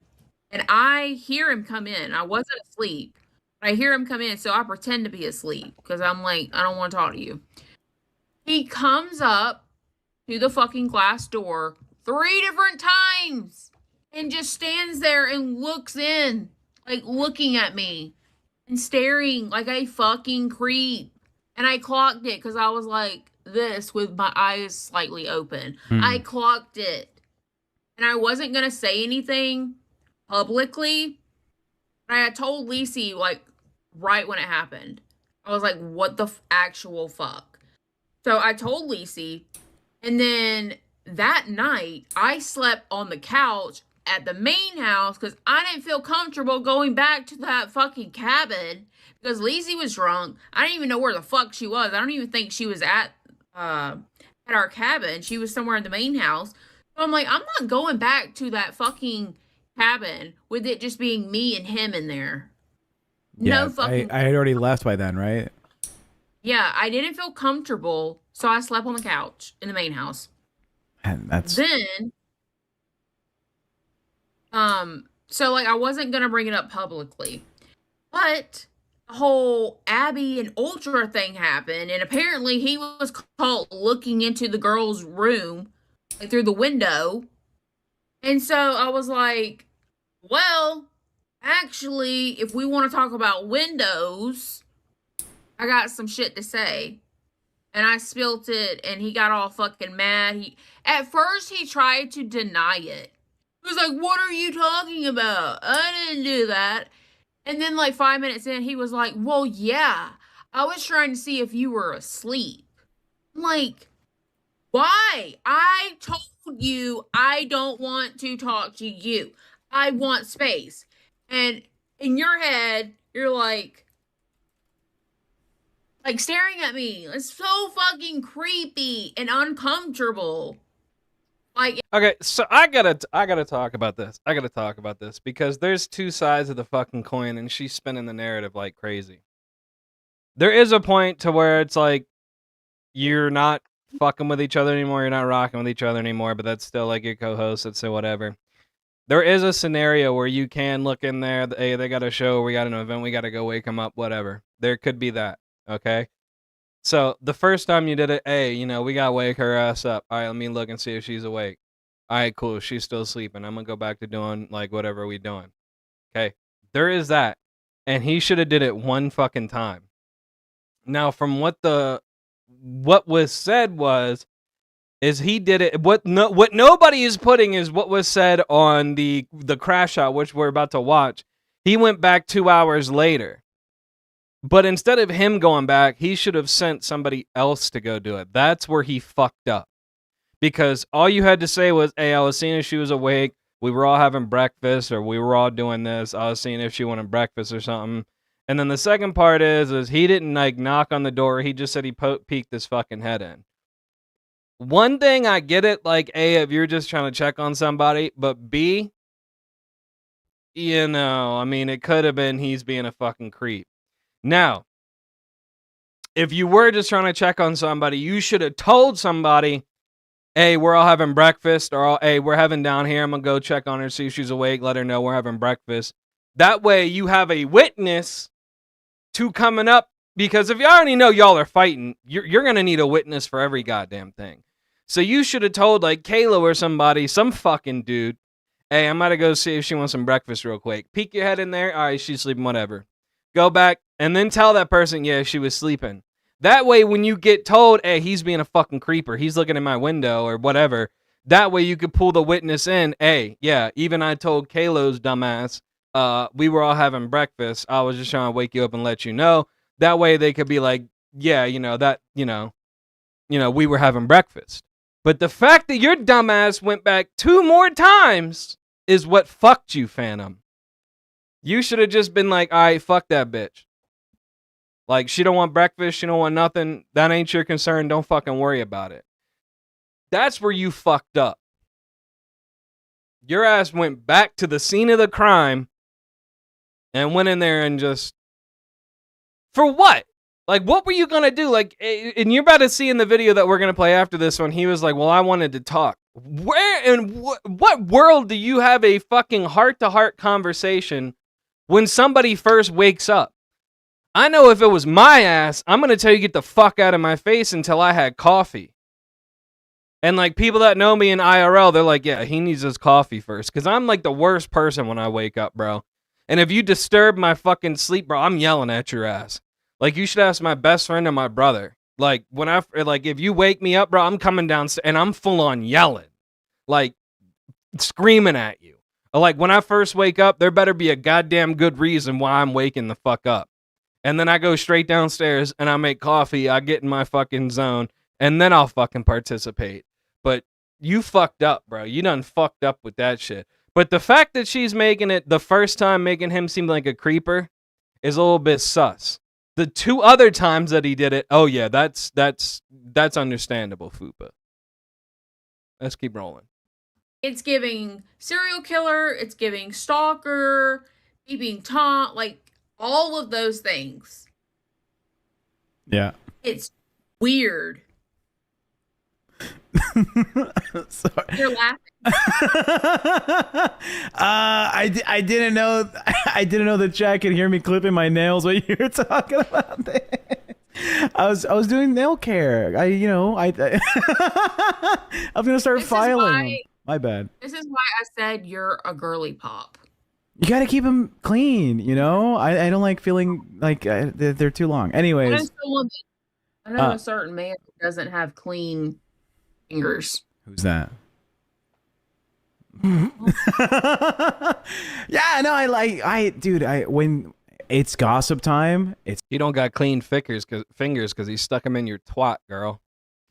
S15: and I hear him come in. I wasn't asleep. I hear him come in, so I pretend to be asleep because I'm like, I don't want to talk to you. He comes up to the fucking glass door 3 different times and just stands there and looks in, like looking at me and staring like a fucking creep. And I clocked it because I was like this with my eyes slightly open. I clocked it. And I wasn't going to say anything publicly. But I had told Lisi, like, right when it happened. I was like, what the actual fuck? So I told Lisi. And then that night, I slept on the couch at the main house because I didn't feel comfortable going back to that fucking cabin because Lisi was drunk. I didn't even know where the fuck she was. I don't even think she was at our cabin. She was somewhere in the main house. So I'm like, I'm not going back to that fucking cabin with it just being me and him in there.
S18: Yeah,
S15: No fucking.
S18: I had already left by then, right?
S15: Yeah, I didn't feel comfortable, so I slept on the couch in the main house.
S18: And that's
S15: Then, so like I wasn't gonna bring it up publicly, but the whole Abby and Ultra thing happened, and apparently he was caught looking into the girl's room, like through the window, And so I was like, well, actually, if we want to talk about windows, I got some shit to say. And I spilt it, and he got all fucking mad. At first, he tried to deny it. He was like, what are you talking about? I didn't do that. And then, like, 5 minutes in, he was like, well, yeah, I was trying to see if you were asleep. I'm like, why? I told you I don't want to talk to you. I want space. And in your head, you're like staring at me. It's so fucking creepy and uncomfortable. Like,
S2: okay, so I gotta talk about this. I gotta talk about this because there's two sides of the fucking coin, and she's spinning the narrative like crazy. There is a point to where it's like you're not fucking with each other anymore, you're not rocking with each other anymore, but that's still like your co-host, let's say whatever. There is a scenario where you can look in there, hey, they got a show, we got an event, we gotta go wake them up, whatever. There could be that. Okay, so the first time you did it, hey, you know, we gotta wake her ass up. All right, let me look and see if she's awake. All right, cool, she's still sleeping. I'm gonna go back to doing like whatever we doing. Okay, there is that, and he should have did it one fucking time. Now, from what was said is he did it. What nobody is putting is what was said on the crash out, which we're about to watch. He went back 2 hours later. But instead of him going back, he should have sent somebody else to go do it. That's where he fucked up. Because all you had to say was, hey, I was seeing if she was awake. We were all having breakfast, or we were all doing this. I was seeing if she wanted breakfast or something. And then the second part is he didn't like knock on the door. He just said he peeked his fucking head in. One thing, I get it, like, A, if you're just trying to check on somebody. But B, you know, I mean, it could have been he's being a fucking creep. Now, if you were just trying to check on somebody, you should have told somebody, hey, we're all having breakfast, or hey, we're having down here. I'm going to go check on her, see if she's awake, let her know we're having breakfast. That way you have a witness to coming up, because if you already know y'all are fighting, you're going to need a witness for every goddamn thing. So you should have told like Kayla or somebody, some fucking dude, hey, I'm going to go see if she wants some breakfast real quick. Peek your head in there. All right, she's sleeping, whatever. Go back and then tell that person, yeah, she was sleeping. That way, when you get told, hey, he's being a fucking creeper, he's looking in my window or whatever, that way you could pull the witness in. Hey, yeah, even I told Kalo's dumbass, we were all having breakfast. I was just trying to wake you up and let you know. That way they could be like, yeah, you know, that, you know, we were having breakfast. But the fact that your dumbass went back 2 more times is what fucked you, Phantom. You should have just been like, all right, fuck that bitch. Like, she don't want breakfast, she don't want nothing. That ain't your concern. Don't fucking worry about it. That's where you fucked up. Your ass went back to the scene of the crime and went in there and just... For what? Like, what were you going to do? Like, and you're about to see in the video that we're going to play after this one, he was like, well, I wanted to talk. Where in what world do you have a fucking heart-to-heart conversation when somebody first wakes up? I know if it was my ass, I'm going to tell you get the fuck out of my face until I had coffee. And like people that know me in IRL, they're like, yeah, he needs his coffee first. Because I'm like the worst person when I wake up, bro. And if you disturb my fucking sleep, bro, I'm yelling at your ass. Like you should ask my best friend or my brother. Like if you wake me up, bro, I'm coming downstairs and I'm full on yelling. Like screaming at you. Like when I first wake up, there better be a goddamn good reason why I'm waking the fuck up. And then I go straight downstairs and I make coffee. I get in my fucking zone and then I'll fucking participate. But you fucked up, bro. You done fucked up with that shit. But the fact that she's making it the first time, making him seem like a creeper, is a little bit sus. The 2 other times that he did it, oh yeah, that's understandable, Fupa. Let's keep rolling.
S15: It's giving serial killer, it's giving stalker, peeping Tom, like all of those things.
S18: Yeah.
S15: It's weird.
S18: Sorry.
S15: You're laughing.
S18: I didn't know the chat could hear me clipping my nails while you were talking about this. I was doing nail care. I'm gonna start filing. My bad.
S15: This is why I said you're a girly pop.
S18: You gotta keep them clean, you know? I don't like feeling like they're too long. Anyways.
S15: I know a certain man who doesn't have clean fingers.
S18: Who's that? Yeah, no, when it's gossip time,
S2: he don't got clean fingers because he stuck them in your twat, girl.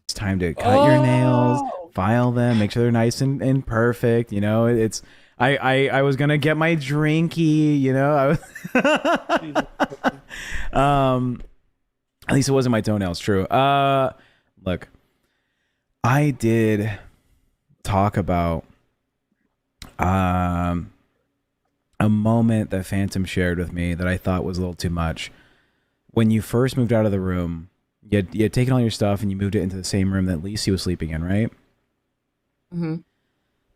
S18: It's time to cut your nails, file them, make sure they're nice and perfect. You know, it's I was gonna get my drinky. You know, at least it wasn't my toenails. True. Look, I did talk about a moment that Phantom shared with me that I thought was a little too much. When you first moved out of the room, you had taken all your stuff and you moved it into the same room that Lacey was sleeping in, right?
S15: Mm-hmm.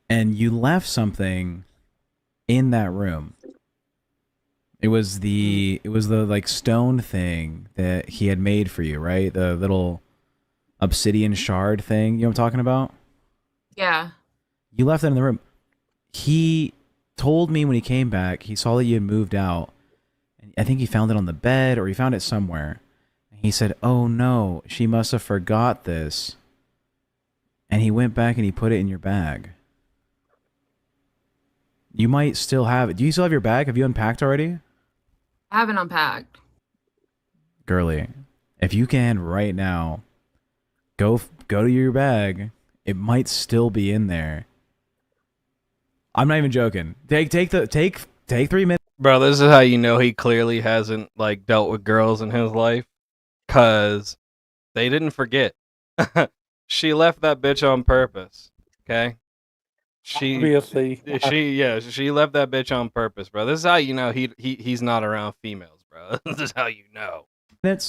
S18: And you left something in that room. It was the like stone thing that he had made for you, right? The little obsidian shard thing. You know what I'm talking about?
S15: Yeah.
S18: You left that in the room. He told me when he came back, he saw that you had moved out. And I think he found it on the bed or he found it somewhere. And he said, "Oh no, she must have forgot this." And he went back and he put it in your bag. You might still have it. Do you still have your bag? Have you unpacked already?
S15: I haven't unpacked.
S18: Girly, if you can right now, go to your bag. It might still be in there. I'm not even joking. Take 3 minutes.
S2: Bro, this is how you know he clearly hasn't like dealt with girls in his life, cause they didn't forget. She left that bitch on purpose. Okay.
S5: Obviously.
S2: She left that bitch on purpose, bro. This is how you know he's not around females, bro. This is how you know.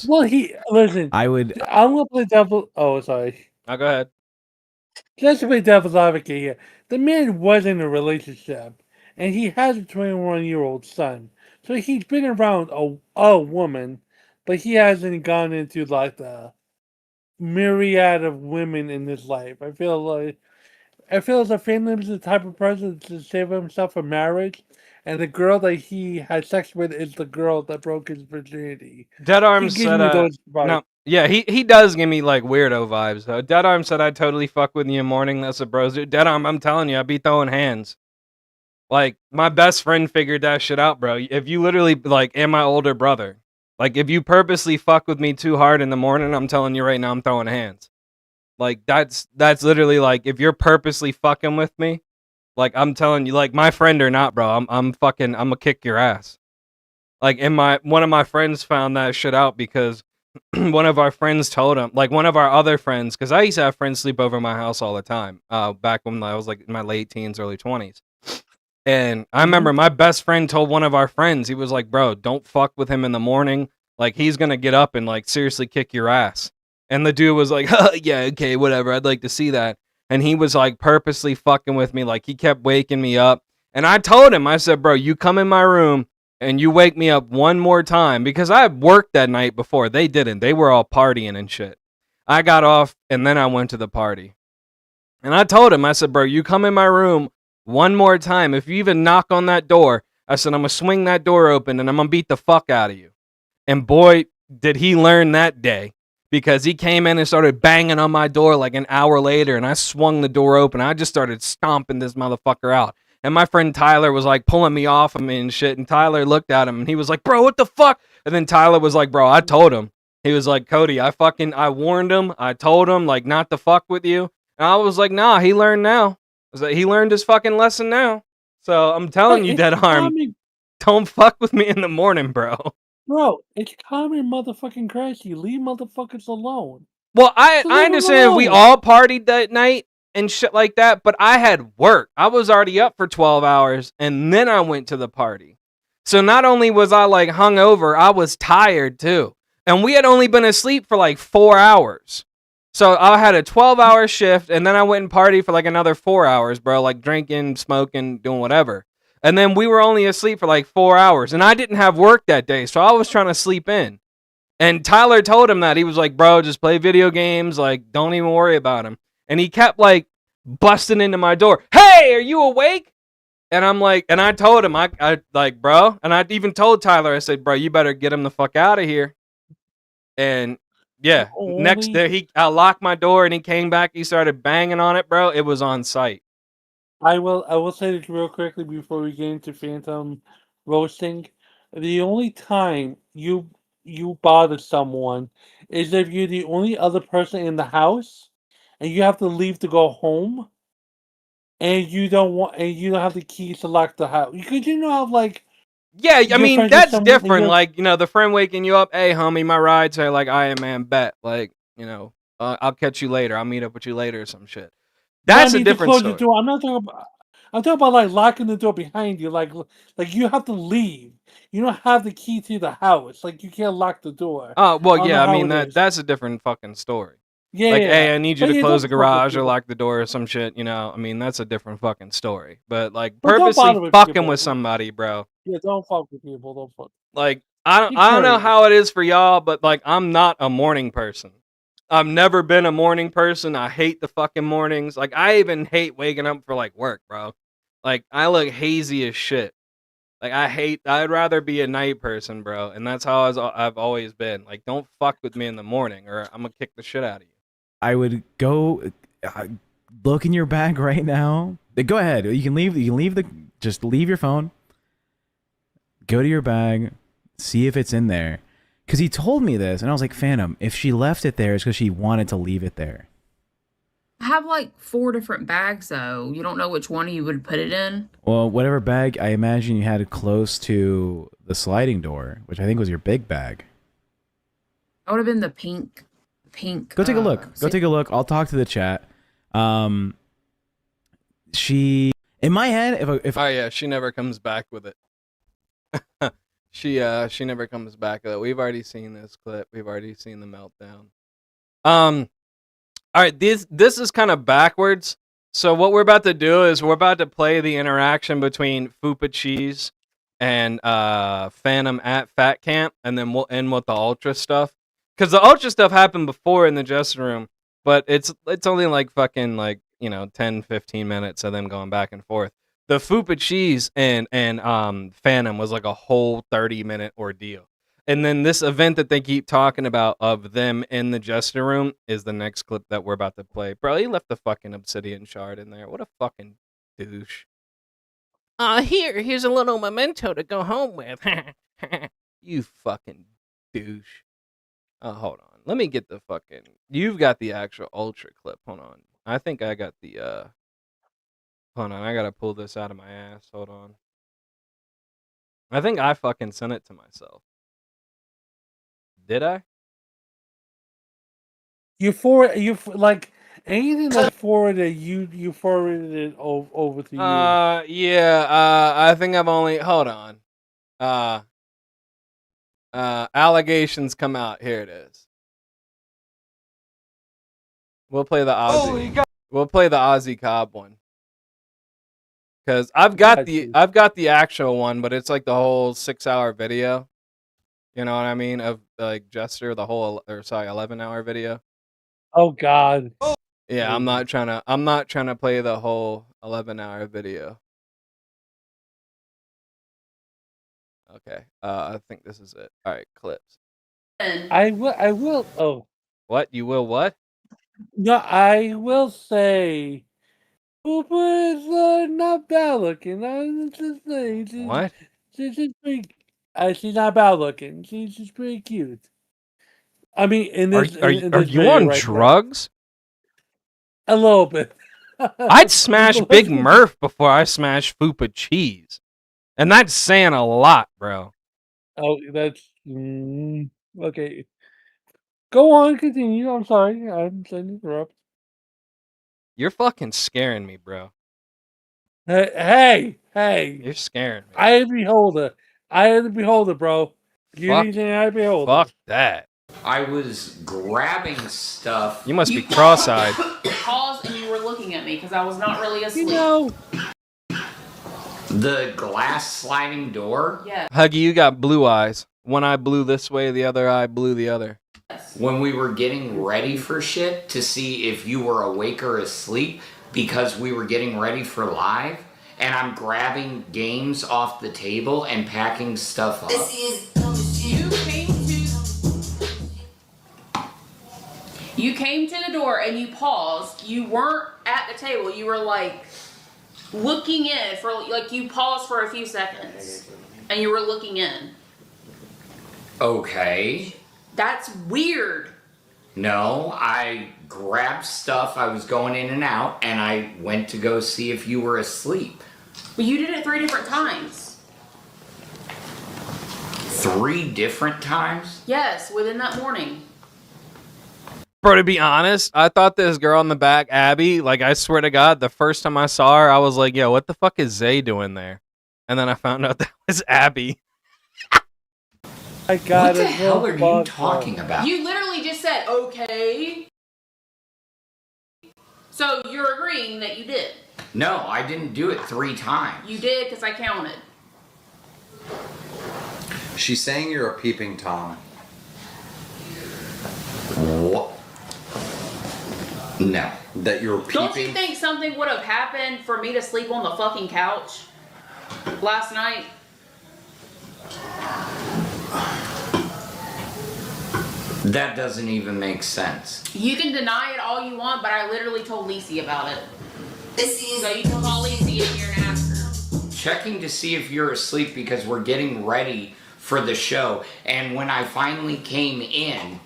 S5: Well, listen. I'm gonna play devil. Oh, sorry.
S2: Now go ahead.
S5: Just to play devil's advocate here, the man was in a relationship, and he has a 21-year-old son. So he's been around a woman, but he hasn't gone into like the myriad of women in his life. I feel as if Phantom is the type of person to save himself from marriage, and the girl that he had sex with is the girl that broke his virginity.
S2: Dead Arm said, no, yeah, he does give me like weirdo vibes though. Dead Arm said I'd totally fuck with you in the morning. That's a bros. Dude, Dead Arm, I'm telling you, I'd be throwing hands. Like my best friend figured that shit out, bro. If you literally like, and my older brother, like if you purposely fuck with me too hard in the morning, I'm telling you right now, I'm throwing hands. Like that's literally like if you're purposely fucking with me, like I'm telling you, like my friend or not, bro, I'm gonna kick your ass. Like one of my friends found that shit out because one of our friends told him, like one of our other friends, because I used to have friends sleep over my house all the time, back when I was like in my late teens, early 20s. And I remember my best friend told one of our friends, he was like, "Bro, don't fuck with him in the morning. Like he's gonna get up and like seriously kick your ass." And the dude was like, "Yeah, okay, whatever. I'd like to see that." And he was like purposely fucking with me. Like he kept waking me up. And I told him, I said, "Bro, you come in my room and you wake me up one more time," because I worked that night before. They didn't. They were all partying and shit. I got off and then I went to the party. And I told him, I said, "Bro, you come in my room one more time. If you even knock on that door," I said, "I'm going to swing that door open and I'm going to beat the fuck out of you." And boy, did he learn that day. Because he came in and started banging on my door like an hour later, and I swung the door open. I just started stomping this motherfucker out. And my friend Tyler was like pulling me off of me and shit. And Tyler looked at him and he was like, "Bro, what the fuck?" And then Tyler was like, "Bro, I told him." He was like, "Cody, I warned him. I told him like not to fuck with you." And I was like, "Nah, he learned now." I was like, he learned his fucking lesson now. So I'm telling you, Dead Arm, don't fuck with me in the morning, bro.
S5: Bro, it's common motherfucking crazy. Leave motherfuckers alone.
S2: Well, I understand we all partied that night and shit like that, but I had work. I was already up for 12 hours, and then I went to the party. So not only was I like hungover, I was tired too. And we had only been asleep for like 4 hours. So I had a 12-hour shift, and then I went and partied for like another 4 hours, bro, like drinking, smoking, doing whatever. And then we were only asleep for like 4 hours, and I didn't have work that day, so I was trying to sleep in. And Tyler told him that. He was like, "Bro, just play video games, like don't even worry about him." And he kept like busting into my door. Hey, are you awake? And I'm like, and I told him, I like, bro, and I even told Tyler, I said, bro, you better get him the fuck out of here. And yeah, next day I locked my door and he came back. He started banging on it, bro. It was on site.
S5: I will say this real quickly before we get into Phantom roasting. The only time you bother someone is if you're the only other person in the house and you have to leave to go home and you don't have the keys to lock the house. Because you know how like
S2: yeah, I mean that's different.
S5: You're...
S2: Like, you know, the friend waking you up, hey homie, my ride, say like Iron Man bet. Like, you know, I'll catch you later. I'll meet up with you later or some shit. That's a different story.
S5: The door. I'm talking about like locking the door behind you. Like you have to leave. You don't have the key to the house. Like you can't lock the door.
S2: Oh well, yeah. I mean that's a different fucking story.
S5: Yeah,
S2: like,
S5: yeah.
S2: hey, I need you to close the garage or
S5: people.
S2: lock the door or some shit. You know, I mean that's a different fucking story. But like
S5: But don't bother
S2: purposely
S5: with
S2: fucking
S5: people.
S2: with somebody, bro.
S5: Yeah, don't fuck with people. Don't fuck.
S2: Like I don't know how it is for y'all, but like I'm not a morning person. I've never been a morning person. I hate the fucking mornings. Like I even hate waking up for like work, bro. Like I look hazy as shit. Like I'd rather be a night person, bro. And that's how I've always been. Like don't fuck with me in the morning or I'm gonna kick the shit out of you.
S18: I would go look in your bag right now. Go ahead. You can leave just leave your phone. Go to your bag, see if it's in there. Because he told me this, and I was like, Phantom, if she left it there, it's because she wanted to leave it there.
S19: I have like 4 different bags, though. You don't know which one you would put it in?
S18: Well, whatever bag, I imagine you had it close to the sliding door, which I think was your big bag.
S19: That would have been the pink.
S18: Go take a look. Go take a look. I'll talk to the chat. She, in my head, if
S2: oh yeah, she never comes back with it. She never comes back with it. We've already seen this clip. We've already seen the meltdown. All right, this is kind of backwards. So what we're about to do is we're about to play the interaction between Fupa Cheese and Phantom at Fat Camp, and then we'll end with the Ultra stuff. Because the Ultra stuff happened before in the Jester room, but it's only like fucking like, you know, 10, 15 minutes of them going back and forth. The Fupa Cheese and Phantom was like a whole 30-minute ordeal. And then this event that they keep talking about of them in the Jester room is the next clip that we're about to play. Bro, he left the fucking obsidian shard in there. What a fucking douche. Here's a little memento to go home with. You fucking douche. Hold on. Let me get the fucking... You've got the actual Ultra clip. Hold on. I think I got the... Hold on. I gotta pull this out of my ass. Hold on. I think I fucking sent it to myself. Did I?
S5: Like anything that's forwarded, you forwarded it over to you.
S2: Yeah. I think I've only... Hold on. Allegations come out. Here it is. We'll play the Ozzy. We'll play the Ozzy Cobb one. Cause I've got the actual one, but it's like the whole 6-hour video. You know what I mean? Of like Jester, the whole 11-hour video.
S5: Oh God.
S2: Yeah, I'm not trying to play the whole 11-hour video. Okay. I think this is it. All right, clips.
S5: I will. Oh.
S2: What? You will what?
S5: No, I will say, Fupa is not bad looking.
S2: What?
S5: She's pretty. She's not bad looking. She's just pretty cute. I mean, in this,
S2: are you on drugs?
S5: Now, a little bit.
S2: I'd smash Big Murph before I smash Fupa Cheese, and that's saying a lot, bro.
S5: Oh, that's okay. Go on, continue. I'm sorry. I'm trying to interrupt.
S2: You're fucking scaring me, bro.
S5: Hey!
S2: You're scaring me.
S5: I am the beholder, bro. Anything I behold.
S2: Fuck that.
S8: I was grabbing stuff.
S2: You must be cross-eyed.
S19: Paused and you were looking at me because I was not really asleep.
S5: You know.
S8: The glass sliding door?
S19: Yeah.
S2: Huggy, you got blue eyes. One eye blew this way, the other eye blew the other.
S8: When we were getting ready for shit to see if you were awake or asleep, because we were getting ready for live, and I'm grabbing games off the table and packing stuff up.
S15: You came to the door and you paused. You weren't at the table. You were like looking in for like you paused for a few seconds and you were looking in.
S8: Okay.
S15: That's weird.
S8: No, I grabbed stuff. I was going in and out, and I went to go see if you were asleep.
S15: But you did it 3 different times.
S8: 3 different times?
S15: Yes, within that morning.
S2: Bro, to be honest, I thought this girl in the back, Abby, like, I swear to God, the first time I saw her, I was like, yo, what the fuck is Zay doing there? And then I found out that was Abby.
S5: I got
S8: what the hell are you talking about?
S15: You literally just said, okay. So you're agreeing that you did?
S8: No, I didn't do it 3 times.
S15: You did, because I counted.
S6: She's saying you're a peeping Tom.
S8: What? No.
S6: That you're peeping?
S15: Don't you think something would have happened for me to sleep on the fucking couch last night?
S8: That doesn't even make sense.
S15: You can deny it all you want, but I literally told Lacey about it. So you can call Lacey in here and ask her.
S8: Checking to see if you're asleep because we're getting ready for the show. And when I finally came in,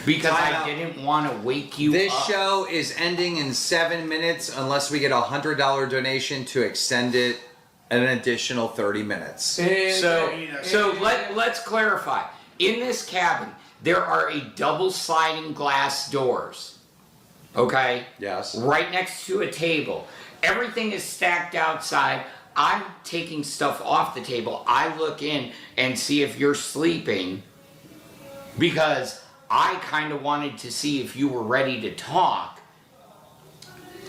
S8: because I didn't want to wake you up.
S6: This show is ending in 7 minutes unless we get a $100 donation to extend it an additional 30 minutes.
S8: So let's clarify. In this cabin, there are a double sliding glass doors. Okay?
S6: Yes.
S8: Right next to a table. Everything is stacked outside. I'm taking stuff off the table. I look in and see if you're sleeping because I kind of wanted to see if you were ready to talk.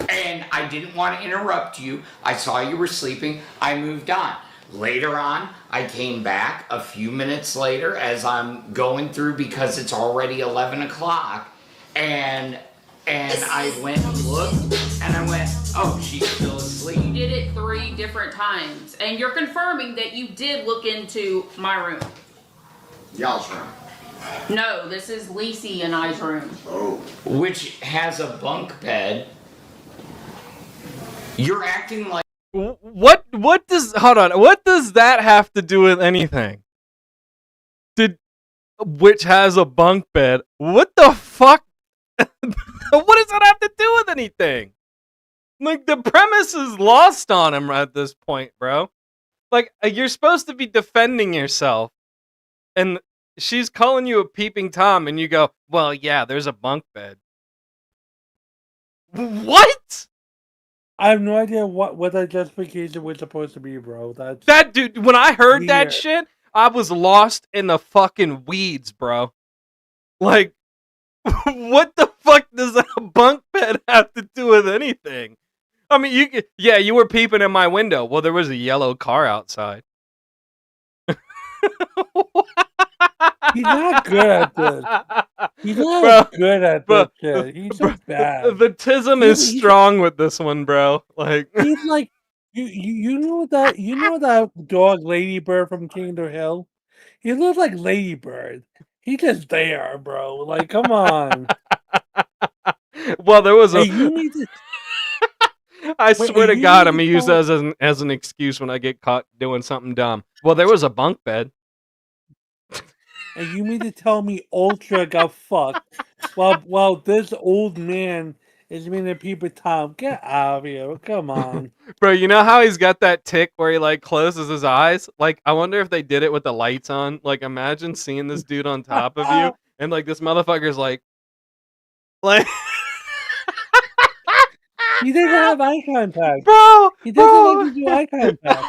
S8: And I didn't want to interrupt you. I saw you were sleeping. I moved on. Later on, I came back a few minutes later as I'm going through because it's already 11 o'clock. And I went and looked and I went, oh, she's still asleep.
S15: You did it 3 different times. And you're confirming that you did look into my room.
S6: Y'all's room.
S15: No, this is Lacey and I's room.
S8: Oh. Which has a bunk bed. You're acting like...
S2: What does that have to do with anything? Which has a bunk bed? What the fuck? What does that have to do with anything? Like, the premise is lost on him at this point, bro. Like, you're supposed to be defending yourself, and she's calling you a peeping Tom, and you go, well, yeah, there's a bunk bed. What?
S5: I have no idea what that justification was supposed to be, bro.
S2: That dude, when I heard
S5: weird.
S2: that shit, I was lost in the fucking weeds, bro. Like, what the fuck does a bunk bed have to do with anything? I mean, you were peeping in my window. Well, there was a yellow car outside.
S5: He's not good at this. He's not good at this shit. He's so bad.
S2: The tism is strong with this one, bro. Like,
S5: he's like, you know that dog Ladybird from Kingdom Hill? He looks like Ladybird. He's just there, bro. Like, come on.
S2: Well, there was a.
S5: Hey, you need to.
S2: I swear to God, I'm gonna use that as an excuse when I get caught doing something dumb. Well, there was a bunk bed.
S5: And you mean to tell me Ultra got fucked while this old man is being a peeper Tom? Get out of here! Come on,
S2: bro. You know how he's got that tick where he like closes his eyes? Like, I wonder if they did it with the lights on. Like, imagine seeing this dude on top of you, and like this motherfucker's like.
S5: He doesn't have eye contact,
S2: bro.
S5: He doesn't like to do eye contact.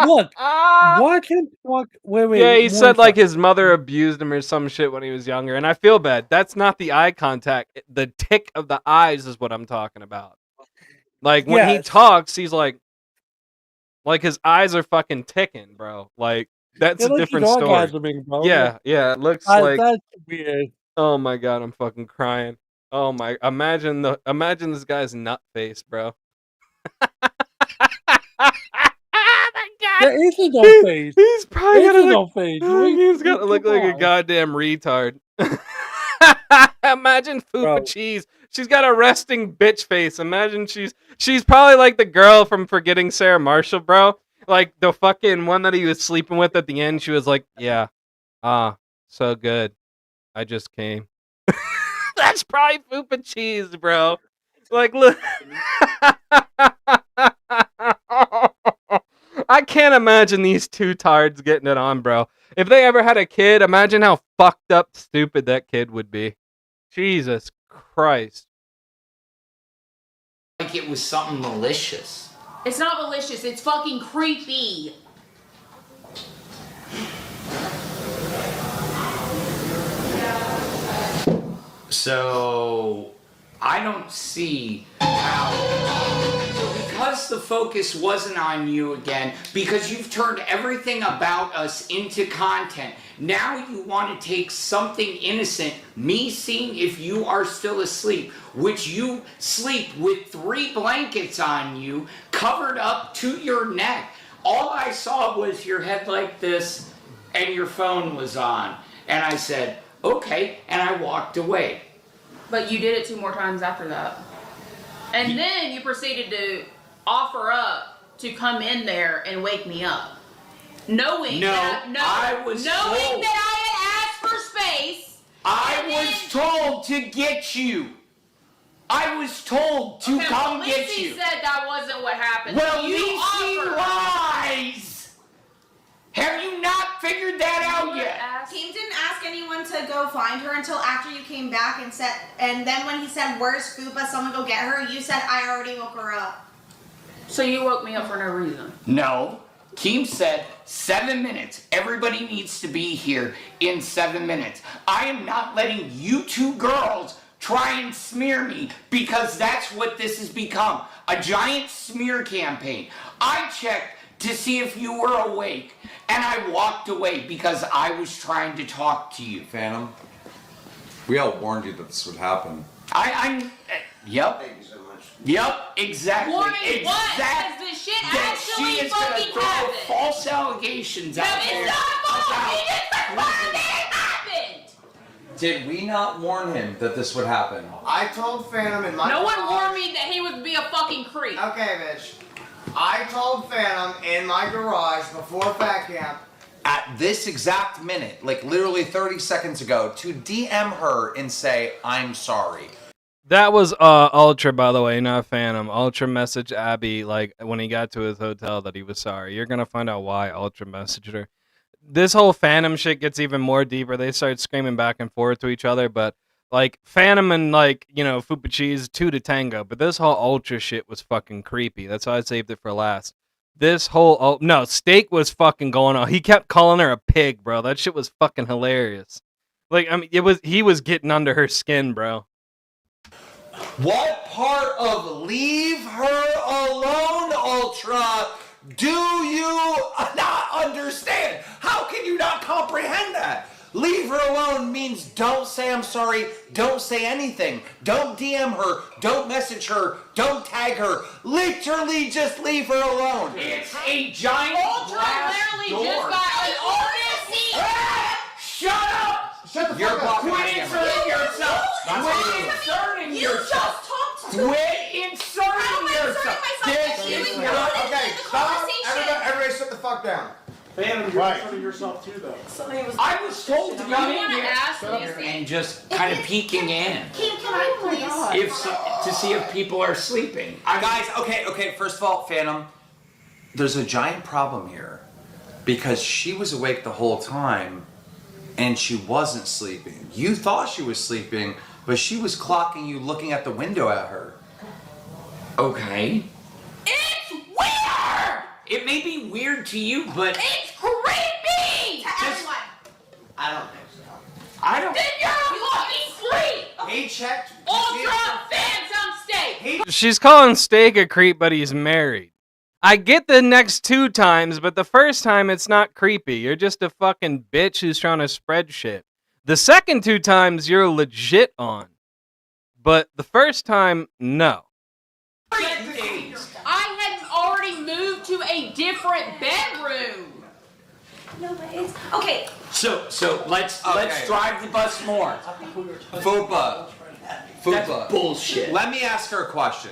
S5: Look, watch him talk. Wait.
S2: Yeah, he said like his mother abused him or some shit when he was younger, and I feel bad. That's not the eye contact. The tick of the eyes is what I'm talking about. Like when he talks, he's like his eyes are fucking ticking, bro. Like that's a different story.
S5: Bro.
S2: Yeah, it looks like
S5: that's weird.
S2: Oh my God, I'm fucking crying. Oh my! Imagine this guy's nut face, bro.
S5: There is a no face.
S2: He's probably
S5: There's
S2: gonna
S5: a no
S2: look.
S5: face.
S2: He's gonna look like a
S5: on.
S2: goddamn retard. Imagine Fupa Cheese. She's got a resting bitch face. Imagine she's probably like the girl from Forgetting Sarah Marshall, bro. Like the fucking one that he was sleeping with at the end. She was like, yeah, so good. I just came. That's probably Fupa Cheese, bro. Like, look. I can't imagine these two tards getting it on, bro. If they ever had a kid, imagine how fucked up stupid that kid would be. Jesus Christ.
S8: Like it was something malicious.
S15: It's not malicious. It's fucking creepy.
S8: So I don't see how, because the focus wasn't on you again, because you've turned everything about us into content. Now you want to take something innocent, me seeing if you are still asleep, which you sleep with 3 blankets on you, covered up to your neck. All I saw was your head like this, and your phone was on. And I said, okay, and I walked away.
S15: But you did it 2 more times after that. And then you proceeded to offer up to come in there and wake me up. Knowing that I had asked for space.
S8: I was told to get you. I was told to come get you.
S15: Lacey said that wasn't what happened.
S8: Well,
S15: you
S8: Lacey lies. Have you not figured that out yet?
S20: Keem didn't ask anyone to go find her until after you came back and then when he said, where's Fupa, someone go get her, you said, I already woke her up.
S15: So you woke me up for no reason?
S8: No. Keem said 7 minutes. Everybody needs to be here in 7 minutes. I am not letting you 2 girls try and smear me because that's what this has become. A giant smear campaign. I checked to see if you were awake, and I walked away because I was trying to talk to you.
S21: Phantom, we all warned you that this would happen.
S8: Yep.
S21: Thank you so much.
S8: Yep, exactly.
S15: Warning what?
S8: Exactly.
S15: Because the shit
S8: That
S15: actually
S8: she is gonna
S15: fucking
S8: throw
S15: happened.
S8: false allegations out there.
S15: It's not false.
S8: about-
S15: He just confirmed that it happened.
S21: Did we not warn him that this would happen?
S22: I told Phantom in my
S15: No one warned me that he would be a fucking creep.
S22: Okay, bitch. I told Phantom in my garage before Fat Camp
S21: At this exact minute, like literally 30 seconds ago, to DM her and say, I'm sorry.
S2: That was Ultra, by the way, not Phantom. Ultra messaged Abby like when he got to his hotel that he was sorry. You're gonna find out why Ultra messaged her. This whole Phantom shit gets even more deeper. They start screaming back and forth to each other, but like Phantom and like, you know, Fupa Cheese 2 to tango. But this whole Ultra shit was fucking creepy. That's why I saved it for last. This whole no, Steak was fucking going on. He kept calling her a pig, bro. That shit was fucking hilarious. Like, I mean, he was getting under her skin, bro.
S21: What part of leave her alone, Ultra, do you not understand? How can you not comprehend that? Leave her alone means don't say I'm sorry, don't say anything. Don't DM her, don't message her, don't tag her. Literally just leave her alone.
S8: It's a giant
S15: Ultra
S8: glass
S15: literally
S8: door.
S15: just got an
S8: Shut up!
S22: Shut the
S8: You're
S22: fuck up.
S8: quit inserting yourself. Quit inserting yourself. Quit inserting yourself. This is not
S22: Okay, stop. Everybody shut the fuck down.
S17: Phantom, you're inserting yourself too, though.
S8: I was told to come in
S15: wanna
S8: here
S15: ask me
S8: and just kind of peeking in.
S20: Keem, can I please?
S8: To see if people are sleeping.
S21: Guys, okay, first of all, Phantom, there's a giant problem here because she was awake the whole time and she wasn't sleeping. You thought she was sleeping, but she was clocking you looking at the window at her.
S8: Okay.
S15: It's weird!
S8: It may be weird to you, but
S15: It's creepy!
S20: To everyone.
S22: I don't think so.
S8: I don't.
S15: Then you're a fucking creep!
S22: He checked.
S15: Ultra Phantom Steak!
S2: She's calling Steak a creep, but he's married. I get the next 2 times, but the first time it's not creepy. You're just a fucking bitch who's trying to spread shit. The second 2 times you're legit on. But the first time, no.
S15: I had already moved to a different bedroom.
S20: No, but it's okay.
S8: So let's drive the bus more.
S6: Fupa.
S8: That's bullshit.
S6: Let me ask her a question.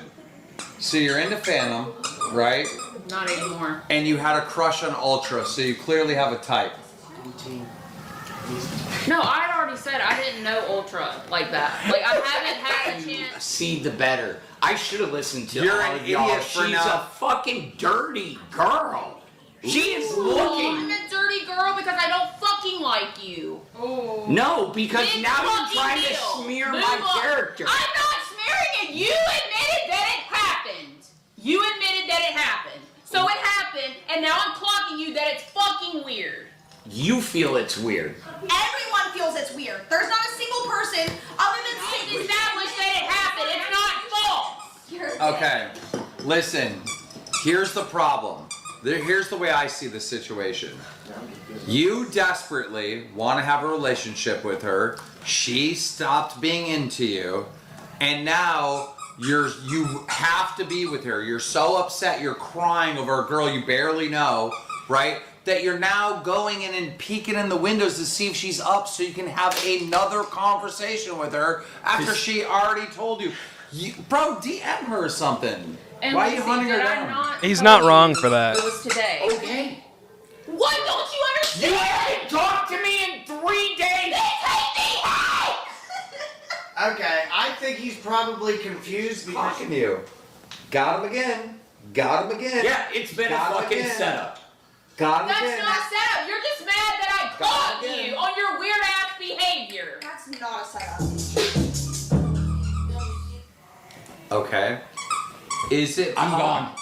S6: So you're into Phantom, right?
S15: Not anymore.
S6: And you had a crush on Ultra, so you clearly have a type.
S15: No, I had already said I didn't know Ultra like that. Like, I haven't had a chance.
S8: See, the better. I should have listened to
S6: You're
S8: all
S6: an
S8: of y'all.
S6: idiot for
S8: She's
S6: not-
S8: a fucking dirty girl. She is looking.
S15: I'm a dirty girl because I don't fucking like you.
S8: No, because
S15: Big
S8: now you're
S15: fucking
S8: trying
S15: deal.
S8: to smear
S15: Move
S8: my
S15: on.
S8: character.
S15: I'm not smearing it. You admitted that it happened. You admitted that it happened. So it happened, and now I'm clocking you that it's fucking weird.
S8: You feel it's weird.
S20: Everyone feels it's weird. There's not a single person other than
S15: It's established that it happened. It's not false.
S6: Okay, listen. Here's the problem. Here's the way I see the situation. You desperately want to have a relationship with her. She stopped being into you, and now you have to be with her. You're so upset. You're crying over a girl you barely know, right? That you're now going in and peeking in the windows to see if she's up so you can have another conversation with her after she already told you. Bro, DM her or something.
S15: And
S6: Why are you
S15: Lucy,
S6: hunting her
S15: did I
S6: down?
S15: not
S2: He's
S15: tell
S2: not
S15: you
S2: wrong for that.
S15: It was today.
S8: Okay.
S15: What don't you understand?
S8: You haven't talked to me in 3 days.
S22: Okay, I think he's probably confused because
S6: Fucking you. Got him again. Got him again.
S8: Yeah, it's been
S6: Got
S8: a
S6: him
S8: fucking
S6: again.
S8: setup.
S6: Got him
S15: That's
S6: again.
S15: not a setup. You're just mad that I caught you on your weird ass behavior.
S20: That's not a setup.
S6: Okay. Is it?
S8: I'm gone.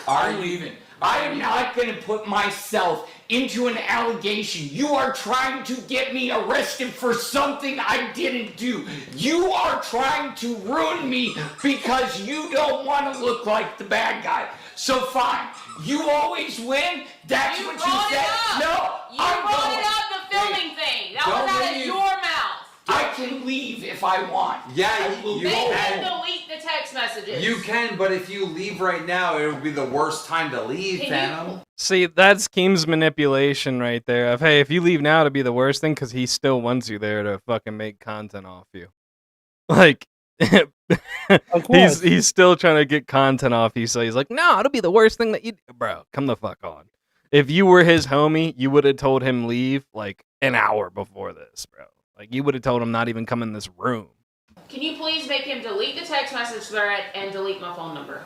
S6: Are
S8: I'm
S6: you
S8: leaving. I am not going to put myself into an allegation. You are trying to get me arrested for something I didn't do. You are trying to ruin me because you don't want to look like the bad guy. So fine. You always win. That's what you
S15: brought it
S8: said.
S15: up.
S8: No,
S15: You
S8: I'm
S15: brought
S8: going.
S15: it up, the filming thing. That
S6: don't
S15: was out of
S6: leave.
S15: your mouth.
S8: I can leave if I want.
S6: Yeah,
S8: I will
S6: you
S15: They
S8: go
S15: can
S8: home.
S15: delete the text messages.
S6: You can, but if you leave right now, it would be the worst time to leave,
S15: Can
S6: Phantom.
S2: See, that's Keem's manipulation right there. Of hey, if you leave now, it'd be the worst thing because he still wants you there to fucking make content off you. Like, he's still trying to get content off you. So he's like, no, it'll be the worst thing that you, bro. Come the fuck on. If you were his homie, you would have told him leave like an hour before this, bro. Like you would have told him not even come in this room.
S15: Can you please make him delete the text message thread and delete my phone number?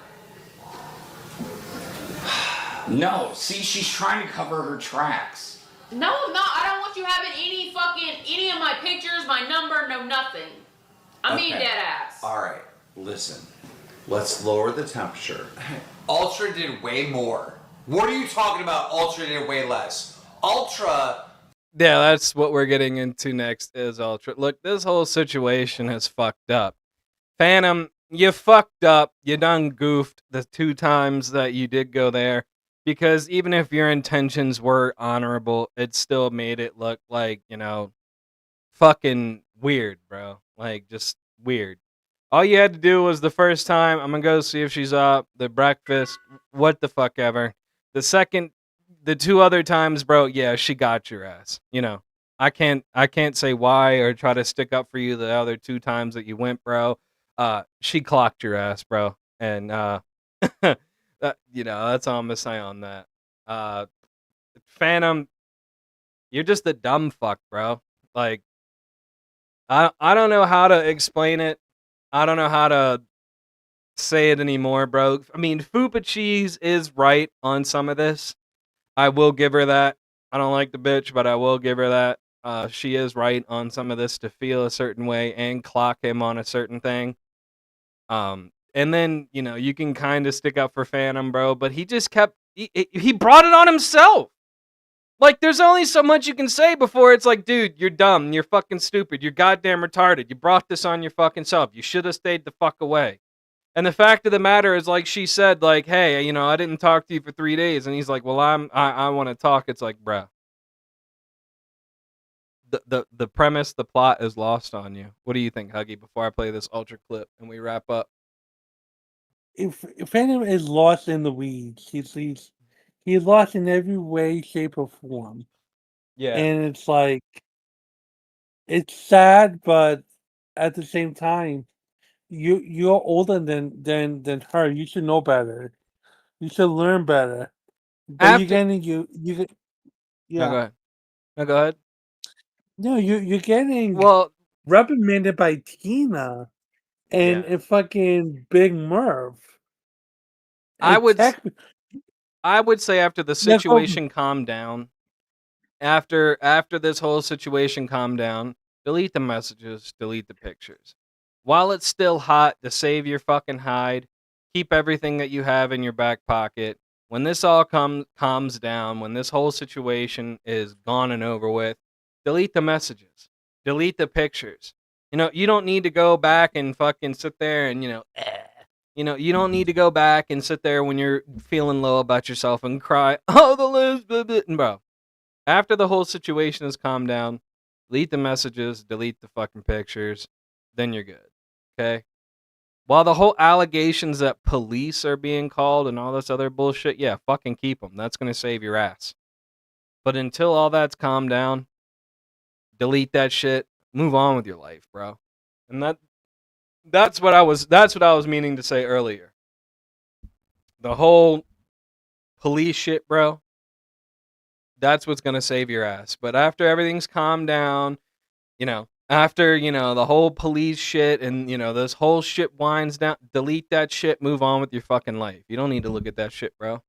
S8: No, see, she's trying to cover her tracks.
S15: No, I'm not. I don't want you having any of my pictures, my number, no nothing. I mean
S6: Okay.
S15: dead ass.
S6: All right, listen. Let's lower the temperature. Ultra did way more. What are you talking about? Ultra did way less. Ultra.
S2: Yeah, that's what we're getting into next is Ultra. Look, this whole situation has fucked up. Phantom, you fucked up. You done goofed the 2 times that you did go there. Because even if your intentions were honorable, it still made it look like, fucking weird, bro. Like, just weird. All you had to do was the first time, I'm gonna go see if she's up, the breakfast, what the fuck ever. The 2 other times, bro, yeah, she got your ass. I can't say why or try to stick up for you the other 2 times that you went, bro. She clocked your ass, bro. And that's all I'm gonna say on that. Phantom, you're just a dumb fuck, bro. Like, I don't know how to explain it. I don't know how to say it anymore, bro. I mean, Fupa Cheese is right on some of this. I will give her that. I don't like the bitch, but I will give her that. She is right on some of this to feel a certain way and clock him on a certain thing. And then, you can kind of stick up for Phantom, bro, but he just kept, he brought it on himself. Like, there's only so much you can say before it's like, dude, you're dumb, you're fucking stupid, you're goddamn retarded, you brought this on your fucking self, you should have stayed the fuck away. And the fact of the matter is, like she said, like, hey, I didn't talk to you for 3 days, and he's like, well, I want to talk. It's like, bruh. the premise, the plot is lost on you. What do you think, Huggy? Before I play this ultra clip and we wrap up.
S5: If Phantom is lost in the weeds, he's lost in every way, shape, or form.
S2: Yeah.
S5: And it's like, it's sad, but at the same time, you're older than her. You should know better. You should learn better. But you're getting
S2: No,
S5: yeah.
S2: go ahead. No, go ahead.
S5: No, you're getting
S2: Well,
S5: reprimanded by Tina and fucking Big Merv.
S2: I
S5: And
S2: would
S5: tech-
S2: say after the
S5: Yeah, go-
S2: situation calmed down, after this whole situation calmed down, delete the messages, delete the pictures. While it's still hot, to save your fucking hide, keep everything that you have in your back pocket. When this all calms down, when this whole situation is gone and over with, delete the messages, delete the pictures. You know, you don't need to go back and fucking sit there and, you don't need to go back and sit there when you're feeling low about yourself and cry, oh, the Liz, blah, blah. Bro. After the whole situation has calmed down, delete the messages, delete the fucking pictures, then you're good. Okay? While the whole allegations that police are being called and all this other bullshit, yeah, fucking keep them. That's going to save your ass. But until all that's calmed down, delete that shit, move on with your life, bro. And that's what I was meaning to say earlier. The whole police shit, bro. That's what's going to save your ass. But after everything's calmed down, after, the whole police shit and, this whole shit winds down, delete that shit, move on with your fucking life. You don't need to look at that shit, bro.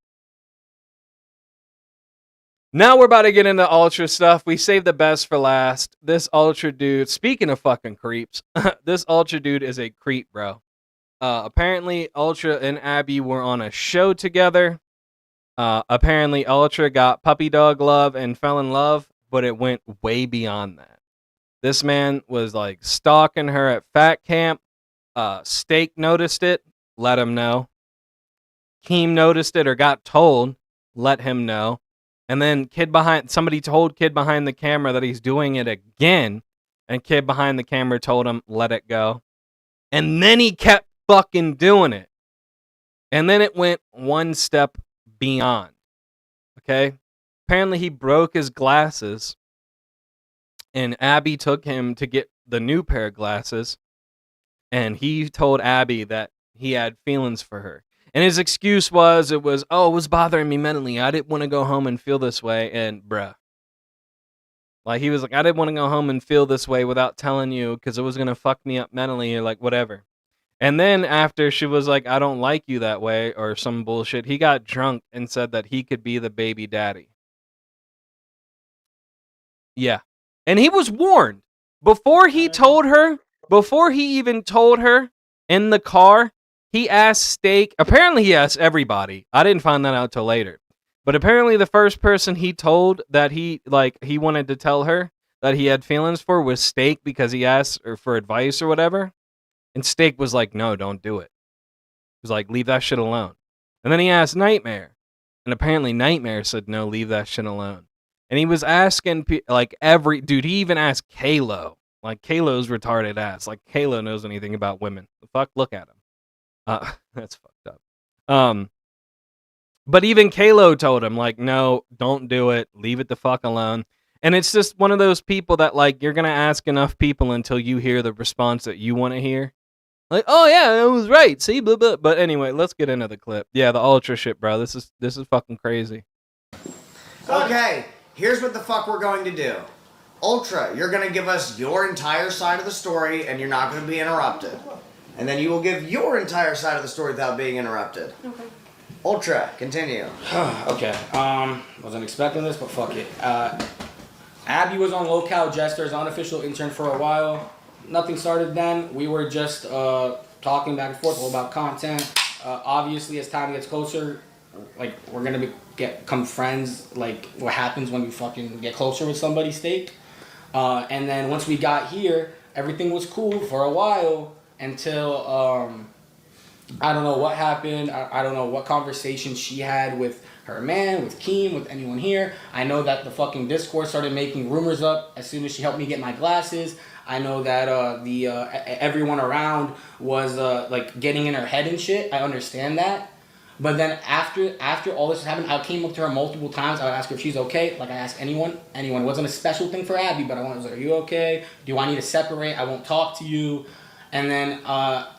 S2: Now we're about to get into Ultra stuff. We saved the best for last. This Ultra dude, speaking of fucking creeps, this Ultra dude is a creep, bro. Apparently, Ultra and Abby were on a show together. Apparently, Ultra got puppy dog love and fell in love, but it went way beyond that. This man was like stalking her at Fat Camp. Steak noticed it, let him know. Keem noticed it or got told, let him know. And then somebody told Kid behind the camera that he's doing it again. And Kid behind the camera told him, let it go. And then he kept fucking doing it. And then it went one step beyond. Okay? Apparently he broke his glasses. And Abby took him to get the new pair of glasses. And he told Abby that he had feelings for her. And his excuse was, it was bothering me mentally. I didn't want to go home and feel this way. And bruh. Like, he was like, I didn't want to go home and feel this way without telling you because it was going to fuck me up mentally or like whatever. And then after she was like, I don't like you that way or some bullshit, he got drunk and said that he could be the baby daddy. Yeah. And he was warned. Before he even told her in the car, he asked Steak. Apparently he asked everybody. I didn't find that out till later. But apparently the first person he told that he wanted to tell her that he had feelings for was Steak because he asked her for advice or whatever. And Steak was like, no, don't do it. He was like, leave that shit alone. And then he asked Nightmare. And apparently Nightmare said, no, leave that shit alone. And he was asking, dude, he even asked Kalo. Like, Kalo's retarded ass. Like, Kalo knows anything about women. The fuck? Look at him. That's fucked up. But even Kalo told him, like, no, don't do it. Leave it the fuck alone. And it's just one of those people that, like, you're going to ask enough people until you hear the response that you want to hear. Like, oh, yeah, it was right. See, blah, blah. But anyway, let's get into the clip. Yeah, the Ultra shit, bro. This is fucking crazy.
S22: Okay, here's what the fuck we're going to do. Ultra, you're going to give us your entire side of the story, and you're not going to be interrupted. And then you will give your entire side of the story without being interrupted. Okay. Ultra, continue.
S3: Okay. Wasn't expecting this, but fuck it. Abby was on Locale Jester's unofficial intern for a while. Nothing started then. We were just talking back and forth all about content. Obviously, as time gets closer, like, we're gonna become friends. Like, what happens when you fucking get closer with somebody, Steak. And then once we got here, everything was cool for a while. Until I don't know what happened. I don't know what conversation she had with her man, with Keem, with anyone here. I know that the fucking Discord started making rumors up as soon as she helped me get my glasses. I know that everyone around was like getting in her head and shit. I understand that. But then after all this happened, I came up to her multiple times. I would ask her if she's okay, like I ask anyone. It wasn't a special thing for Abby, but I was like, are you okay? Do I need to separate? I won't talk to you. And then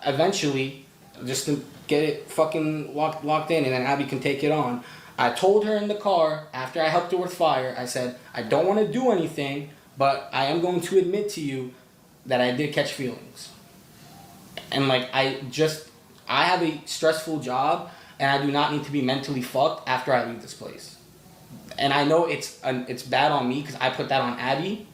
S3: eventually, just to get it fucking locked in, and then Abby can take it on. I told her in the car, after I helped her with fire, I said, I don't want to do anything, but I am going to admit to you that I did catch feelings. And like, I have a stressful job, and I do not need to be mentally fucked after I leave this place. And I know it's bad on me because I put that on Abby,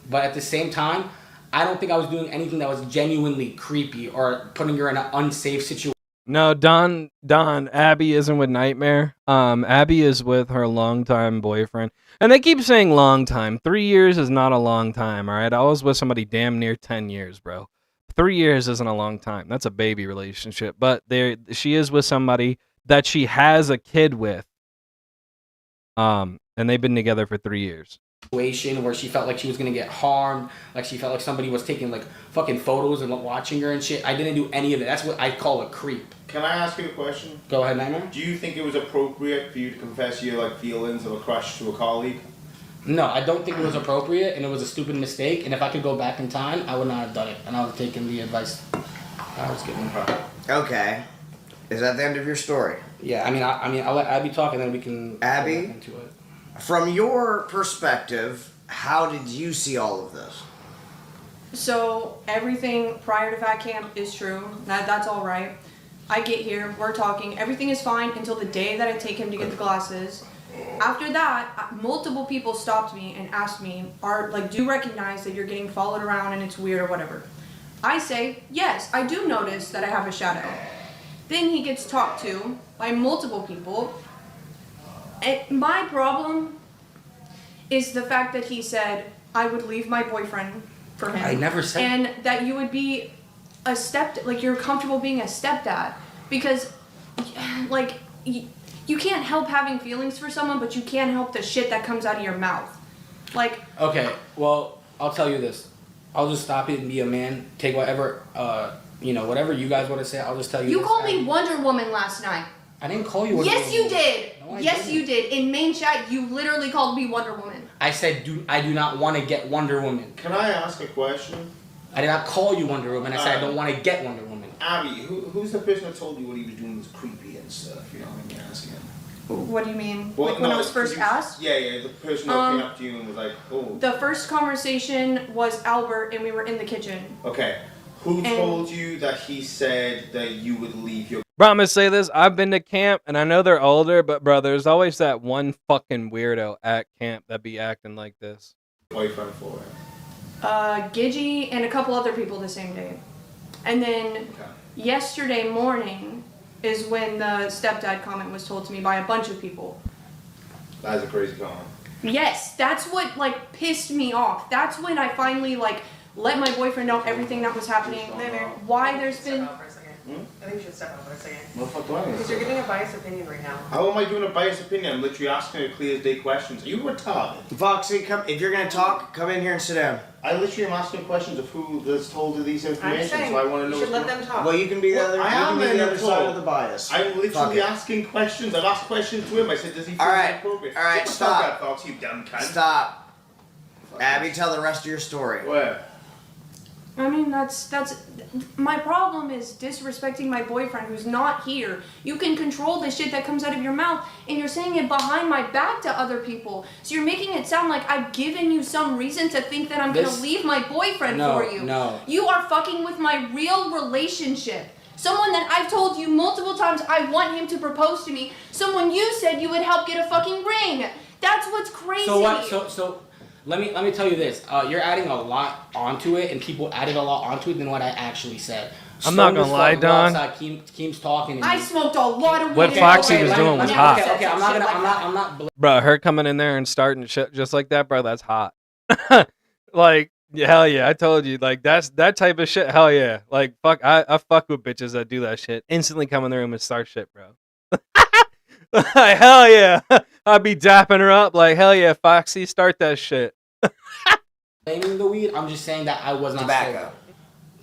S3: but at the same time, I don't think I was doing anything that was genuinely creepy or putting her in an unsafe situation.
S2: No, Don, Abby isn't with Nightmare. Abby is with her longtime boyfriend. And they keep saying long time. 3 years is not a long time, all right? I was with somebody damn near 10 years, bro. 3 years isn't a long time. That's a baby relationship. But she is with somebody that she has a kid with. And they've been together for 3 years.
S3: Situation where she felt like she was gonna get harmed, like she felt like somebody was taking like fucking photos and watching her and shit. I didn't do any of it. That's what I call a creep.
S1: Can I ask you a question?
S3: Go ahead, Nightmare.
S1: Do you think it was appropriate for you to confess your like feelings of a crush to a colleague?
S3: No, I don't think it was appropriate, and it was a stupid mistake. And if I could go back in time, I would not have done it, and I would have taken the advice I was given.
S22: Okay, is that the end of your story?
S3: Yeah, I mean, I'll let Abby talk, and then we can
S22: Abby,
S3: go into it.
S22: From your perspective, how did you see all of this?
S4: So everything prior to Fat Camp is true. That's all right. I get here, we're talking, everything is fine until the day that I take him to get the glasses. After that, multiple people stopped me and asked me, do you recognize that you're getting followed around and it's weird or whatever? I say, yes, I do notice that I have a shadow. Then he gets talked to by multiple people. And my problem is the fact that he said I would leave my boyfriend for him.
S3: I never said.
S4: And that you would be you're comfortable being a stepdad. Because, you can't help having feelings for someone, but you can't help the shit that comes out of your mouth.
S3: Okay, well, I'll tell you this. I'll just stop it and be a man. Take whatever, whatever you guys want to say. I'll just tell you.
S4: You called me Wonder Woman last night.
S3: I didn't call you Wonder Woman.
S4: Yes, you did.
S3: No,
S4: yes,
S3: didn't.
S4: you did. In main chat, you literally called me Wonder Woman.
S3: I said, I do not want to get Wonder Woman.
S1: Can I ask a question?
S3: I did not call you Wonder Woman. I said I don't want to get Wonder Woman.
S1: Abby, who's the person that told you what he was doing was creepy and stuff? You know what I mean? Asking him.
S4: What do you mean?
S1: Well,
S4: when I was first asked?
S1: Yeah, the person that came up to you and was like, oh.
S4: The first conversation was Albert, and we were in the kitchen.
S1: Okay. Who told you that he said that you would leave your...
S2: Bro, I'm gonna say this. I've been to camp, and I know they're older, but bro, there's always that one fucking weirdo at camp that be acting like this.
S1: Boyfriend for it.
S4: Gidgy and a couple other people the same day. And then yesterday morning is when the stepdad comment was told to me by a bunch of people.
S1: That's a crazy comment.
S4: Yes, that's what pissed me off. That's when I finally let my boyfriend know everything that was happening. Why there's been...
S23: I think you should step out for a second.
S1: What the fuck do I need to
S23: Because
S1: say?
S23: you're giving a biased opinion right now.
S1: How am I doing a biased opinion? I'm literally asking a clear as day questions. Are you retarded?
S22: Foxy, come. If you're gonna talk, come in here and sit down.
S1: I literally am asking questions of who that's told you these information,
S23: saying,
S1: so I want to know.
S23: you should let them talk.
S22: Well, you can be the other.
S1: I
S22: You
S1: am
S22: can be
S1: letting
S22: the
S1: them
S22: other side
S1: talk.
S22: of the bias.
S1: I'm
S22: Fuck
S1: literally
S22: it.
S1: asking questions. I've asked questions to him. I said, does he feel inappropriate?
S22: All right,
S1: Shut the
S22: stop.
S1: fuck up, Fox, you dumb cunt.
S22: Stop. Abby, tell the rest of your story.
S1: Where?
S4: I mean, that's my problem is disrespecting my boyfriend who's not here. You can control the shit that comes out of your mouth, and you're saying it behind my back to other people. So you're making it sound like I've given you some reason to think that I'm gonna leave my boyfriend for you.
S3: No.
S4: You are fucking with my real relationship. Someone that I've told you multiple times I want him to propose to me. Someone you said you would help get a fucking ring. That's what's crazy.
S3: So what? So let me tell you this. You're adding a lot onto it, and people added a lot onto it than what I actually said.
S2: I'm not gonna lie, Don.
S3: Keem's talking. To me.
S4: I smoked a lot of
S2: What
S4: weed.
S2: Foxy was doing was hot.
S3: Okay, I'm not.
S2: Bro, her coming in there and starting shit just like that, bro, that's hot. Yeah, hell yeah. I told you, like, that's that type of shit. Hell yeah. Like, fuck, I fuck with bitches that do that shit. Instantly come in the room and start shit, bro. Like, hell yeah. I'd be dapping her up like, hell yeah, Foxy, start that shit.
S3: Blaming the weed, I'm just saying that I was not
S22: Tobacco.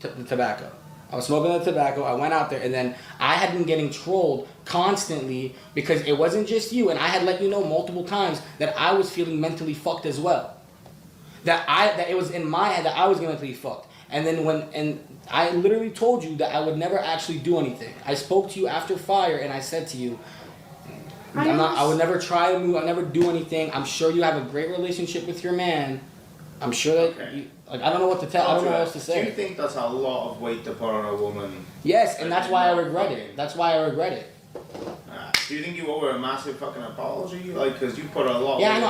S3: The tobacco. I was smoking the tobacco. I went out there, and then I had been getting trolled constantly because it wasn't just you, and I had let you know multiple times that I was feeling mentally fucked as well. That it was in my head that I was getting mentally fucked. And then I literally told you that I would never actually do anything. I spoke to you after fire, and I said to you, I would never try to move. I'll never do anything. I'm sure you have a great relationship with your man. I'm sure that I don't know what to tell. I don't know what else to say.
S1: Do you think that's a lot of weight to put on a woman?
S3: Yes, and that's why I regret it. That's why I regret it.
S1: Do you think you owe her a massive fucking apology? Like, because you put a lot.
S3: Yeah, I know.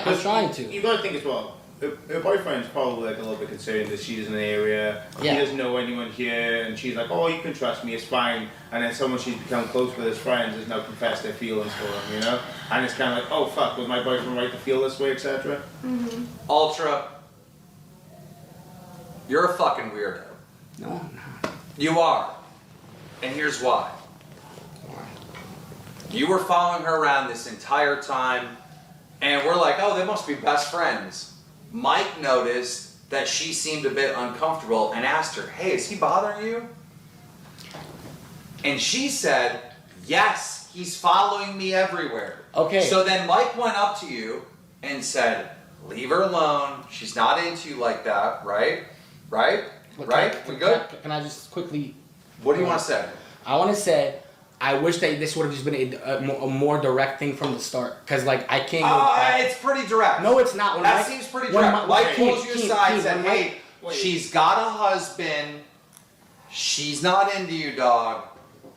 S3: I'm trying to.
S1: You gotta think as well. Her boyfriend's probably like a little bit concerned that she's in the area.
S3: Yeah.
S1: He doesn't know anyone here, and she's like, "Oh, you can trust me. It's fine." And then someone she's become close with as friends has now confessed their feelings for him. You know, and it's kind of like, "Oh fuck, was my boyfriend right to feel this way, etc."
S20: Mm-hmm.
S6: Ultra, you're a fucking weirdo.
S3: No, I'm not.
S6: You are. And here's why. You were following her around this entire time, and we're like, oh, they must be best friends. Mike noticed that she seemed a bit uncomfortable and asked her, hey, is he bothering you? And she said, yes, he's following me everywhere.
S3: Okay.
S6: So then Mike went up to you and said, leave her alone. She's not into you like that, right? Right? Right? We good?
S3: Can I just quickly...
S6: What do you want to say?
S3: I want to say, I wish that this would have just been a more direct thing from the start. Because, like, I can't go back.
S6: It's pretty direct.
S3: No, it's not.
S6: That seems pretty direct. Mike pulls you aside and said, hey, she's got a husband. She's not into you, dog.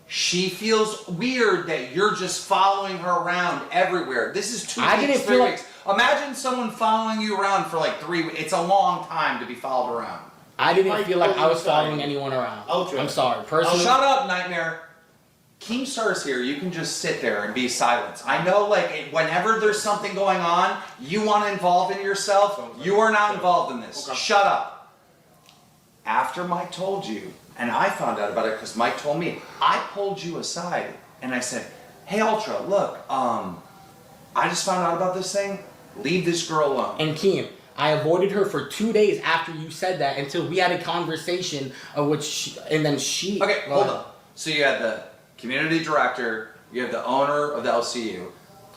S6: She feels weird that you're just following her around everywhere. This is 2 weeks, 3 weeks. Imagine someone following you around for like 3 weeks. It's a long time to be followed around.
S3: I didn't feel like I was following anyone around. I'm sorry. Personally.
S6: Shut up, Nightmare. Keemstar's here. You can just sit there and be silent. I know, like, whenever there's something going on, you want to involve in yourself. You are not involved in this. Okay. Shut up. After Mike told you, and I found out about it because Mike told me, I pulled you aside and I said, hey, Ultra, look, I just found out about this thing. Leave this girl alone.
S3: And Keem, I avoided her for 2 days after you said that until we had a conversation of which, and then she...
S6: Okay, hold on. So you had the community director, you have the owner of the LCU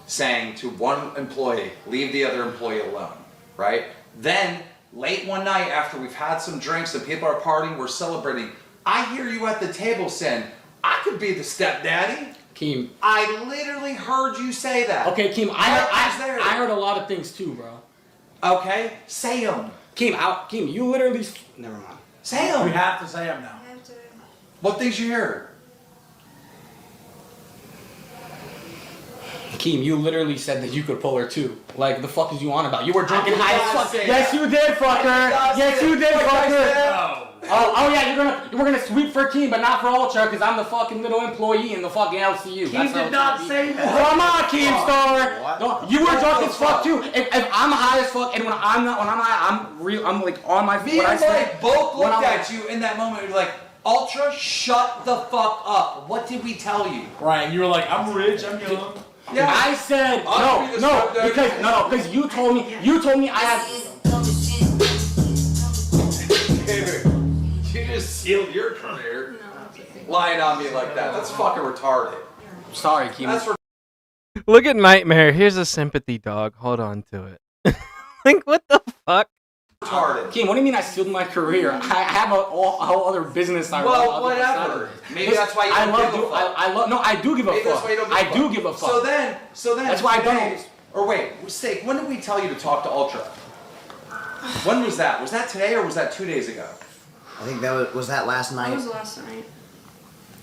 S6: saying to one employee, leave the other employee alone, right? Then, late one night after we've had some drinks and people are partying, we're celebrating, I hear you at the table saying, I could be the stepdaddy.
S3: Keem.
S6: I literally heard you say that.
S3: Okay, Keem, I heard a lot of things too, bro.
S6: Okay, say them.
S3: Keem, you literally... Never mind.
S6: Say them.
S7: We have to say them now.
S6: What things you heard?
S3: Keem, you literally said that you could pull her too. Like, the fuck is you on about? You were drinking high as fuck. Yes, you did, fucker. Yes, you did, fucker. Oh yeah, we're gonna sweep for Keem, but not for Ultra, because I'm the fucking little employee in the fucking LCU.
S7: Keem did not say that.
S3: Come on, Keemstar. You were drunk as fuck too. If I'm high as fuck, and when I'm high, I'm like on my feet.
S6: Me and Mike both looked at you in that moment. We were like, Ultra, shut the fuck up. What did we tell you?
S7: Right, and you were like, I'm rich, I'm young.
S3: Yeah. I said because you told me I have.
S6: You just sealed your career lying on me like that. That's fucking retarded.
S3: Sorry, Keem.
S6: That's
S2: Look at Nightmare. Here's a sympathy dog. Hold on to it. Like, what the fuck?
S6: Retarded.
S3: Keem, what do you mean I sealed my career? I have a whole other business.
S6: Well, whatever. Maybe that's why you don't give a fuck.
S3: No, I do give a
S6: Maybe
S3: fuck.
S6: That's why you don't give a fuck.
S3: I do give a fuck.
S6: So then.
S3: That's why I don't.
S6: Or wait, Steak, when did we tell you to talk to Ultra? When was that? Was that today or was that 2 days ago?
S22: I think that was that last night.
S4: That was last night.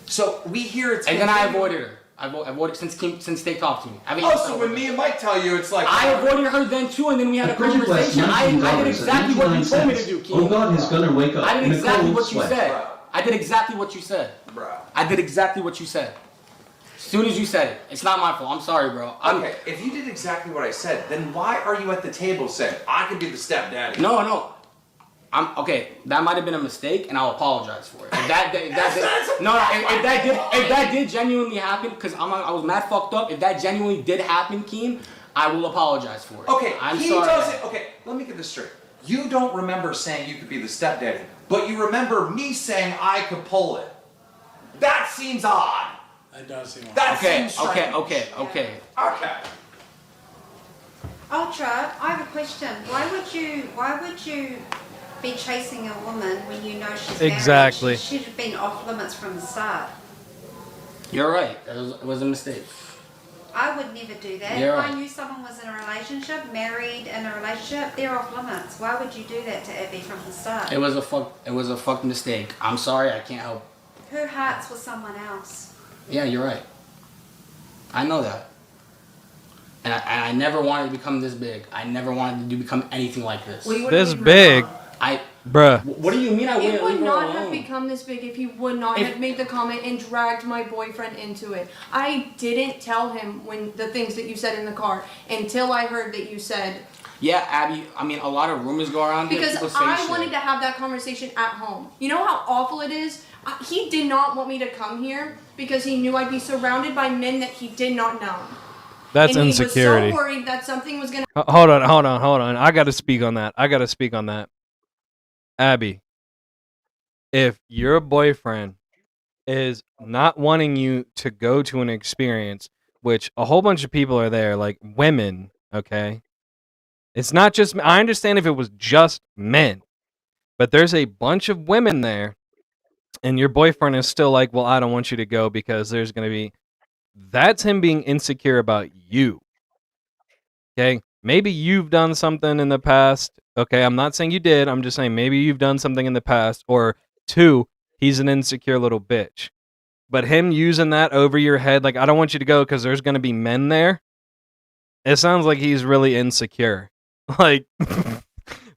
S6: So we hear it's.
S3: And then I avoided her. I avoided since they talked to me.
S6: So when me and Mike tell you, it's like
S3: I avoided her then too, and then we had a conversation. I did exactly what you told me to do, Keem.
S13: Oh God, he's gonna wake up.
S3: I did
S13: in a
S3: exactly
S13: cold
S3: what you
S13: sweat.
S3: said. I did exactly what you said.
S6: Bro.
S3: I did exactly what you said. As soon as you said it, it's not my fault. I'm sorry, bro.
S6: Okay, if you did exactly what I said, then why are you at the table saying I could be the stepdaddy?
S3: No. Okay, that might have been a mistake, and I'll apologize for it. If that did genuinely happen, because I was mad fucked up. If that genuinely did happen, Keem, I will apologize for it.
S6: Okay,
S3: I'm
S6: he
S3: sorry.
S6: doesn't. Okay, let me get this straight. You don't remember saying you could be the stepdaddy, but you remember me saying I could pull it. That seems odd.
S7: That does seem odd.
S6: That seems strange.
S3: Okay.
S12: Ultra, I have a question. Why would you be chasing a woman when you know she's married?
S2: Exactly.
S12: She should have been off limits from the start.
S3: You're right. It was a mistake.
S12: I would never do that.
S3: You're
S12: If
S3: right.
S12: I knew someone was in a relationship, married in a relationship, they're off limits. Why would you do that to Abby from the start?
S3: It was a fuck mistake. I'm sorry. I can't help.
S12: Her heart's with someone else.
S3: Yeah, you're right. I know that. And I never wanted to become this big. I never wanted to become anything like this.
S2: This big. Bruh.
S3: What do you mean I
S4: It
S3: wouldn't
S4: would
S3: leave her
S4: not have
S3: alone?
S4: become this big if he would not have made the comment and dragged my boyfriend into it. I didn't tell him when the things that you said in the car until I heard that you said.
S3: Yeah, Abby. I mean, a lot of rumors go around here.
S4: Because
S3: People say
S4: I
S3: shit.
S4: wanted to have that conversation at home. You know how awful it is? He did not want me to come here because he knew I'd be surrounded by men that he did not know.
S2: That's
S4: and
S2: insecurity.
S4: He was so worried that something was gonna.
S2: Hold on. I got to speak on that. Abby, if your boyfriend is not wanting you to go to an experience, which a whole bunch of people are there, like women, okay? It's not just, I understand if it was just men, but there's a bunch of women there, and your boyfriend is still like, well, I don't want you to go because there's going to be, that's him being insecure about you. Okay? Maybe you've done something in the past. Okay, I'm not saying you did. I'm just saying maybe you've done something in the past. Or two, he's an insecure little bitch. But him using that over your head, like, I don't want you to go because there's going to be men there. It sounds like he's really insecure. Like,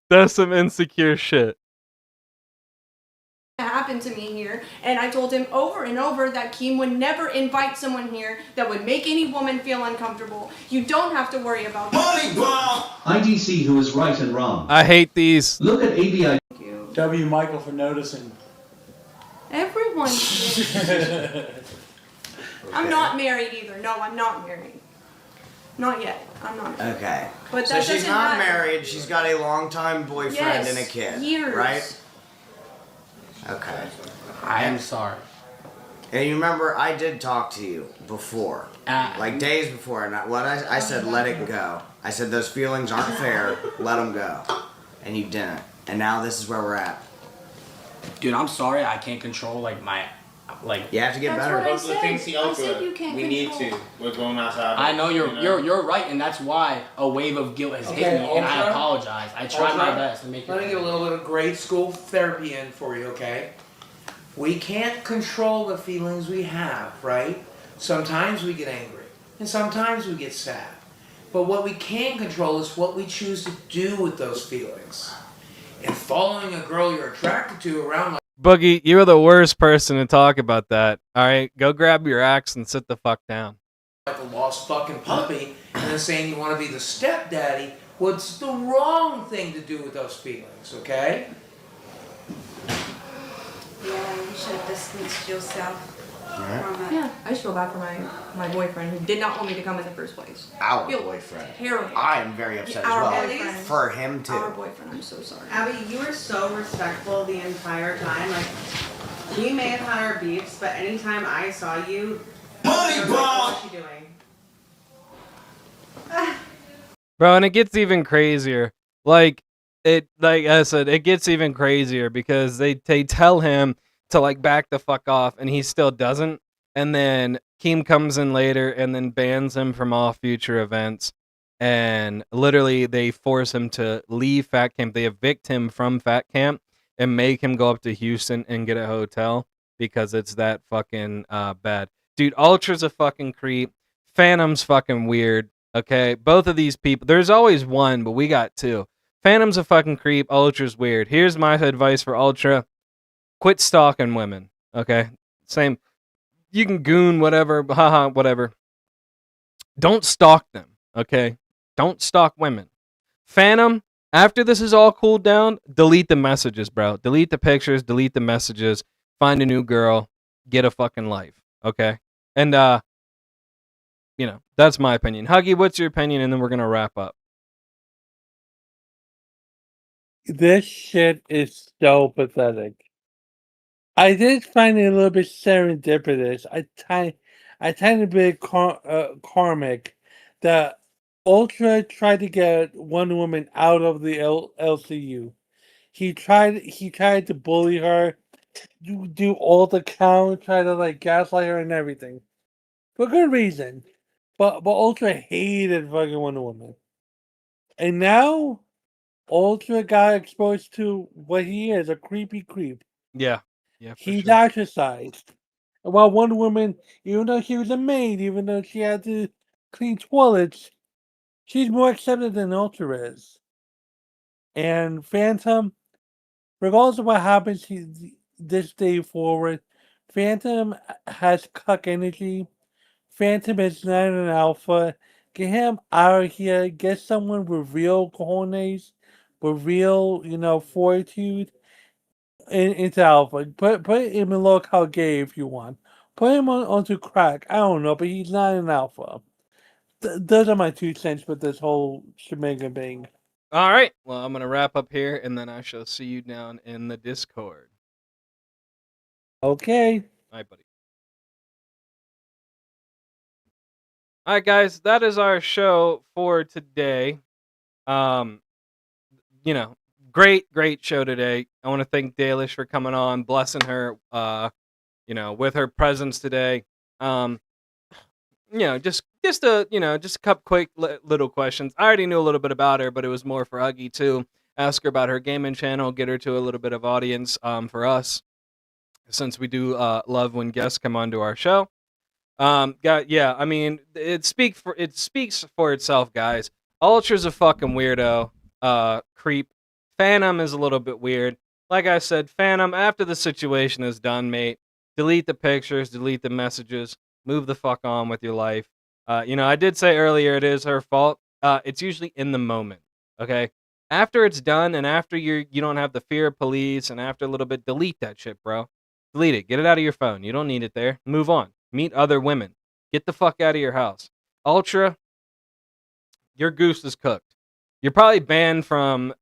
S2: that's some insecure shit.
S4: Happened to me here, and I told him over and over that Keem would never invite someone here that would make any woman feel uncomfortable. You don't have to worry about that.
S13: IDC who is right and wrong.
S2: I hate these.
S13: Look at ABI.
S7: W. Michael for noticing.
S4: Everyone I'm not married either. No, I'm not married. Not yet. I'm not married.
S22: Okay.
S4: But
S22: so
S4: that
S22: she's
S4: doesn't
S22: not
S4: matter.
S22: married. She's got a longtime boyfriend
S4: Yes,
S22: and a kid.
S4: years.
S22: Right? Okay.
S3: I am sorry.
S22: And you remember, I did talk to you before. Like days before. And I said, let it go. I said, those feelings aren't fair. Let them go. And you didn't. And now this is where we're at.
S3: Dude, I'm sorry. I can't control, like,
S22: You have to get better.
S4: What I said. I said you can't
S1: We need
S4: control.
S1: to. We're going outside.
S3: I know you're right, and that's why a wave of guilt has hit me, and I
S10: Ultra?
S3: apologize. I tried my best to make it.
S10: Let me get a little bit of grade school therapy in for you, okay? We can't control the feelings we have, right? Sometimes we get angry, and sometimes we get sad. But what we can control is what we choose to do with those feelings. And following a girl you're attracted to around like
S2: Boogie, you're the worst person to talk about that. All right, go grab your axe and sit the fuck down.
S10: a lost fucking puppy, and then saying you want to be the stepdaddy, what's the wrong thing to do with those feelings, okay?
S12: Yeah, you should have distanced yourself from it.
S4: Yeah, I just feel bad for my boyfriend who did not want me to come in the first place.
S22: Our
S4: Feel
S22: boyfriend.
S4: Terrible.
S22: I am very upset as
S4: Our
S22: well.
S4: boyfriend.
S22: For him too.
S4: Our boyfriend. I'm so sorry.
S23: Abby, you were so respectful the entire time. Like, we may have had our beefs, but anytime I saw you, I was like, what's she doing?
S2: Bro, and it gets even crazier. Like I said, it gets even crazier because they tell him to like back the fuck off and he still doesn't. And then Keem comes in later and then bans him from all future events. And literally they force him to leave Fat Camp. They evict him from Fat Camp and make him go up to Houston and get a hotel because it's that fucking bad. Dude, Ultra's a fucking creep. Phantom's fucking weird. Okay, both of these people, there's always one, but we got two. Phantom's a fucking creep. Ultra's weird. Here's my advice for Ultra. Quit stalking women. Okay? Same. You can goon, whatever. Haha, whatever. Don't stalk them. Okay? Don't stalk women. Phantom, After this is all cooled down, delete the messages, bro. Delete the pictures, delete the messages, find a new girl, get a fucking life, okay? And, that's my opinion. Huggy, what's your opinion? And then we're going to wrap up.
S5: This shit is so pathetic. I did find it a little bit serendipitous. A tiny bit karmic that Ultra tried to get Wonder Woman out of the LCU. He tried to bully her, do all the count, try to like gaslight her and everything. For good reason. But Ultra hated fucking Wonder Woman. And now Ultra got exposed to what he is, a creepy creep.
S2: Yeah. Yeah, for
S5: He's
S2: sure.
S5: ostracized. While Wonder Woman, even though she was a maid, even though she had to clean toilets, she's more accepted than Ultra is. And Phantom, regardless of what happens this day forward, Phantom has cuck energy. Phantom is not an alpha. Get him out of here. Get someone with real cojones, with real, fortitude into alpha. Put him in local gay if you want. Put him onto crack. I don't know, but he's not an alpha. Those are my 2 cents with this whole shemanga bang.
S2: All right. Well, I'm going to wrap up here, and then I shall see you down in the Discord.
S5: Okay.
S2: All right, buddy. All right, guys. That is our show for today. Great show today. I want to thank Dalish for coming on, blessing her, with her presence today. Just a couple quick little questions. I already knew a little bit about her, but it was more for Huggy too. Ask her about her gaming channel, get her to a little bit of audience for us, since we do love when guests come onto our show. I mean, it speaks for itself, guys. Ultra's a fucking weirdo, creep. Phantom is a little bit weird. Like I said, Phantom, after the situation is done, mate, delete the pictures, delete the messages, move the fuck on with your life. I did say earlier it is her fault. It's usually in the moment, okay? After it's done and after you don't have the fear of police and after a little bit, delete that shit, bro. Delete it. Get it out of your phone. You don't need it there. Move on. Meet other women. Get the fuck out of your house. Ultra, your goose is cooked. You're probably banned from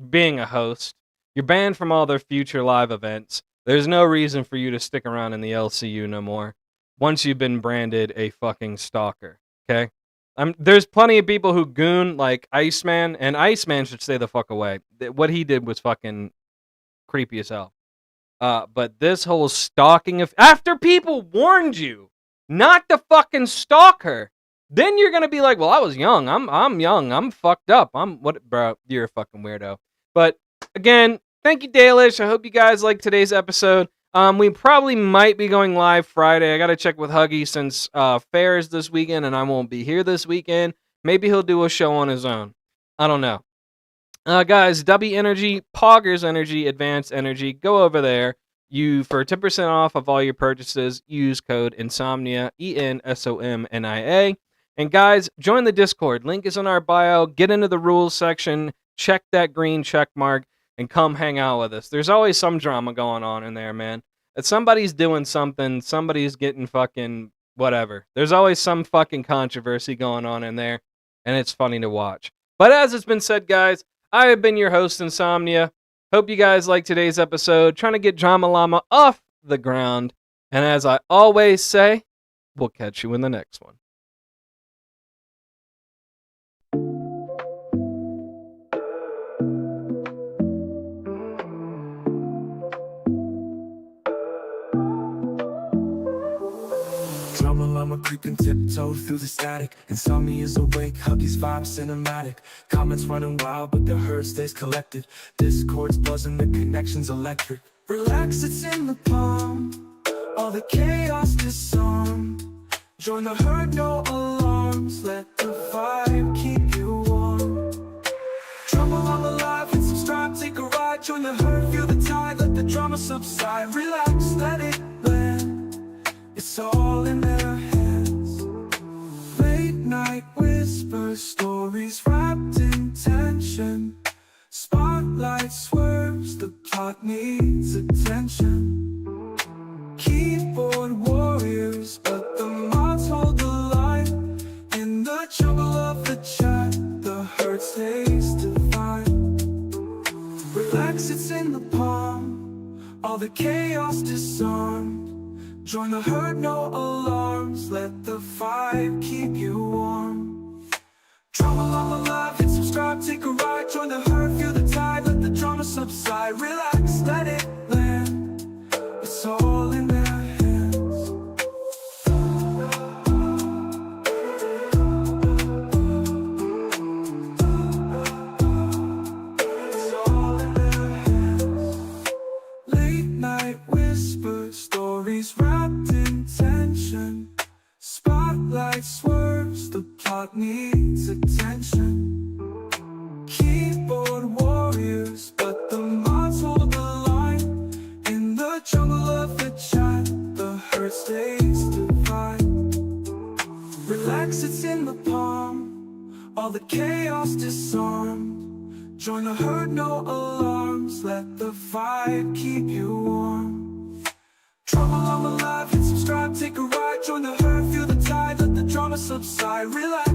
S2: being a host. You're banned from all their future live events. There's no reason for you to stick around in the LCU no more once you've been branded a fucking stalker, okay? There's plenty of people who goon like Iceman, and Iceman should stay the fuck away. What he did was fucking creepy as hell. But this whole stalking after people warned you not to fucking stalk her, then you're gonna be like, well, I was young. I'm young. I'm fucked up. Bro, you're a fucking weirdo. But again, thank you, Dalish. I hope you guys liked today's episode. We probably might be going live Friday. I gotta check with Huggy since fair is this weekend and I won't be here this weekend. Maybe he'll do a show on his own. I don't know. Guys, W Energy, Poggers Energy, Advanced Energy, go over there. For 10% off of all your purchases, use code Ensomnia, ENSOMNIA. And guys, join the Discord. Link is in our bio. Get into the rules section. Check that green check mark and come hang out with us. There's always some drama going on in there, man. If somebody's doing something, somebody's getting fucking whatever. There's always some fucking controversy going on in there, and it's funny to watch. But as it's been said, guys, I have been your host, Insomnia. Hope you guys liked today's episode. Trying to get Drama Llama off the ground. And as I always say, we'll catch you in the next one.
S9: Drama Llama creeping tiptoe through the static. Insomnia's awake, Huggy's vibe cinematic. Comments running wild, but the herd stays collected. Discord's buzzing, the connection's electric. Relax, it's in the palm. All the chaos disarmed. Join the herd, no alarms. Let the vibe keep you warm. Drama Llama live, hit subscribe, take a ride. Join the herd, feel the tide, let the drama subside. Relax, let it land. It's all in their hands. Late night whispers, stories wrapped in tension. stays divine. Relax, it's in the palm, all the chaos disarmed. Join the herd, no alarms, let the fire keep you warm. Drama Llama Live, hit subscribe, take a ride. Join the herd, feel the tide, let the drama subside. Relax, let it land, it's all in their hands. It's all in their hands. Late night whisper, stories wrapped in tension. Spotlight swerves, the plot needs attention. Keyboard warriors, but the mods hold the line. In the jungle of the chat, the herd stays divine. Relax, it's in the palm, all the chaos disarmed. Join the herd, no alarms, let the vibe keep you warm. Drama Llama Live, hit subscribe, take a ride. Join the herd, feel the tide, let the drama subside. Relax.